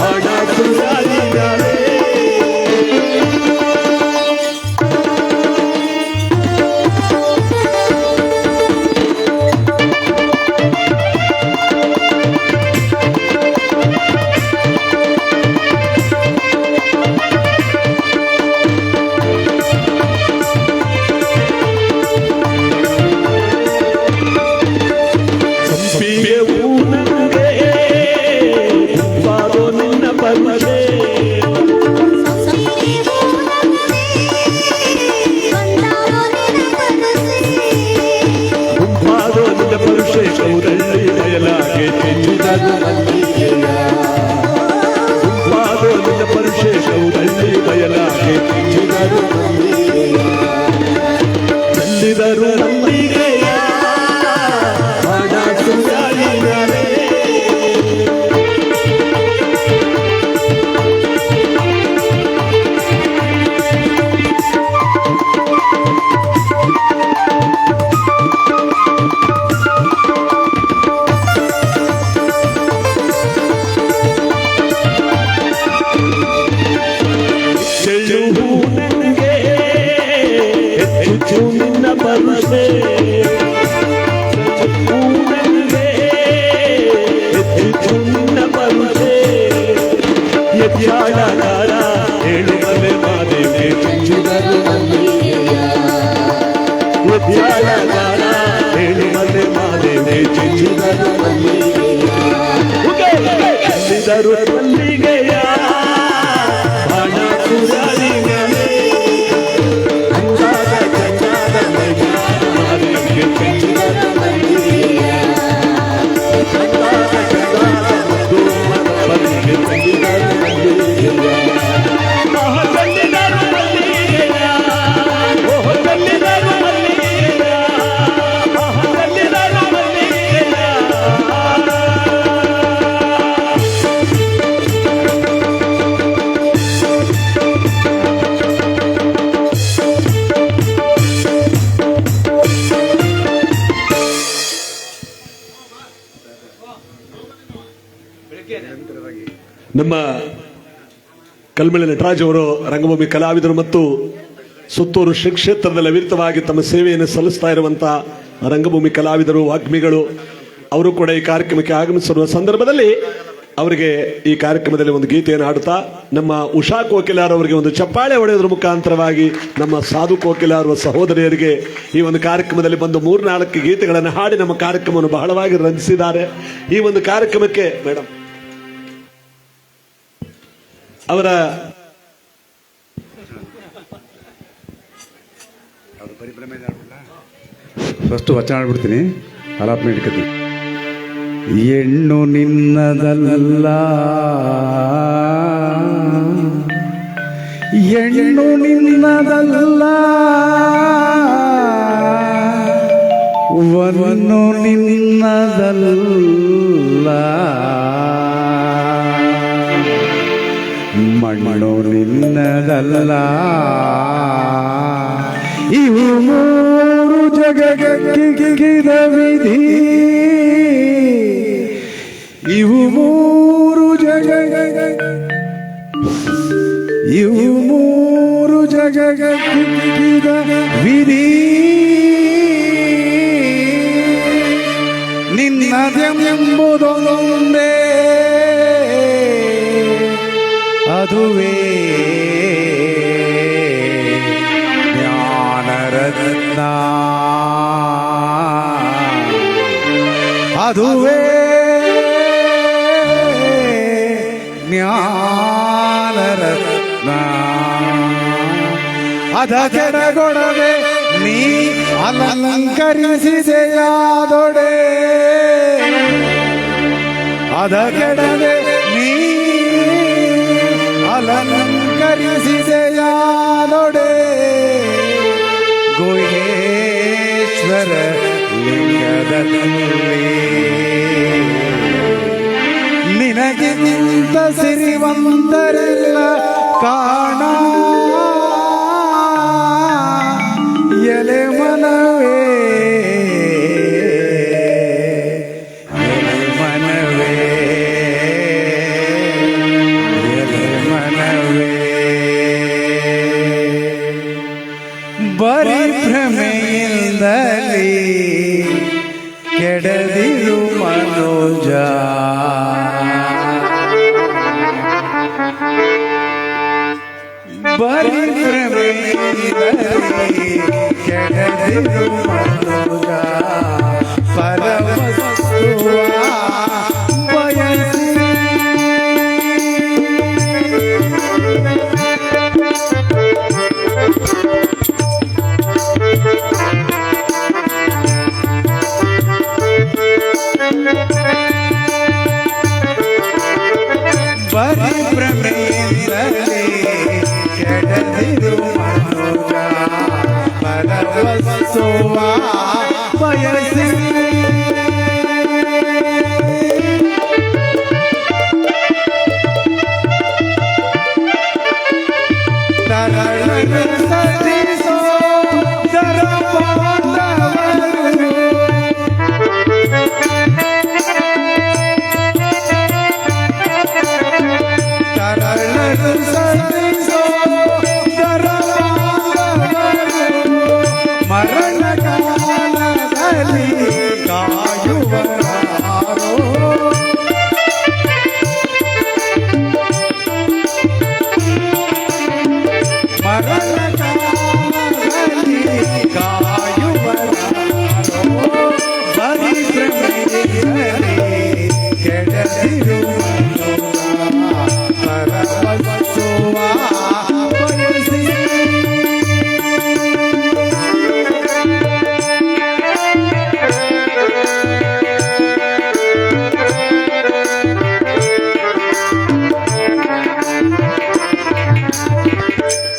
ಹಣ ಸುರಿದರೆ. ಚೆಲ್ಲಿದರು ಮಲ್ಲಿಗೆಯ ಹಣ ಸುರಿದರೆ. ನಿನ್ನ ಪರಸೆ ನಿನ್ನ ಪರಸೆ ಯಜ್ಞಾಗಾರ ಹೇಳುವಲೆ ಮಾದೇವೆ ಚೆಲ್ಲಿದರು ಮಲ್ಲಿಗೆಯ. ಯಜ್ಞಾಗಾರ ಹೇಳುವಲೆ ಮಾದೇವೆ ಚೆಲ್ಲಿದರು ಮಲ್ಲಿಗೆಯ. ಚೆಲ್ಲಿದರು ಮಲ್ಲಿಗೆಯ ಹಣ ಸುರಿದರೆ. ನಮ್ಮ ಕಲ್ಮಳ್ಳಿ ನಟರಾಜ್ ಅವರು ರಂಗಭೂಮಿ ಕಲಾವಿದರು ಮತ್ತು ಸುತ್ತೂರು ಶ್ರೀ ಕ್ಷೇತ್ರದಲ್ಲಿ ಅವಿರತವಾಗಿ ತಮ್ಮ ಸೇವೆಯನ್ನು ಸಲ್ಲಿಸ್ತಾ ಇರುವಂತಹ ರಂಗಭೂಮಿ ಕಲಾವಿದರು, ವಾಗ್ಮಿಗಳು ಅವರು ಕೂಡ ಈ ಕಾರ್ಯಕ್ರಮಕ್ಕೆ ಆಗಮಿಸಿರುವ ಸಂದರ್ಭದಲ್ಲಿ ಅವರಿಗೆ ಈ ಕಾರ್ಯಕ್ರಮದಲ್ಲಿ ಒಂದು ಗೀತೆಯನ್ನು ಹಾಡುತ್ತಾ ನಮ್ಮ ಉಷಾ ಕೋಕಿಲಾರ್ ಅವರಿಗೆ ಒಂದು ಚಪ್ಪಾಳೆ ಹೊಡೆಯೋದ್ರ ಮುಖಾಂತರವಾಗಿ ನಮ್ಮ ಸಾಧು ಕೋಕಿಲಾರ್ ಸಹೋದರಿಯರಿಗೆ ಈ ಒಂದು ಕಾರ್ಯಕ್ರಮದಲ್ಲಿ ಬಂದು 3-4 ಗೀತೆಗಳನ್ನು ಹಾಡಿ ನಮ್ಮ ಕಾರ್ಯಕ್ರಮವನ್ನು ಬಹಳವಾಗಿ ರಂಜಿಸಿದ್ದಾರೆ. ಈ ಒಂದು ಕಾರ್ಯಕ್ರಮಕ್ಕೆ ಮೇಡಮ್ ಅವರ ಫಸ್ಟ್ ವಚನ ಆಡ್ಬಿಡ್ತೀನಿ, ಆಲಾಪನೆ ಇಟ್ಕೊತೀನಿ. ಹೆಣ್ಣು ನಿನ್ನದಲ್ಲ, ಹೆಣ್ಣು ನಿನ್ನದಲ್ಲ, ವನ್ನು ನಿನ್ನದಲ್ಲ, ಮಣ್ಣು ನಿನ್ನದಲ್ಲ. ಇವು ಮೂರು ಜಗಕ್ಕಿಗಿದ ವಿಧಿ, ಇವು ಮೂರು ಇವು ಮೂರು ಜಗಕ್ಕಿಗಿದ ವಿಧಿ. ನಿನ್ನದೆಂಬುದೊಂದೇ ಅದುವೇ ಜ್ಞಾನರತ್ನ, ಅದುವೇ ಜ್ಞಾನರತ್ನ. ಅದ ಕೆಡಗೊಡದೆ ನೀ ಅಲಂಕರಿಸಿದೆಯಾದೊಡೆ, ಅದ ಕೆಡದೆ ನೀ ಅಲಂಕರಿಸಿದೆಯಾದೊಡೆ. ಗುಹೇಶ್ವರ ಲಿಂಗದಲ್ಲಿ ನಿನಗಿಂತ ಸಿರಿವಂತರಿಲ್ಲ ಕಾಣ. ಎಲೆ ಮನವೇ, ಎಲೆ ಮನವೇ, ಮನುಜ ಪರವಸ್ತುವ ಬಯಸಿ ಪರಿಭ್ರಮೆಯಿಂದಲೇ ಕೆಡದಿರು ಮನುಜ ಪರವಸ್ತುವ ಬಯಸಿ ತರಳನು ಸತಿಸೋ ದರಪಾಂಡವರು ತರಳನು ಸತಿಸೋ ದರಪಾಂಡವರು ಮರಣ ಕಾಲದಲ್ಲಿ ಕಾಯುವರಾರೋ ಮರಣ ಕಾಲದಲ್ಲಿ ಕಾಯುವರಾರೋ ಪರಿಭ್ರಮೆಯಿಂದಲೇ ಕೆಡದಿರು ಪರವಸ್ತುವ ಬಯಸಿ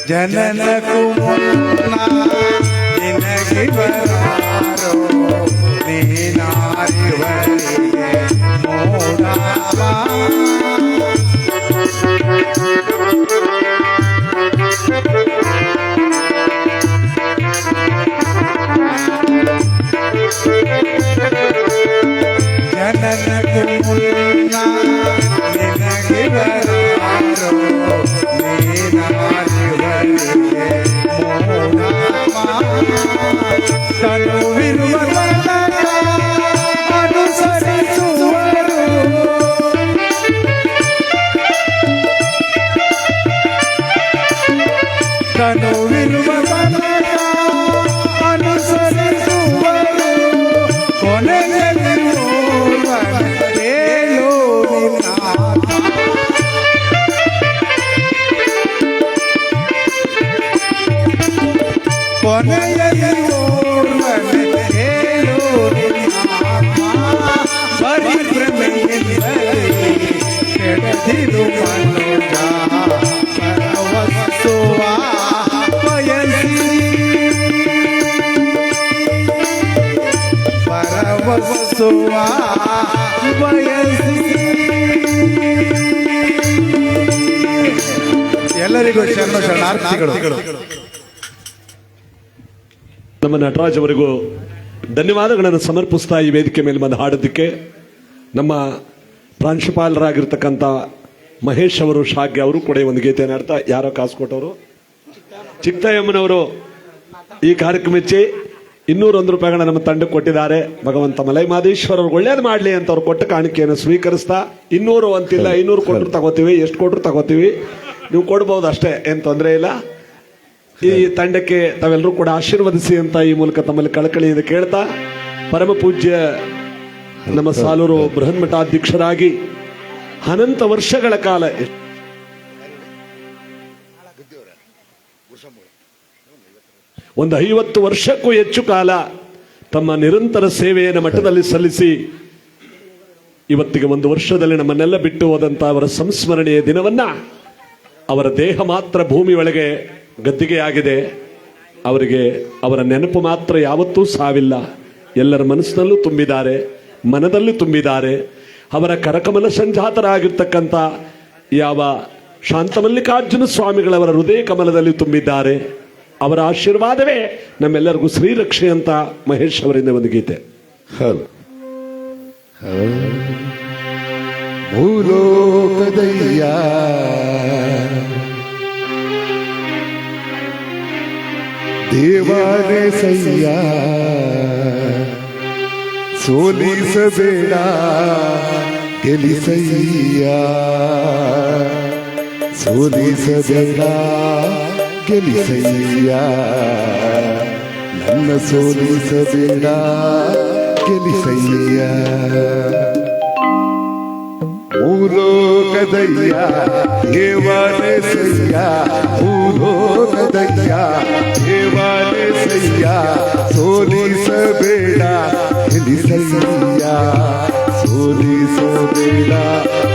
ಜನನಕ್ಕೂ ಮುನ್ನ ನಿನಗಿವರಾರೋ ನೀನಾರಿವರಿಗೆ ಮೋಡವ ಜನನಕ್ಕೂ ಮುನ್ನ ನಿನಗಿವರಾರೋ ನೀನಾರಿವರಿಗೆ ಮೋಡವ ತನುವಿರುವ ತನಕ ಅನುಸರಿಸುವರು ತನುವಿರುವ ತನಕ ಅನುಸರಿಸುವರು ಕೊನೆಯಲ್ಲಿರುವವನ ಹೇಳು ನಿನ್ನಾಥ ಕೊನೆಯಲ್ಲಿರುವವನ ಹೇಳು ನಿನ್ನಾಥ ಪರಿಭ್ರಮೆಯಿಂದಲೇ ಕೆಡದಿರು ಮನುಜ ಪರವಸ್ತುವ ಬಯಸಿ ಪರವಸ್ತುವ ಬಯಸಿ ಎಲ್ಲರಿಗೂ ಶರಣಾರ್ಥಿಗಳು. ನಮ್ಮ ನಟರಾಜ್ ಅವರಿಗೂ ಧನ್ಯವಾದಗಳನ್ನು ಸಮರ್ಪಿಸ್ತಾ ಈ ವೇದಿಕೆ ಮೇಲೆ ಬಂದು ಹಾಡೋದಕ್ಕೆ ನಮ್ಮ ಪ್ರಾಂಶುಪಾಲರಾಗಿರ್ತಕ್ಕಂಥ ಮಹೇಶ್ ಅವರು ಶಾಗ್ಯ ಅವರು ಕೂಡ ಒಂದು ಗೀತೆಯನ್ನು ಹಾಡ್ತಾ ಯಾರೋ ಕಾಸು ಕೊಟ್ಟವರು ಚಿಕ್ಕಯ್ಯಮ್ಮನವರು ಈ ಕಾರ್ಯಕ್ರಮ ಹೆಚ್ಚಿ 201 ರೂಪಾಯಿಗಳನ್ನ ನಮ್ಮ ತಂಡಕ್ಕೆ ಕೊಟ್ಟಿದ್ದಾರೆ. ಭಗವಂತ ಮಲೈ ಮಾದೇಶ್ವರ ಅವ್ರು ಒಳ್ಳೇದು ಮಾಡಲಿ ಅಂತ ಅವ್ರು ಕೊಟ್ಟ ಕಾಣಿಕೆಯನ್ನು ಸ್ವೀಕರಿಸ್ತಾ 200 ಅಂತಿಲ್ಲ 500 ಕೊಟ್ಟರು ತಗೋತೀವಿ, ಎಷ್ಟು ಕೊಟ್ಟರು ತಗೋತೀವಿ, ನೀವು ಕೊಡ್ಬೋದು ಅಷ್ಟೇ, ಏನು ತೊಂದರೆ ಇಲ್ಲ. ಈ ತಂಡಕ್ಕೆ ತಾವೆಲ್ಲರೂ ಕೂಡ ಆಶೀರ್ವದಿಸಿ ಅಂತ ಈ ಮೂಲಕ ತಮ್ಮಲ್ಲಿ ಕಳಕಳಿಯಿಂದ ಕೇಳ್ತಾ ಪರಮ ಪೂಜ್ಯ ನಮ್ಮ ಸಾಲೂರು ಬೃಹನ್ಮಠಾಧ್ಯಕ್ಷರಾಗಿ ಅನಂತ ವರ್ಷಗಳ ಕಾಲ ಒಂದು 50 ವರ್ಷಕ್ಕೂ ಹೆಚ್ಚು ಕಾಲ ತಮ್ಮ ನಿರಂತರ ಸೇವೆಯನ್ನು ಮಠದಲ್ಲಿ ಸಲ್ಲಿಸಿ ಇವತ್ತಿಗೆ 1 ವರ್ಷದಲ್ಲಿ ನಮ್ಮನ್ನೆಲ್ಲ ಬಿಟ್ಟು ಹೋದಂತ ಅವರ ಸಂಸ್ಮರಣೆಯ ದಿನವನ್ನ ಅವರ ದೇಹ ಮಾತ್ರ ಭೂಮಿ ಒಳಗೆ ಗದ್ದಿಗೆಯಾಗಿದೆ. ಅವರಿಗೆ ಅವರ ನೆನಪು ಮಾತ್ರ ಯಾವತ್ತೂ ಸಾವಿಲ್ಲ. ಎಲ್ಲರ ಮನಸ್ಸಿನಲ್ಲೂ ತುಂಬಿದ್ದಾರೆ, ಮನದಲ್ಲಿ ತುಂಬಿದ್ದಾರೆ. ಅವರ ಕರಕಮಲ ಸಂಜಾತರಾಗಿರ್ತಕ್ಕಂಥ ಯಾವ ಶಾಂತಮಲ್ಲಿಕಾರ್ಜುನ ಸ್ವಾಮಿಗಳವರ ಹೃದಯ ಕಮಲದಲ್ಲಿ ತುಂಬಿದ್ದಾರೆ. ಅವರ ಆಶೀರ್ವಾದವೇ ನಮ್ಮೆಲ್ಲರಿಗೂ ಶ್ರೀರಕ್ಷೆ ಅಂತ ಮಹೇಶ್ ಅವರಿಂದ ಒಂದು ಗೀತೆ. ಭೂಲೋಕದಯ್ಯ ದೇವಾನೇ ಸಯ್ಯ ಸೋಲಿಸಬೇಡ ಗೆಲಿಸಯ್ಯ, ಸೋಲಿಸಬೇಡ ಗೆಲಿಸಯ್ಯ, ನನ್ನ ಸೋಲಿಸಬೇಡ ಗೆಲಿಸಯ್ಯ ಭೂಲೋಕದಯ್ಯ ದೇವಾಲಯಸಯ್ಯ ಭೂಲೋಕದಯ್ಯ ದೇವಾಲಯಸಯ್ಯ ಸೋಲಿಸಬೇಡ ಗೆಲಿಸಯ್ಯ ಸೋಲಿಸಬೇಡ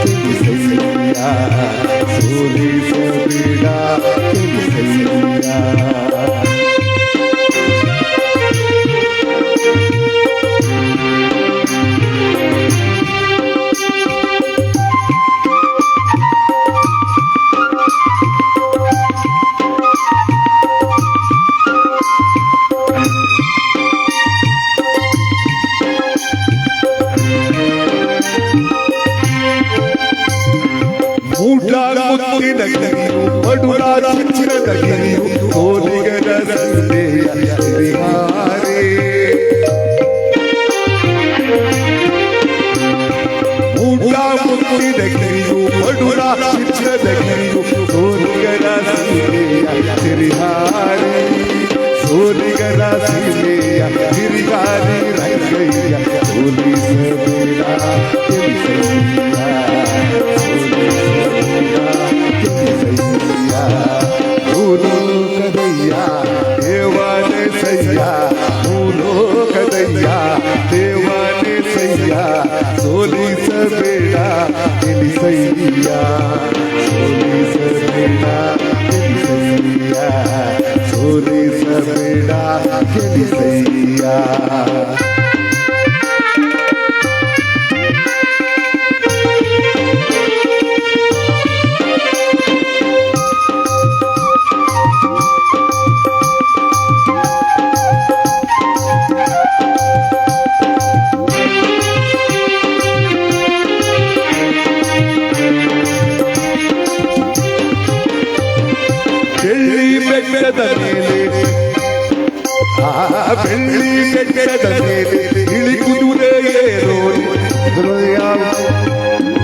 ಗೆಲಿಸಯ್ಯ ಸೋಲಿಸಬೇಡ ಗೆಲಿಸಯ್ಯ ಮುತ್ತಿನ ಗಿರಿಯು ಪಡುರಾದ ಚಿನ್ನದ ಗಿರಿಯು ಸೋಲಿಗರ ಸಂದೇಯ ಹರಿಹಾರೇ ಮುತ್ತಿನ ಗಿರಿಯು ಪಡುರಾದ ಚಿನ್ನದ ಗಿರಿಯು ಸೋಲಿಗರ ಸಂದೇಯ ಹರಿಹಾರೇ ಸೋಲಿಗರ ಸೀಮೆಯ ಹಿರಿಗಾರಿ ರಂಗಯ್ಯ ಸೋಲಿಸಬೇಡ ಭೂಲೋಕದಯ್ಯ ದೇವಾಲಯಸಯ್ಯ ಭೂಲೋಕದಯ್ಯ ದೇವಾಲಯಸಯ್ಯ ಸೋಲಿಸಬೇಡ ಗೆಲಿಸಯ್ಯ ಸೋಲಿಸಬೇಡ ಗೆಲಿಸಯ್ಯ ಸೋಲಿಸಬೇಡ ಗೆಲಿಸಯ್ಯ ಬೆಳ್ಳಿ ಬೆಟ್ಟದ ಮೇಲೆ ಇಳಿ ಕುದುರೆ ಏರೋರಿ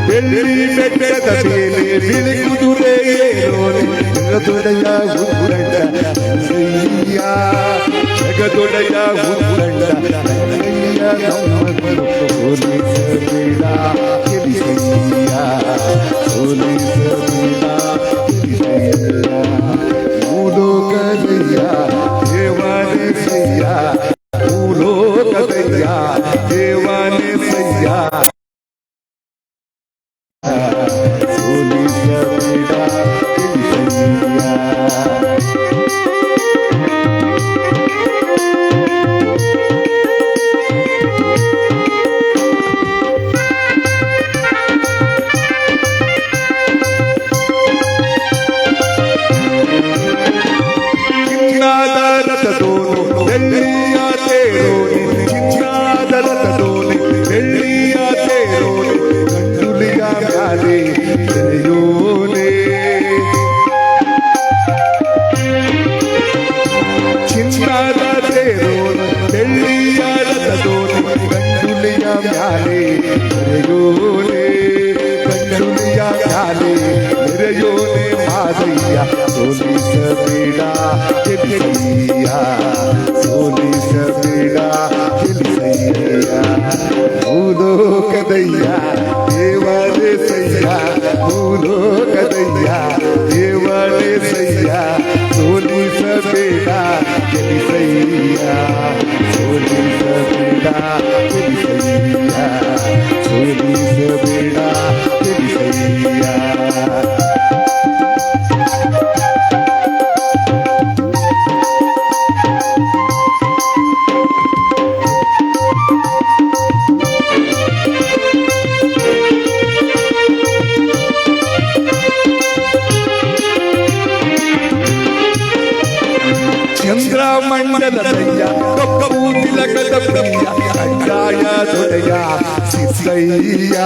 ಬೆಳ್ಳಿ ಬೆಟ್ಟದ ಮೇಲೆ ಇಳಿ ಕುದುರೆ ಏರೋರಿ ಜಗದೊಡೆಯ ಉದ್ದಂಡ ಸಯ್ಯ ಜಗದೊಡೆಯ ಉದ್ದಂಡ ಸಯ್ಯ ನಮ್ಮನ್ನು ಸೋಲಿಸಬೇಡ ಗೆಲಿಸಯ್ಯ ಸೋಲಿಸಬೇಡ ಗೆಲಿಸಯ್ಯ ಭೂಲೋಕದಯ್ಯ ದೇವಾಲಯಸಯ್ಯ ಭೂಲೋಕದಯ್ಯ ದೇವಾಲಯಸಯ್ಯ ಸೋಲಿಸಬೇಡ ಗೆಲಿಸಯ್ಯ ಬೆಳ್ಳಿಯ ತೇರೋನಿ ಚಿನ್ನಾದ ರಥದೋನಿ ಬೆಳ್ಳಿಯ ತೇರೋನಿ ಗಂಡುಲಿಯ ಮ್ಯಾಲೆ ತೆರೆಯೋನೆ ಚಿನ್ನಾದ ತೇರೋನಿ ಬೆಳ್ಳಿಯ ರಥದೋನಿ ಗಂಡುಲಿಯ ಮ್ಯಾಲೆ ತೆರೆಯೋನೆ ಗಂಡುಲಿಯ ಮ್ಯಾಲೆ ತೆರೆಯೋನೆ ಮಾದಯ್ಯ ಸೋಲಿಸಬೇಡ ಗೆಲಿಸಯ್ಯ ಸೋಲಿಸಬೇಡ ಗೆಲಿಸಯ್ಯ ಭೂಲೋಕದಯ್ಯ ದೇವಾಲಯಸಯ್ಯ ಭೂಲೋಕದಯ್ಯ ದೇವಾಲಯಸಯ್ಯ ಸೋಲಿಸಬೇಡ ಗೆಲಿಸಯ್ಯ ಸೋಲಿಸಬೇಡ ಗೆಲಿಸಯ್ಯ ಸೋಲಿಸಬೇಡ ಗೆಲಿಸಯ್ಯ ಚಂದ್ರಮಂಡಲದಯ್ಯ ಕಪ್ಪು ತಿಲಕದ ಪ್ರಿಯ ಕಡ್ಡಾಯ ದೊಡೆಯ ಸಿದ್ದಯ್ಯ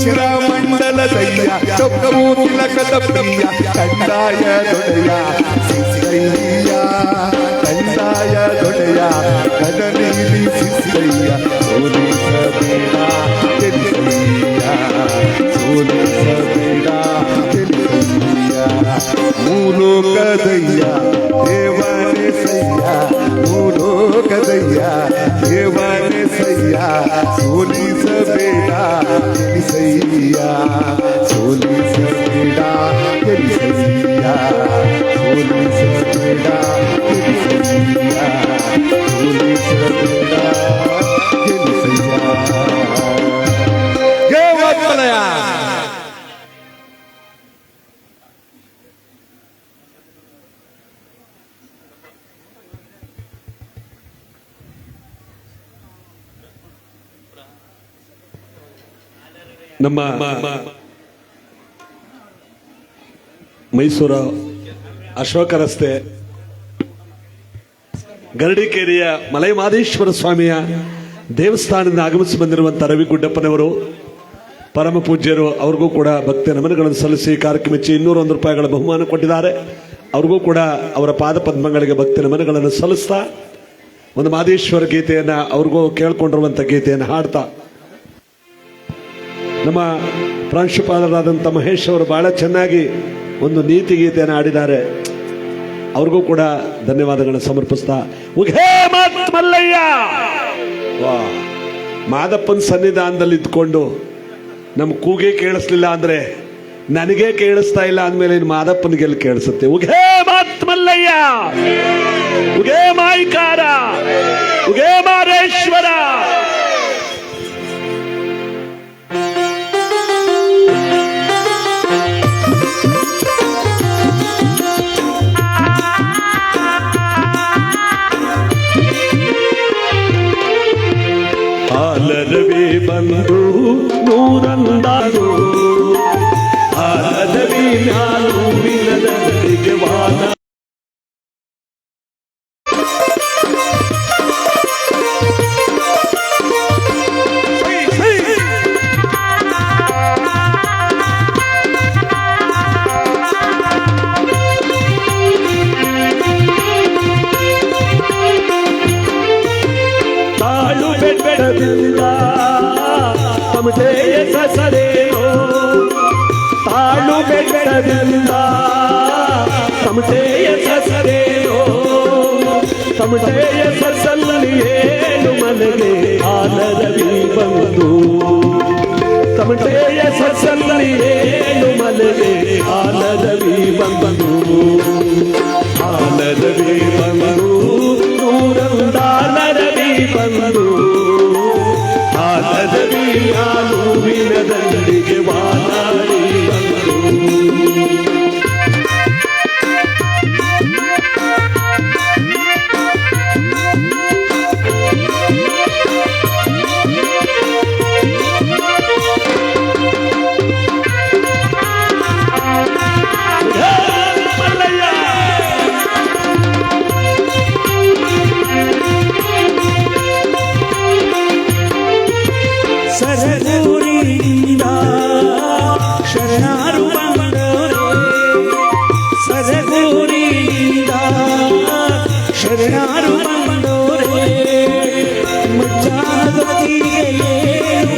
ಚಂದ್ರಮಂಡಲದಯ್ಯ ಕಪ್ಪು ತಿಲಕದ ಪ್ರಿಯ ಕಡ್ಡಾಯ ದೊಡೆಯ ಸಿದ್ದಯ್ಯ ಕಡ್ಡಾಯ ದೊಡೆಯ ಕದನೀಲಿ ಸಿದ್ದಯ್ಯ ಸೋಲಿಸಬೇಡ ಗೆಲಿಸಯ್ಯ ಸೋಲಿಸಬೇಡ ಗೆಲಿಸಯ್ಯ ಮೂರು ಸೋಲಿಸಬೇಡ ಗೆಲ್ಲಿಸಯ್ಯ ಸೋಲಿಸಬೇಡ ಗೆಲ್ಲಿಸಯ್ಯ ಸೋಲಿಸಬೇಡ ಗೆಲ್ಲಿಸಯ್ಯ ಸೋಲಿಸಬೇಡ ಗೆಲ್ಲಿಸಯ್ಯ ದೇವಪ್ಪನಯ್ಯ. ನಮ್ಮ ಮೈಸೂರು ಅಶೋಕ ರಸ್ತೆ ಗರಡಿಕೇರಿಯ ಮಲೈಮಾದೇಶ್ವರ ಸ್ವಾಮಿಯ ದೇವಸ್ಥಾನದಿಂದ ಆಗಮಿಸಿ ಬಂದಿರುವಂತಹ ರವಿ ಗುಡ್ಡಪ್ಪನವರು ಪರಮ ಪೂಜ್ಯರು, ಅವ್ರಿಗೂ ಕೂಡ ಭಕ್ತಿ ನಮನಗಳನ್ನು ಸಲ್ಲಿಸಿ ಕಾರ್ಯಕ್ರಮ ಮೆಚ್ಚಿ 201 ರೂಪಾಯಿಗಳ ಬಹುಮಾನ ಕೊಟ್ಟಿದ್ದಾರೆ. ಅವ್ರಿಗೂ ಕೂಡ ಅವರ ಪಾದ ಪದ್ಮಗಳಿಗೆ ಭಕ್ತಿ ನಮನಗಳನ್ನು ಸಲ್ಲಿಸ್ತಾ ಒಂದು ಮಾದೇಶ್ವರ ಗೀತೆಯನ್ನ ಅವ್ರಿಗೂ ಕೇಳ್ಕೊಂಡಿರುವಂತ ಗೀತೆಯನ್ನು ಹಾಡ್ತಾ ನಮ್ಮ ಪ್ರಾಂಶುಪಾಲರಾದಂಥ ಮಹೇಶ್ ಅವರು ಬಹಳ ಚೆನ್ನಾಗಿ ಒಂದು ನೀತಿ ಗೀತೆಯನ್ನು ಆಡಿದ್ದಾರೆ. ಅವ್ರಿಗೂ ಕೂಡ ಧನ್ಯವಾದಗಳನ್ನು ಸಮರ್ಪಿಸ್ತಾ ಉಘೇ ಮಲ್ಲಯ್ಯ. ವಾ, ಮಾದಪ್ಪನ ಸನ್ನಿಧಾನದಲ್ಲಿ ಇದ್ಕೊಂಡು ನಮ್ಮ ಕೂಗೆ ಕೇಳಿಸ್ಲಿಲ್ಲ ಅಂದ್ರೆ ನನಗೆ ಕೇಳಿಸ್ತಾ ಇಲ್ಲ ಅಂದಮೇಲೆ ಇನ್ನು ಮಾದಪ್ಪನಿಗೆಲ್ಲಿ ಕೇಳಿಸುತ್ತೆ. ಉಘೇ ಮಲ್ಲಯ್ಯ, ಉಘೇ ಮಾಯಿಕಾರ, ಉಘೇ ಮಾರೇಶ್ವರ. ಆಲರವೇ ಬಂದು ನೂರಂದಾರು ಆಲರವೇ ನಾನು ವಿನದರಿಗೆ ವಾದ ತಾಳು ಬೆಟ್ಟದಿಂದ ತಮಟೆಯ ಸಸರೇನೋ, ತಾಳು ಬೆಟ್ಟದಿಂದ ತಮಟೆಯ ಸಸರೇನೋ, ತಮಟೆಯ ಸಸಲ್ಲಿ ಏನು ಮನೆಗೆ ಆಲರವಿ ಬಂದು, ತಮಟೆಯ ಸಸಲ್ಲಿ ಏನು ಮನೆಗೆ ಆಲರವಿ ಬಂದು, ಆಲರವಿ ಬಂದು ನೂರಂದಾಲರವಿ ಬಂದು, ಆಲರವಿ ನಾನು ವಿನದಂಡಿಗೆ ವಾಲಾಡಿ ಬಂದು. ಸರಗೂರಿನಿಂದ ಶರಣಾರು ಬಂದೋರೆ, ಸರಗೂರಿನಿಂದ ಶರಣಾರು ಬಂದೋರೆ, ಮಜ್ಜಾದತಿಗೆ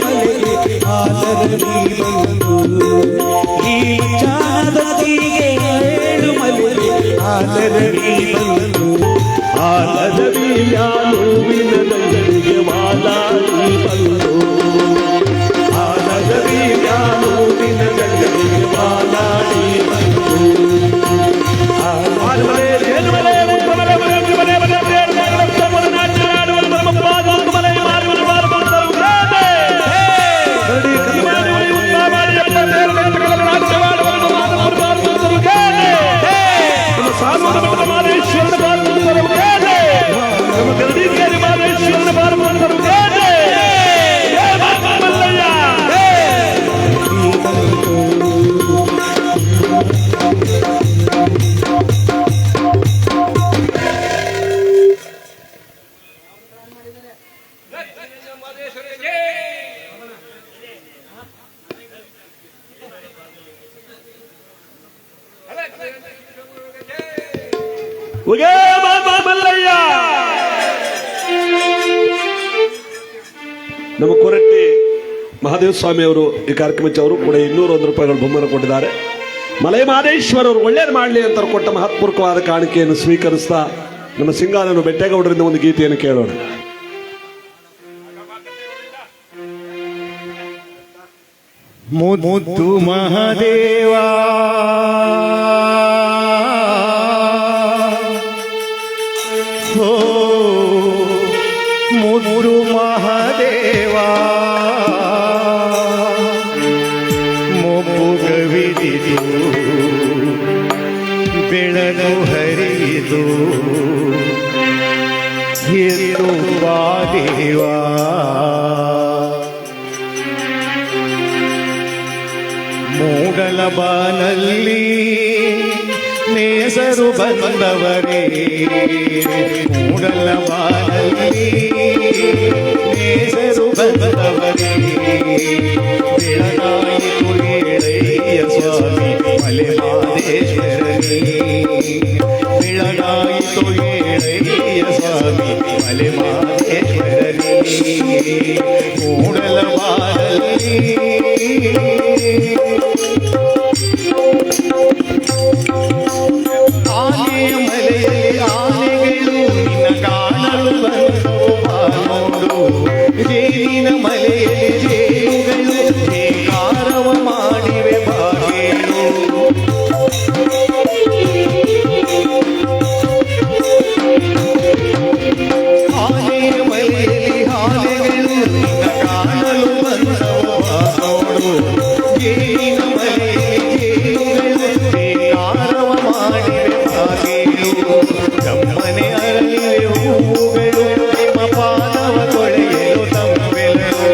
ಮಲೆಗೆ ಆಲರವಿ ಬಂದು, ಈ ಮಜ್ಜಾದತಿಗೆ ಮಲೆಗೆ ಆಲರವಿ ಬಂದು, ಆಲರವಿ ನಾನು ವಿನದಂಡಿಗೆ ವಾಲಾಡಿ ಬಂದು, ಆಲರವಿ ನಾನು ವಿನದಂಡಿಗೆ ವಾಲಾಡಿ ಬಂದು. ಉಘೇ ಮಲ್ಲಯ್ಯ. ನಮ್ಮ ಕೊರಟ್ಟಿ ಮಹಾದೇವ ಸ್ವಾಮಿ ಅವರು ಈ ಕಾರ್ಯಕ್ರಮಕ್ಕೆ ಅವರು ಕೂಡ 201 ರೂಪಾಯಿಗಳ ಬಹುಮಾನ ಕೊಟ್ಟಿದ್ದಾರೆ. ಮಲೈಮಾದೇಶ್ವರ ಅವರು ಒಳ್ಳೇದು ಮಾಡಲಿ ಅಂತ ಕೊಟ್ಟ ಮಹತ್ಪೂರ್ವಕವಾದ ಕಾಣಿಕೆಯನ್ನು ಸ್ವೀಕರಿಸ್ತಾ ನಮ್ಮ ಸಿಂಗಾರನು ಬೆಟ್ಟೇಗೌಡರಿಂದ ಒಂದು ಗೀತೆಯನ್ನು ಕೇಳೋಣ. ಮುದ್ದು ಮಹಾದೇವ ಹೋ ಮುದ್ದು ಮಹಾದೇವ ಮೊಬ್ಬು ಕವಿದಿದು ಬೆಳಕು ಹರಿದು ಎದ್ದು ಬಾ ದೇವಾ ಮೂಡಲ ಬಾನಲ್ಲಿ ನೇಸರು ಬಂದವರೇ ಮೂಡಲ ಬಾನಲ್ಲಿ ನೇಸರು ಬಂದವರೇ ಬೆಳಗಾಯಿತು ಏಳಯ್ಯ ಸ್ವಾಮಿ ಮಲೆ ಮಾದೇಶ್ವರನೇ ಬೆಳಗಾಯಿತು ಏಳಯ್ಯ ಸ್ವಾಮಿ ಮಲೆ ಮಾದೇಶ್ವರನೇ ಮೂಡಲ ಬಾನಲ್ಲಿ ಆನೆಯ ಮಲೆಯಲ್ಲಿ ಆನೆಗಳು ನಿನ್ನ ಕಾಣಲು ಬಂದವು ಬಾನೋಡು ಜೇನಿನ ಮಲೆಯಲ್ಲಿ ಜೇನುಗಳು ಜೇಕಾರವ ಮಾಡಿವೆ ಬಾಗೇಳು ಆನೆಯ ಮಲೆಯಲ್ಲಿ ಆನೆಗಳು ನಿನ್ನ ಕಾಣಲು ಬಂದವು ಬಾನೋಡು ಜೇನಿನ ಮಲೆಯಲ್ಲಿ ಜೇನುಗಳು ಮಾಡಿವೆ ಬಾಗೇಳು ತಮ್ಮನೆ ಅರಳಿವೆ ಹೂವುಗಳು ನಿಮ್ಮ ಪಾದವ ತೊಳೆಯಲು ತಮ್ಮೆಲರು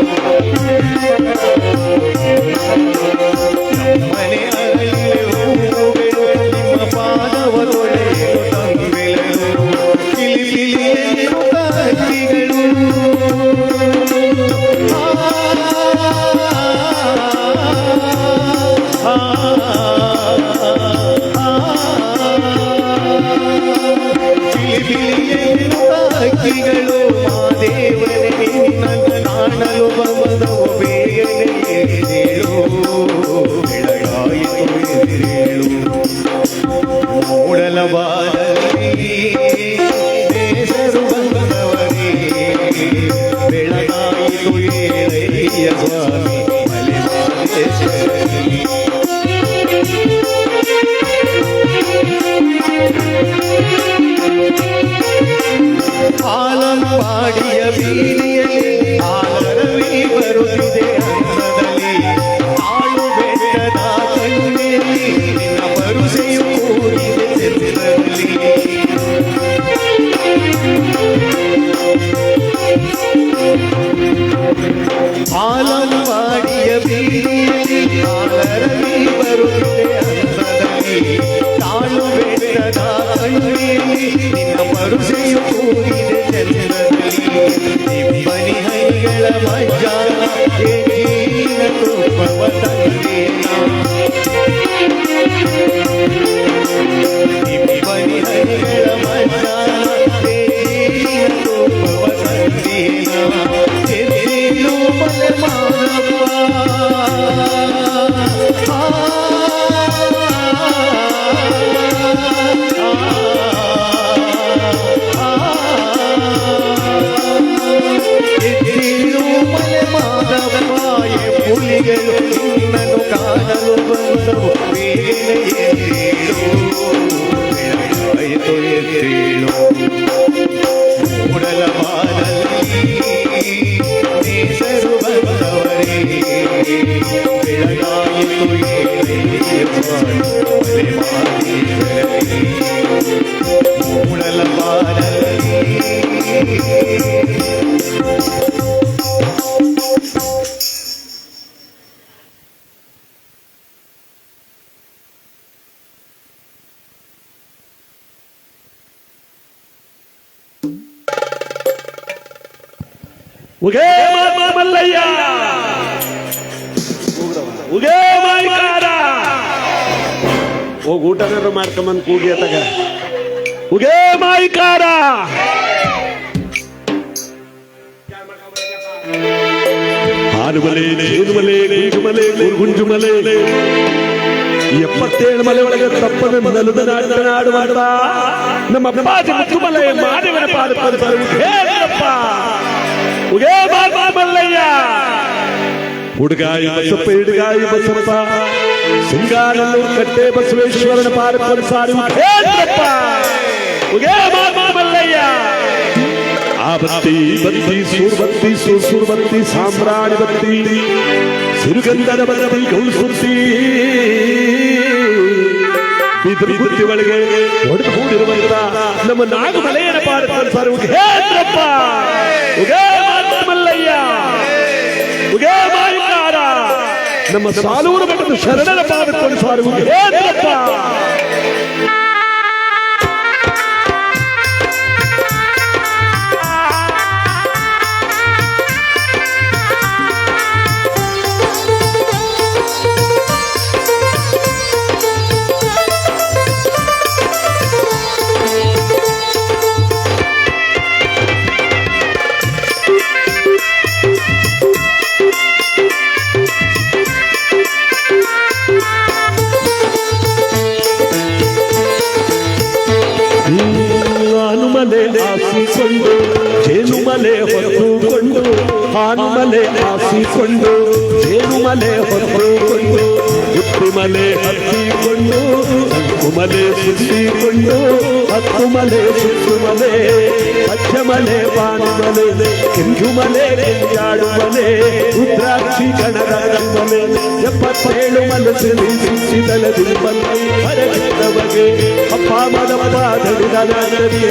ತಮ್ಮನೆ ಅರಳಿವೆ ಹೂವುಗಳು ನಿಮ್ಮ ಪಾದವ ತೊಳೆಯಲು ತಮ್ಮೆಲರು ಕಿಲಿಕಿಲಿಯೆನ್ನುವ ಹಕ್ಕಿಗಳು ಹಕ್ಕಿಗಳು ಮಾದೇವನೇ ನಿನ್ನನ್ನು ಕಾಣಲು ಬಂದವು ಬೇಗನೆ ಎದ್ದೇಳು ಬೆಳಗಾಯಿತು ಎದ್ದೇಳು ಮೂಡಲ ಬಾರಲ್ಲಿ ದೇಶರು ಬಂದವರೇ ಬೆಳಗಾಯಿತು ಏಳಯ್ಯ ಸ್ವಾಮಿ ಮಲೆ ಮಾದೇಶ್ವರನೇ ಆಲಂಪಾಡಿಯ ಬೀದಿಯಲ್ಲಿ ಆಲರವಿ ಬರುತ್ತಿದೆ ಹಂಸದಲ್ಲಿ ಆಳು ಬೆಟ್ಟದ ಕಣ್ಣೆಯಲ್ಲಿ ನಿನ್ನ ಭರುಸೆಯು ಕೂಡಿದೆ ಚಿತ್ರದಲ್ಲಿ ಆಲಂಪಾಡಿಯ ಬೀದಿಯಲ್ಲಿ ಆಲರವಿ ಬರುತ್ತಿದೆ ಹಂಸದಲ್ಲಿ ಆಳು ಬೆಟ್ಟದ ಕಣ್ಣೆಯಲ್ಲಿ ನಿನ್ನ ಭರುಸೆಯು ಕೂಡಿದೆ ಇಬ್ಬನಿ ಹೈಗಳ ಮಜ್ಜಾನ ಜೀನ ಕೃಪವ ತಂದೇನ ಇಬ್ಬನಿ ಹೈಗಳ ಮಜ್ಜಾನ ಜೀನ ಕೃಪವ ತಂದೇನ ಎದ್ದೇಳು ಮಲೆ ಮಾನವ ಎದ್ದೇಳು ಮಲೆ ಮಾಧವಾಯ ಪುಲಿಗಳು ನಿನ್ನನ್ನು ಕಾಣಲು ಬಂದವು ಬೇಗನೆ ಎದ್ದೇಳು ಬೆಳಗಾಯಿತು ಎದ್ದೇಳು ಮೂಡಲ ಬಾನಲ್ಲಿ ನೇಸರು ಬಂದವರೇ ಬೆಳಗಾಯಿತು ಏಳಯ್ಯ ಸ್ವಾಮಿ ಮಲೆ ಮಾದೇಶ್ವರನೇ ಮೂಡಲ ಬಾನಲ್ಲಿ ಉಗೇ ಮಲ್ಲಯ್ಯ ಉಗೇ ಮಾಯ್ಕಾರ ಹೋಗಿ ಊಟನಾರು ಮಾಡ್ಕೊಂಬಂದು ಕೂಗಿ ಅತ್ತಾಗ ಉಗೇ ಮಾಯ್ಕಾರ ಹಾನುಮಲೆ ಜೀವನಮಲೆ ಗುಂಜುಮಲೆ ಗುಂಜುಮಲೆ 77 ಮಲೆ ಒಳಗೆ ತಪ್ಪದೆ ನೆಲದ ನಾಡು ಮಾಡ್ದ ನಮ್ಮ ಪಾದ ಮುತ್ತುಮಲೆ ಮಾದೇವನ ಪಾದ ಹೇಳಪ್ಪ ಉಗೇ ಬಾಬಾ ಮಲ್ಲಯ್ಯ ಹುಡುಗಾಯಿ ಬಸಪ್ಪ ಹಿಡುಗಾಯಿ ಬಸಪ್ಪ ಸಿಂಗಾರಲ್ಲೂರು ಕಟ್ಟೆ ಬಸವೇಶ್ವರನ ಪಾರ್ಪಣ ಸಾರಿ ಉಗೇಂದ್ರಪ್ಪ ಉಗೇ ಬಾಬಾ ಮಲ್ಲಯ್ಯ ಆ ಬತ್ತಿ ಬತ್ತಿ ಸೂರ್ಬತ್ತಿ ಸೂರ್ಬತ್ತಿ ಸಾಮ್ರಾಣಿ ಬತ್ತಿ ಸಿರುಗಂಧದ ಬತ್ತಿ ಗೌಳು ಸುತ್ತಿ ಬಿದ್ರು ಬುತ್ತಿ ಒಳಗೆ ಹೊಡೆದು ಕೂಡಿರುವಂತ ನಮ್ಮ ನಾಗಮಲೆಯನ ಪಾರ್ಪಣ ಸಾರಿ ಉಗೇಂದ್ರಪ್ಪ ಉಗೇ ಬಾಬಾ ಮಲ್ಲಯ್ಯ ಉಗೇ ಮಾಯಕಾರ ನಮ್ಮ ಸಾಲೂರು ಮಠದ ಶರಣರ ಪಾರ್ಪಣ ಸಾರಿ ಉಗೇಂದ್ರಪ್ಪ ಹಾನುಮಲೆ ಆಸಿಕೊಂಡು ಜೇನುಮಲೆ ಹೊತ್ತುಕೊಂಡು ಹಾನುಮಲೆ ಆಸಿಕೊಂಡು ಜೇನುಮಲೆ ಹೊತ್ತುಕೊಂಡು ಗುತ್ತಿಮಲೆ ಹತ್ತಿಕೊಂಡು ಕುಮಲೆ ಸುತ್ತಿಕೊಂಡು ಹತ್ತುಮಲೆ ಸುತ್ತುಮಲೆ ಪಚ್ಚಮಲೆ ಬಾನುಮಲೆ ಕೆಂಜುಮಲೆ ಕೆಂಜಾಡುಮಲೆ ರುದ್ರಾಕ್ಷಿ ಗಣರಂಗಮಲೆ 77 ಮನಸ್ಸು ಸಿದ್ದಲದಿ ಬಂದು ಹೊರಗಿದ್ದವಗೆ ಅಪ್ಪ ಮದಪ್ಪ ದಡಿದನದಿ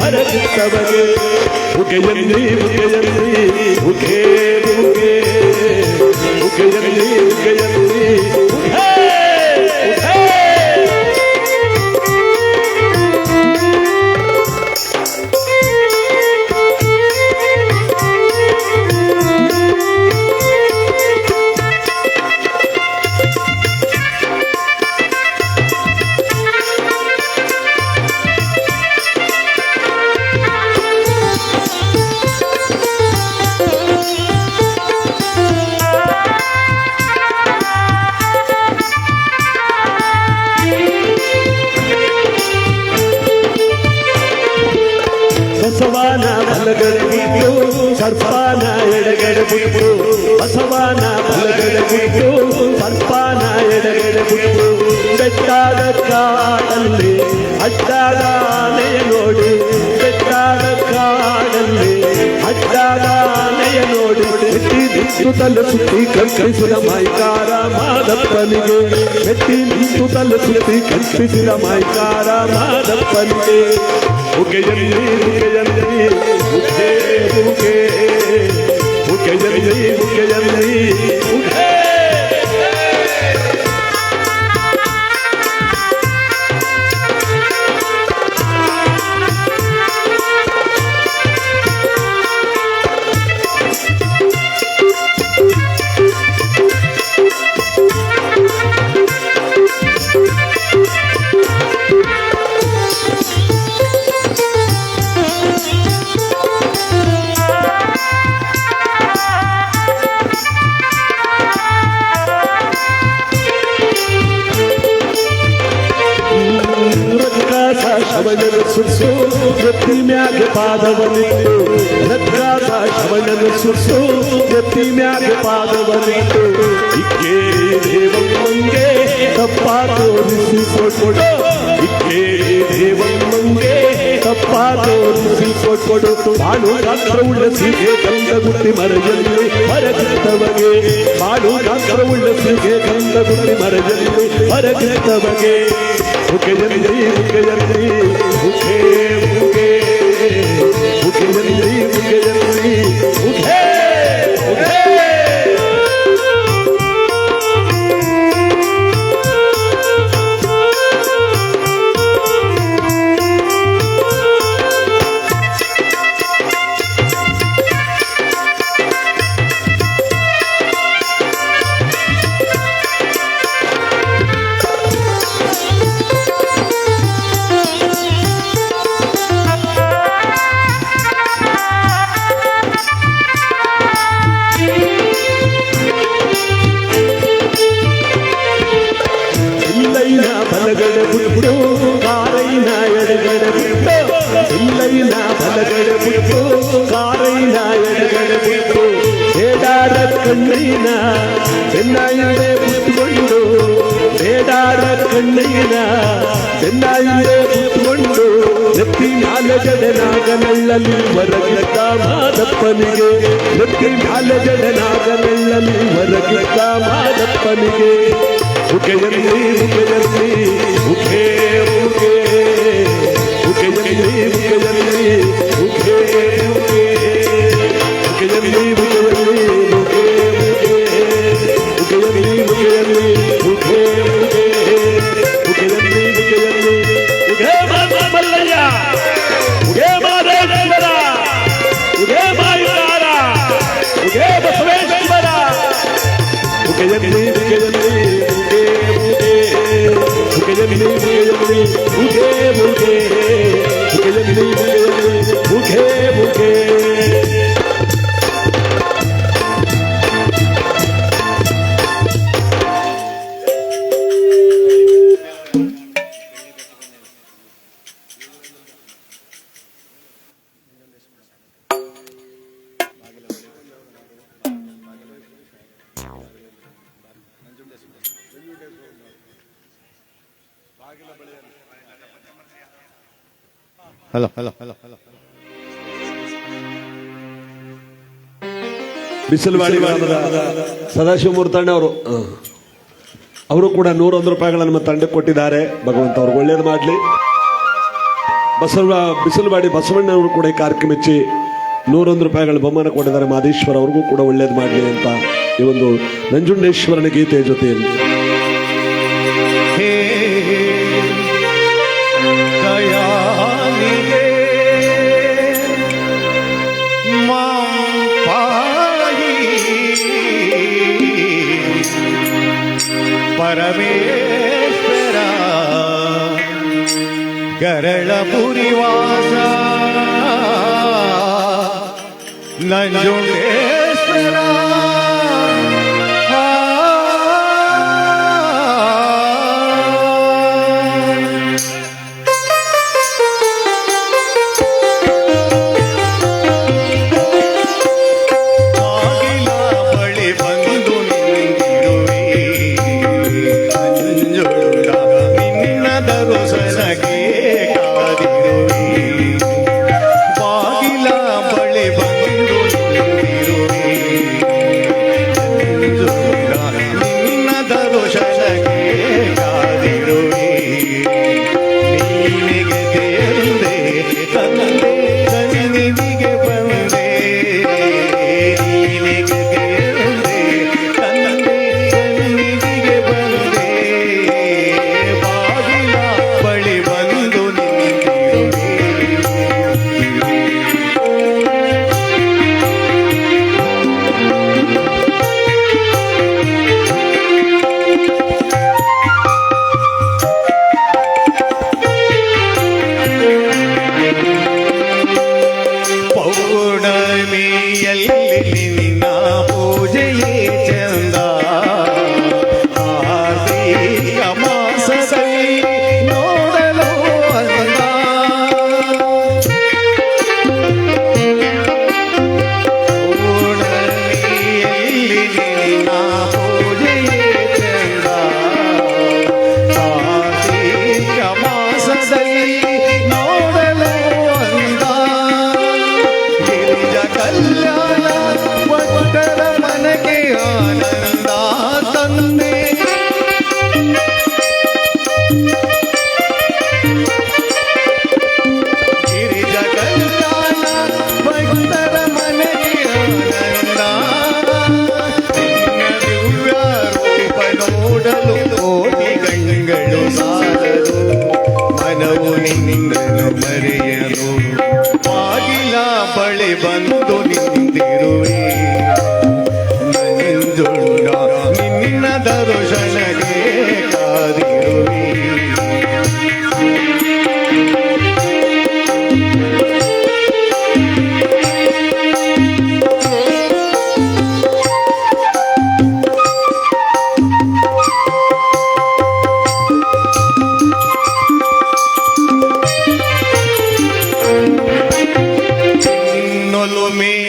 ಹೊರಗಿದ್ದವಗೆ ಉಗೆಯನ್ನಿ ಉಗೆಯನ್ನಿ ಉಗೆ ಉಗೆ ಉಗೆಯನ್ನಿ ಉಗೆಯನ್ನಿ ಉಗೆ ಉಗೆ ಬಸವಾನ ಬಲಗಡೆ ಬಿಟ್ಟು ಸರ್ಪಾನ ಎಡಗಡೆ ಬಿಟ್ಟು ಬಸವಾನ ಬಲಗಡೆ ಬಿಟ್ಟು ಸರ್ಪಾನ ಎಡಗಡೆ ಬಿಟ್ಟು ಬೆಟ್ಟಾದ ಕಾಡಲ್ಲಿ ಅಡ್ಡಾದ ಆನೆಯ ನೋಡಿ ಬೆಟ್ಟಾದ ಕಾಡಲ್ಲಿ ಅಡ್ಡಾದ ಆನೆಯ ನೋಡಿ ಮೆಟ್ಟಿ ನಿಂತು ತಲೆ ಸುತ್ತಿ ಕಲ್ಪಿಸಿದ ಮೈಕಾರ ಮಾದಪ್ಪನಿಗೆ ಮೆಟ್ಟಿ ನಿಂತು ತಲೆ ಸುತ್ತಿ ಕಲ್ಪಿಸಿದ ಮೈಕಾರ ಮಾದಪ್ಪನಿಗೆ ಉಗೆಯನ್ನಿ ಉಗೆಯನ್ನಿ ಉಗೆ ಉಗೆ ಉಗೆಯನ್ನಿ ಉಗೆಯನ್ನಿ ಉಗೆ ಶವಣನ ಸುರ್ಸು ಎತ್ತಿ ಮ್ಯಾಗೆ ಪಾದವನಿಟ್ಟು ರಕ್ಕಾದ ಶವಣನ ಸುರ್ಸು ಎತ್ತಿ ಮ್ಯಾಗೆ ಪಾದವನಿಟ್ಟು ಇಕ್ಕೇರಿ ದೇವಮ್ಮಂಗೆ ತಪ್ಪ ತೋರಿಸಿ ಕೊಡು ಇಕ್ಕೇರಿ ದೇವಮ್ಮಂಗೆ ತಪ್ಪ ತೋರಿಸಿ ಕೊಡು ಬಾಳು ಗಾತ್ರ ಉಳ್ಳಸಿಗೆ ಗಂಧ ಗುಟ್ಟಿ ಮರದಲ್ಲಿ ಹೊರಗಿದ್ದವಗೆ ಬಾಳು ಗಾತ್ರ ಉಳ್ಳಸಿಗೆ ಗಂಧ ಗುಟ್ಟಿ ಮರದಲ್ಲಿ ಹೊರಗಿದ್ದವಗೆ ಉಗೆಯನ್ನಿ ಉಗೆಯನ್ನಿ ಉಗೆ ಉಗೆ ಉಗೆಯನ್ನಿ ಉಗೆಯನ್ನಿ ಉಗೆ ಉಗೆ ಕಣ್ಣಯ್ಯನ ಬೆನ್ನಾಯಿಂದೆ ಕೂತ್ಕೊಂಡು ಬೇಡಾರ ಕಣ್ಣಯ್ಯನ ಬೆನ್ನಾಯಿಂದೆ ಕೂತ್ಕೊಂಡು ನೆತ್ತಿ ಮ್ಯಾಲೆ ಜಡನಾಗನಳ್ಳಲಿ ಹೊರಗಿದ್ದ ಮಾದಪ್ಪನಿಗೆ ನೆತ್ತಿ ಮ್ಯಾಲೆ ಜಡನಾಗನಳ್ಳಲಿ ಹೊರಗಿದ್ದ ಮಾದಪ್ಪನಿಗೆ ಉಗೆಯಲ್ಲಿ ಉಗೆಯಲ್ಲಿ ಉಗೆ ಉಗೆ ಉಗೆಯಲ್ಲಿ ಉಗೆಯಲ್ಲಿ ಉಗೆ ಉಗೆ ಉಗೆಯಲ್ಲಿ ಉಗೆಯಲ್ಲಿ ಉಗೆ ಉಗೆ ಉಗೆಯಲ್ಲಿ ಉಗೆಯಲ್ಲಿ ಉಗೆ ಉಗೆ ಉಗೆಯಲ್ಲಿ ಉಗೆಯಲ್ಲಿ ಉಗೆ ಮಲ್ಲಯ್ಯ ಉಗೆ ಮಾದೇಶ್ವರ ಉಗೆ ಮಾಯುಗಾರ ಉಗೆ ಬಸವೇಶ್ವರ ಉಗೆಯಲ್ಲಿ ಉಗೆಯಲ್ಲಿ ಉಗೆಯಲ್ಲಿ ಉಗೆಯಲ್ಲಿ ಉಗೆ ಉಗೆ ಉಗೆಯಲ್ಲಿ ಉಗೆ ಉಗೆ ಹಲೋ ಬಿಸಿಲವಾಡಿ ಗ್ರಾಮದ ಸದಾಶಿವ ಮೂರ್ತಣ್ಣ ಅವರು ಕೂಡ 101 ರೂಪಾಯಿಗಳನ್ನು ನಮ್ಮ ತಂಡಕ್ಕೆ ಕೊಟ್ಟಿದ್ದಾರೆ. ಭಗವಂತ ಅವ್ರಿಗೆ ಒಳ್ಳೇದು ಮಾಡಲಿ. ಬಿಸಿಲವಾಡಿ ಬಸವಣ್ಣವರು ಕೂಡ ಈ ಕಾರ್ಯಕ್ರಮ ಮೆಚ್ಚಿ 101 ರೂಪಾಯಿಗಳ ಬಹುಮಾನ ಕೊಟ್ಟಿದ್ದಾರೆ. ಮಾದೇಶ್ವರ ಅವ್ರಿಗೂ ಕೂಡ ಒಳ್ಳೇದು ಮಾಡಲಿ ಅಂತ ಈ ಒಂದು ನಂಜುಂಡೇಶ್ವರನ ಗೀತೆ ಜೊತೆಯಲ್ಲಿ ದಯಾನಿಗೆ ಮಾಂಪಾಯಿ ಪರಮೇಶ್ವರ ಗರಳ ಪುರಿವಾಸ ನಂಜುಂಡೇಶ್ವರ me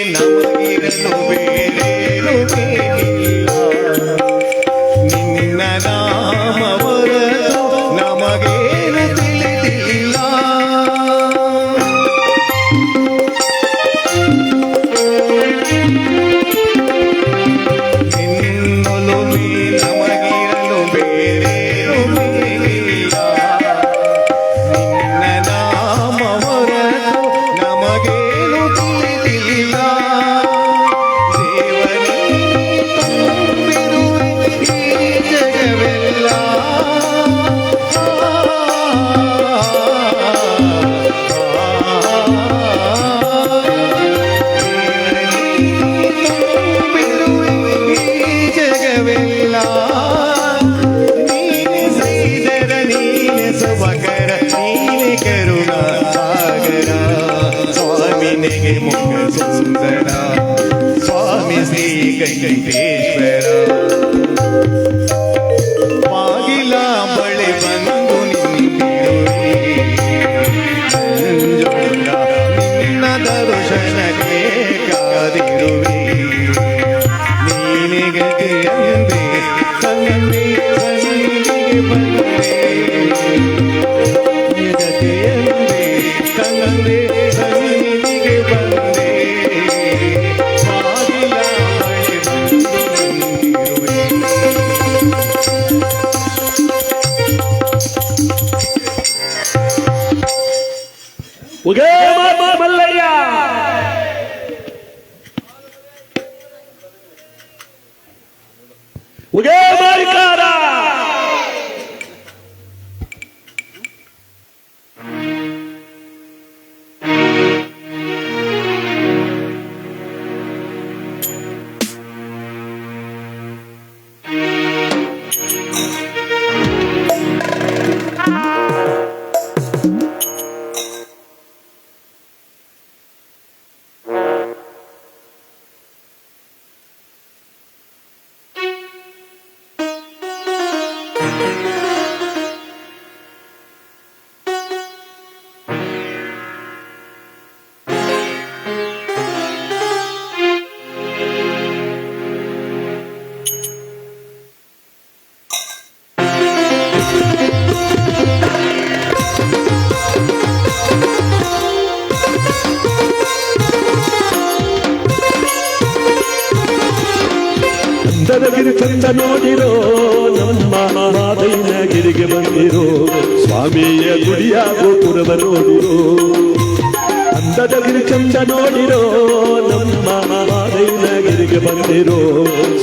ಗಂಗೇಶ್ವರ ಬಾಗಿಲ ಬಳಿ ಬಂದು ನಿಂತಿರುವೆ ಮಂಜುಳ ನಿನ್ನ ದರ್ಶನಕ್ಕೆ ಕಾದಿರುವೆ ನೀನಿಗೆ ಎಂದೆ ಸನ್ನಿಧಿ ಸನ್ನಿಧಿಗೆ ಬಂದೆ ನಿನಗೆ ಎಂದೆ ಸನ್ನಿಧಿ ಸನ್ನಿಧಿಗೆ ಬಂದೆ ಬಾಗಿಲ ಬಳಿ ಬಂದು ನಿಂತಿರುವೆ ಉಗೇ ಮಲ್ಲಯ್ಯ ಉಗೇ ಮಾರಿಕಾರ ಚಂದನಗಿರಿ ಚಂದ ನೋಡಿರೋ ನಮ್ಮ ಮಾದೈನಗಿರಿಗೆ ಬಂದಿರೋ ಸ್ವಾಮಿಯ ಗುಡಿಯ ಗೋಪುರವ ನೋಡಿರೋ ಅಂದದಗಿರಿ ಚಂದ ನೋಡಿರೋ ನಮ್ಮ ಮಾದೈನಗಿರಿಗೆ ಬಂದಿರೋ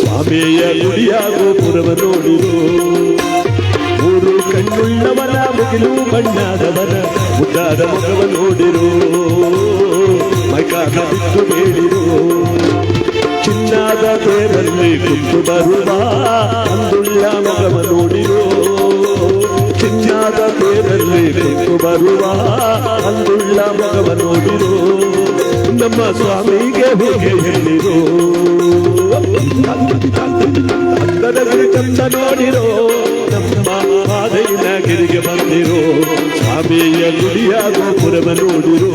ಸ್ವಾಮಿಯ ಗುಡಿಯ ಗೋಪುರವ ನೋಡಿರೋ ಮೂರು ಕಣ್ಣುಳ್ಳವನ ಮುಗಿಲು ಬಣ್ಣದವನ ಮುದ್ದಾದ ಮುಖವ ನೋಡಿರೋ ಮೈಕಾದ ಬಿಟ್ಟು ಬೇಡಿರೋ ಚಿನ್ನದ ತೇರಲ್ಲಿ ಕುತ್ತು ಬರುವ ಅಂದುಳ್ಳ ಮಗವ ನೋಡಿರೋ ಚಿನ್ನದ ತೇರಲ್ಲಿ ಕುತ್ತು ಬರುವ ಅಂದುಳ್ಳ ಮಗವ ನೋಡಿರೋ ನಮ್ಮ ಸ್ವಾಮಿಗೆ ಹೋಗಿ ಹೇಳಿರೋ ಅಂದದಲ್ಲಿ ಚಂದ ನೋಡಿರೋ ನಮ್ಮ ಮಾದೈನಗಿರಿಗೆ ಬಂದಿರೋ ಸ್ವಾಮಿಯ ಗುಡಿಯ ಗೋಪುರವ ನೋಡಿರೋ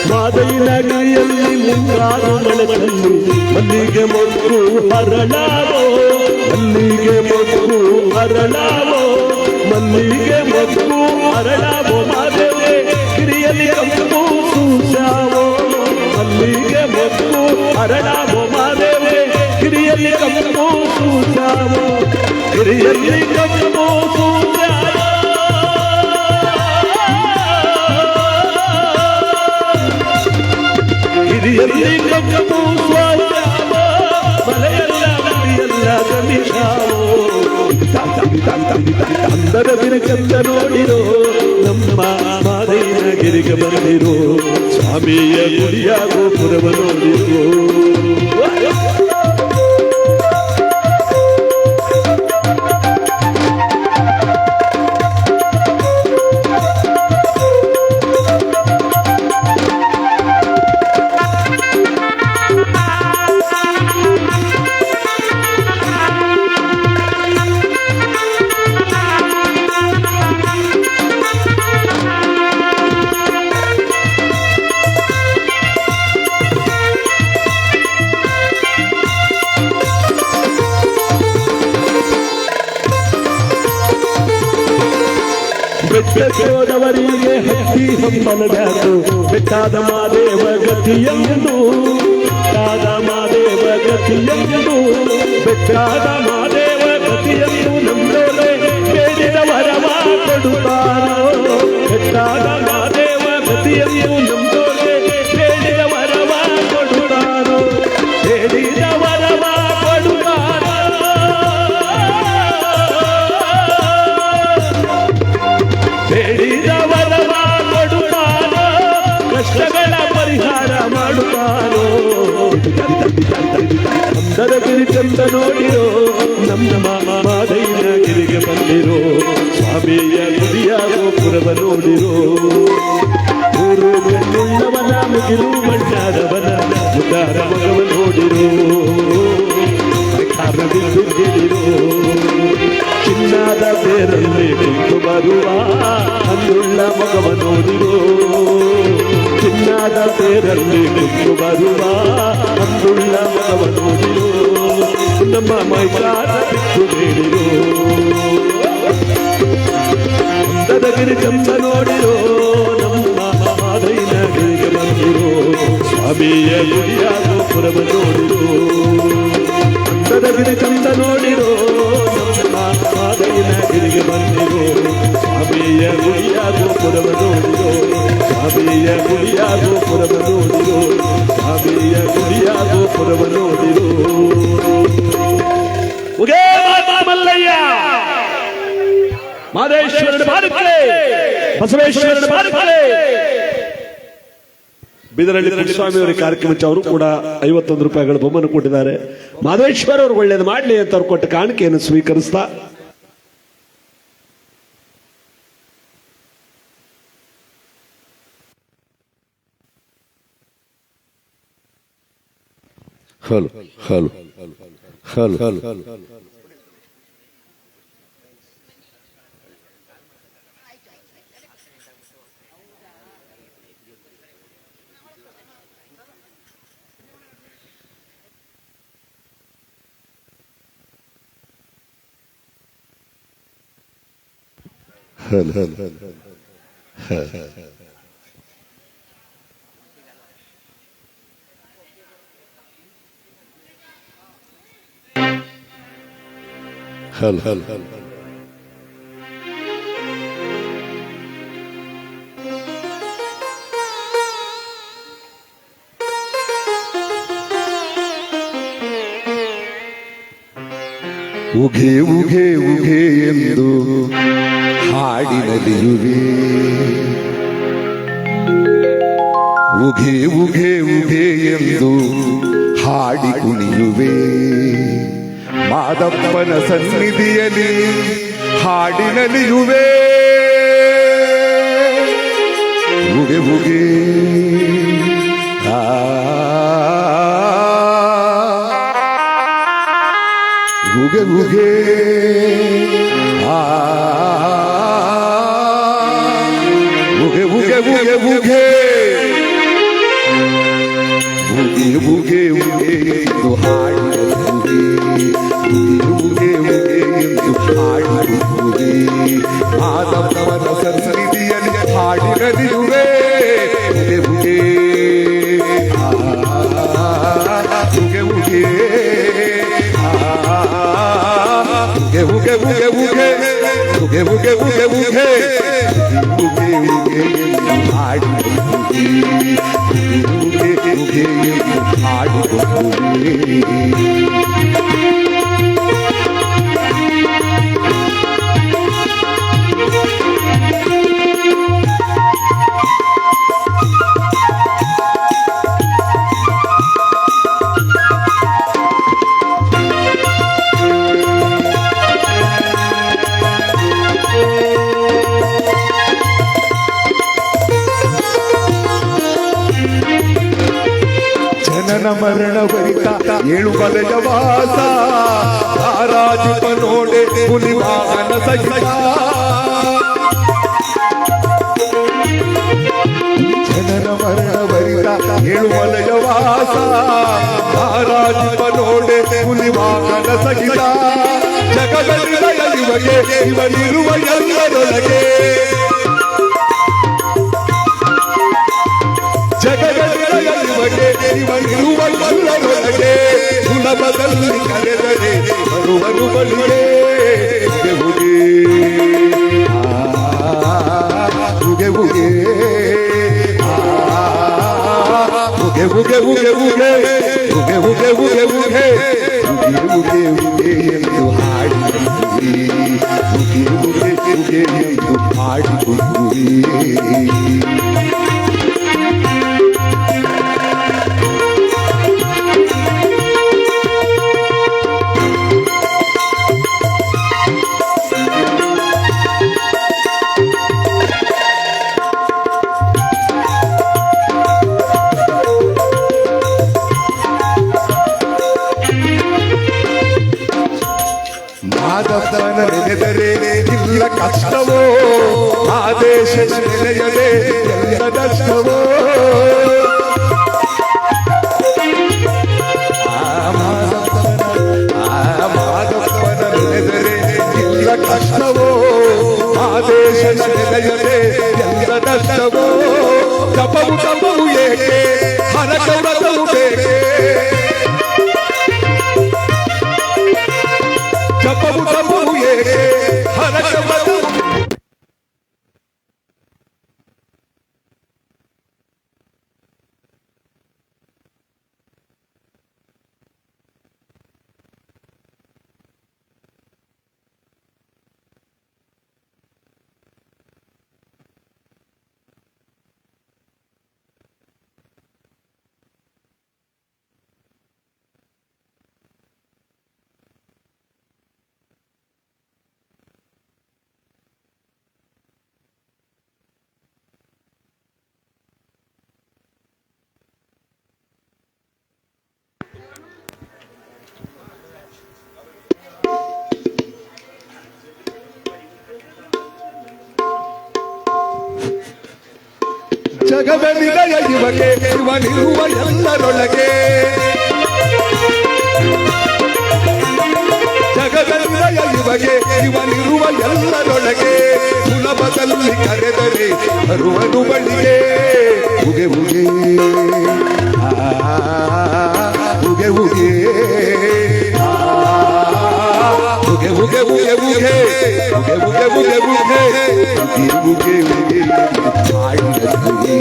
ಮಾದೈನಗಿರಿಯಲ್ಲಿ ಮುಂಗಾರು ಮಳೆಯಲ್ಲಿ ಮಲ್ಲಿಗೆ ಮೊಗ್ಗು ಹರಳಾವೋ ಮಲ್ಲಿಗೆ ಮೊಗ್ಗು ಹರಳಾವೋ ಮಲ್ಲಿಗೆ ಮೊಗ್ಗು ಹರಳಾವೋ ಮಾದೇವೆ ಗಿರಿಯಲ್ಲಿ ಕಂಪು ಸೂಸಾವೋ ಮಲ್ಲಿಗೆ ಮೊಗ್ಗು ಹರಳಾವೋ ಮಾದೇವೆ ಗಿರಿಯಲ್ಲಿ ಕಂಪು ಸೂಸಾವೋ ಗಿರಿಯಲ್ಲಿ ಕಂಪು ಸೂಸಾವೋ ಗಿರಿಯಲ್ಲಿ ಕಂಪು ಸ್ವಾಸಾವೋ ಮಲೆಯಲ್ಲ ಮಲೆಯಲ್ಲ ಗಮಿಷಾವೋ ಅಂದರದಿನ ಚಂದ ನೋಡಿರೋ ನಮ್ಮ ಮಾದೈನಗಿರಿಗೆ ಬಂದಿರೋ ಸ್ವಾಮಿಯ ಗುಡಿಯ ಗೋಪುರವ ನೋಡಿರೋ ಬೆಟ್ಟದವರಿಗೆ ಹತ್ತಿ ಹಂಬಲಬ್ಯಾತು ಬೆಟ್ಟಾದ ಮಾದೇವ ಗತಿಯೆಂದು ಬೆಟ್ಟಾದ ಮಾದೇವ ಗತಿಯೆಂದು ಬೆಟ್ಟಾದ ಮಾದೇವ ಗತಿಯೆಂದು ನಮ್ಮೊಲೆ ಬೇಡಿದ ವರವ ಕೊಡುತ್ತಾನೋ ಬೆಟ್ಟಾದ ಮಾದೇವ ಗತಿ ಎಂದು ನಂಬೋರೆ ಬೇಡಿದ ವರವ ಕೊಡುತ್ತಾನೋ ಬೇಡಿದ ವರವ ಕೊಡುತ್ತಾನೋ ಬೇಡಿದ ವರವ ಕೊಡುತ್ತಾನೋ ಕಷ್ಟಗಳ ಪರಿಹಾರ ಮಾಡುತ್ತಾನೋ ಅಂದರಗಿರಿ ಚಂದ ನೋಡಿರೋ ನಮ್ಮ ಮಾದೈನ ಗಿರಿಗೆ ಬಂದಿರೋ ಸ್ವಾಮಿಯ ಗುಡಿಯ ಗೋಪುರವ ನೋಡಿರೋ ಊರು ಬೆನ್ನುಳ್ಳವನ ಮುಗಿಲು ಮಣ್ಣಾದವನ ಮುದ್ದಾರ ಮಗವ ನೋಡಿರೋ ಕಾರಣದಿಂದ ಗೆದಿರೋ ಚಿನ್ನದ ಬೇರಲ್ಲಿ ನಿಂತು ಬರುವ ಅಂದುಳ್ಳ ಮಗವ ನೋಡಿರೋ ಚಿನ್ನದ ಬೇರಲ್ಲಿ ನಿಂತು ಬರುವ ಅಂದುಳ್ಳ ಮಗವ ನೋಡಿರೋ ನಮ್ಮ ಮೈಕಾರ ಬಿಟ್ಟು ಬೇಡಿರೋ ಅಂದರಗಿರಿ ಚಂದ ನೋಡಿರೋ ನಮ್ಮ ಮಾದೈನ ಗಿರಿಗೆ ಬಂದಿರೋ ಸ್ವಾಮಿಯ ಗುಡಿಯ ಗೋಪುರವ ನೋಡಿರೋ ಅಂದರಗಿರಿ ಚಂದ ನೋಡಿರೋ ನಮ್ಮ ಮಾದೈನ ಗಿರಿಗೆ ಬಂದಿರೋ ಸ್ವಾಮಿಯ ಗುಡಿಯ ಗೋಪುರವ ನೋಡಿರೋ ಸ್ವಾಮಿಯ ಗುಡಿಯ ಗೋಪುರವ ನೋಡಿರೋ ಸ್ವಾಮಿಯ ಗುಡಿಯ ಗೋಪುರವ ನೋಡಿರೋ ಉಗೇ ಮಾತಾ ಮಲ್ಲಯ್ಯ ಮಾದೇಶ್ವರನ ಬಾರುತ್ತಲೇ ಬಸವೇಶ್ವರನ ಬಾರುತ್ತಲೇ ಬೀದರಳ್ಳಿ ಪುಟ್ಟಸ್ವಾಮಿ ಅವರ ಕಾರ್ಯಕ್ರಮಕ್ಕೆ ಅವರು ಕೂಡ 51 ರೂಪಾಯಿಗಳ ಬಹುಮಾನ ಕೊಟ್ಟಿದ್ದಾರೆ. ಮಾದೇಶ್ವರ ಅವರು ಒಳ್ಳೇದು ಮಾಡಲಿ ಅಂತ ಅವ್ರು ಕೊಟ್ಟ ಕಾಣಿಕೆಯನ್ನು ಸ್ವೀಕರಿಸ್ತಾ ಹಲೋ ಹಲೋ ಹಲೋ ಹಲೋ ಉಘೆ ಉಘೆ ಉಘೆ ಎಂದು ಹಾಡಿನಲಿಯುವೆ ಉಘೆ ಉಘೆ ಉಘೆ ಎಂದು ಹಾಡಿ ಕುಣಿಯುವೆ ಮಾದಪ್ಪನ ಸನ್ನಿಧಿಯಲ್ಲಿ ಹಾಡಿನಲಿಯುವೆ ಉಗೆ ಉಗೆ ಉಗೆ ಉಗೆ ಉಗೆ ಉಗೆ ಉಗೆ ಉಗೆ ಉಗೆ ಉಗೆ ಉಗೆ ಎಂದು ಹಾಡಿರುವೆ ಉಗೆ ಉಗೆ ಎಂದು ಹಾಡಿರುವೆ ಮಾದಪ್ಪನ ಸನ್ನಿಧಿಯಲ್ಲಿ ಹಾಡಿರಲಿರುವೆ ಉಗೆ ಉಗೆ ಉಗೆ ಉಗೆ ಉಗೆ ಉಗೆ ಉಗೆ ಉಗೆ ಉಗೆ ಉಗೆ ಉಗೆ ಉಗೆ ಉಗೆ ಹಾಡಿರುವೆ ಉಗೆ ಉಗೆ ಹಾಡಿರುವೆ ಜನನ ಮರಣ ವರಿತ ಏಳು ಮಲೆಯ ವಾಸ ರಾಜೀಪ ನೋಡೆ ಹುಲಿವಾಹನ ಸಹಿತ ಜನನ ಮರಣ ವರಿತ ಏಳು ಮಲೆಯ ವಾಸ ರಾಜೀಪ ನೋಡೆ ಹುಲಿವಾಹನ ಸಹಿತ ಜಗದಲ್ಲಿರುವ ಇವಗೆ ಇವನಿರುವ ಎಲ್ಲರೊಳಗೆ ಜಗದಲ್ಲಿರುವಗೆ ಇವನಿರುವ ಎಲ್ಲರೊಳಗೆ ಸುಲಭದಲ್ಲಿ ಕರೆದರೆ ಬರುವನು ಬಳಿಗೆ ಉಗೆ ಉಗೆ ಉಗೆ ಉಗೆ ಉಗೆ ಉಗೆ ಉಗೆ ಉಗೆ ಉಗೆ ಉಗೆ ಉಗೆ ಎಂದು ಹಾಡಿಕೊಂಡುವಿ ಉಗೆ ಉಗೆ ಉಗೆ ಎಂದು ಹಾಡಿಕೊಂಡುವಿ ಮಾದಪ್ಪನ ನೆನೆದರೆ ಇಲ್ಲ ಕಷ್ಟವೋ ಆದೇಶ ನೆನೆಯದೆ ಎಲ್ಲ ನಷ್ಟವೋ ಮಾದಪ್ಪನ ನೆನೆದರೆ ಇಲ್ಲ ಕಷ್ಟವೋ ಆದೇಶ ನೆನೆಯದೆ ಎಲ್ಲ ನಷ್ಟವೋ ಜಪವು ತಪವು ಏಕೆ ಹರಕವತವು ಬೇಕೆ ಜಪವು ತಪವು ಏಕೆ ಹರಕವತವು ಜಗದ ನಿಲಯ ಇವಗೆ ಇವನಿರುವ ಎಲ್ಲರೊಳಗೆ ಜಗದ ನಿಲಯ ಇವಗೆ ಇವನಿರುವ ಎಲ್ಲರೊಳಗೆ ಸುಲಭದಲ್ಲಿ ಕರೆದರೆ ಬರುವನು ಬಳಿಗೆ ಉಗೆ ಉಗೆ ಉಗೆ ಉಗೆ ಉಗೆ ಉಗೆ ಉಗೆ ಉಗೆ ಉಗೆ ಉಗೆ ಉಗೆ ಉಗೆ ಉಗೆ ಹಾಡಿದರುವೆ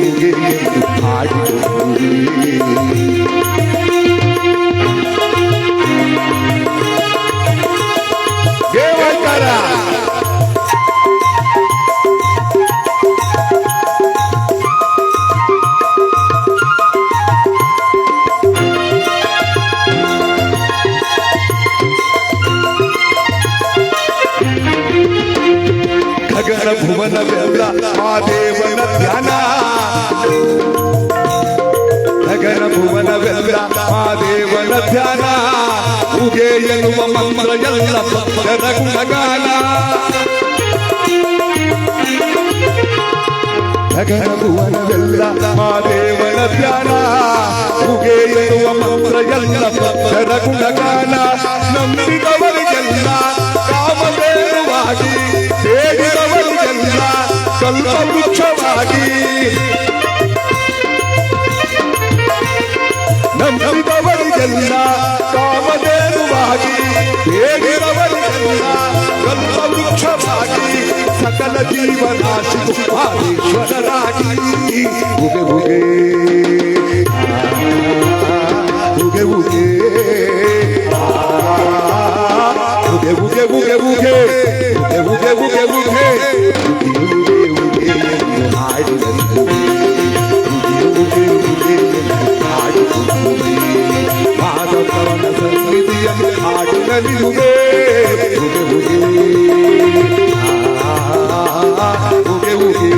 ಉಗೆ ಉಗೆ ಹಾಡಿದರುವೆ ದೇವಕರ ಗಗನ ಭುವನವೆಲ್ಲ ಆ ದೇವನ ಧ್ಯಾನ ಗಗನ ಭುವನವೆಲ್ಲ ಆ ದೇವನ ಧ್ಯಾನ ಉಗೆ ಎನ್ನುವ ಮಂತ್ರ ಎಲ್ಲ ಭಕ್ತರ ಗುಣಗಾನ ಗಗನ ಭುವನವೆಲ್ಲ ಆ ದೇವನ ಧ್ಯಾನ ಉಗೆ ಎನ್ನುವ ಮಂತ್ರ ಎಲ್ಲ ಭಕ್ತರ ಗುಣಗಾನ ನಂಬಿದವರಿಗೆಲ್ಲ ಕಾಮಧೇನುವಾಗಿ ಬೇಡಿದವರಿಗೆಲ್ಲ ಕಲ್ಪ ವೃಕ್ಷವಾಗಿ ನಂಬಿದವರಿಗೆಲ್ಲ ಕಾಮಧೇನುವಾಗಿ ಬೇಡಿದವರಿಗೆಲ್ಲ ಕಲ್ಪ ವೃಕ್ಷವಾಗಿ ಸಕಲ ಜೀವರಾಶಿಗೂ ಆದೀಶ್ವರರಾಗಿ ಉಗೆ ಉಗೆ ಉಗೆ ಉಗೆ ಉಗೆ ಉಗೆ ಉಗೆ ಉಗೆ ಉಗೆ ಉಗೆ ಉಗೆ ಉಗೆ ಎಂದು ಹಾಡಿದಂತೆ ಉಗೆ ಉಗೆ ಎಂದು ಹಾಡಿದಂತೆ ಮಾದಪ್ಪನ ಸನ್ನಿಧಿಯಲ್ಲಿ ಹಾಡಿನಲ್ಲಿರುವೆ ಉಗೆ ಉಗೆ ಉಗೆ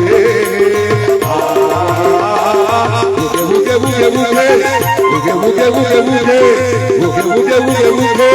ಉಗೆ ಉಗೆ ಉಗೆ ಉಗೆ ಉಗೆ ಉಗೆ ಉಗೆ ಉಗೆ ಉಗೆ ಉಗೆ ಉಗೆ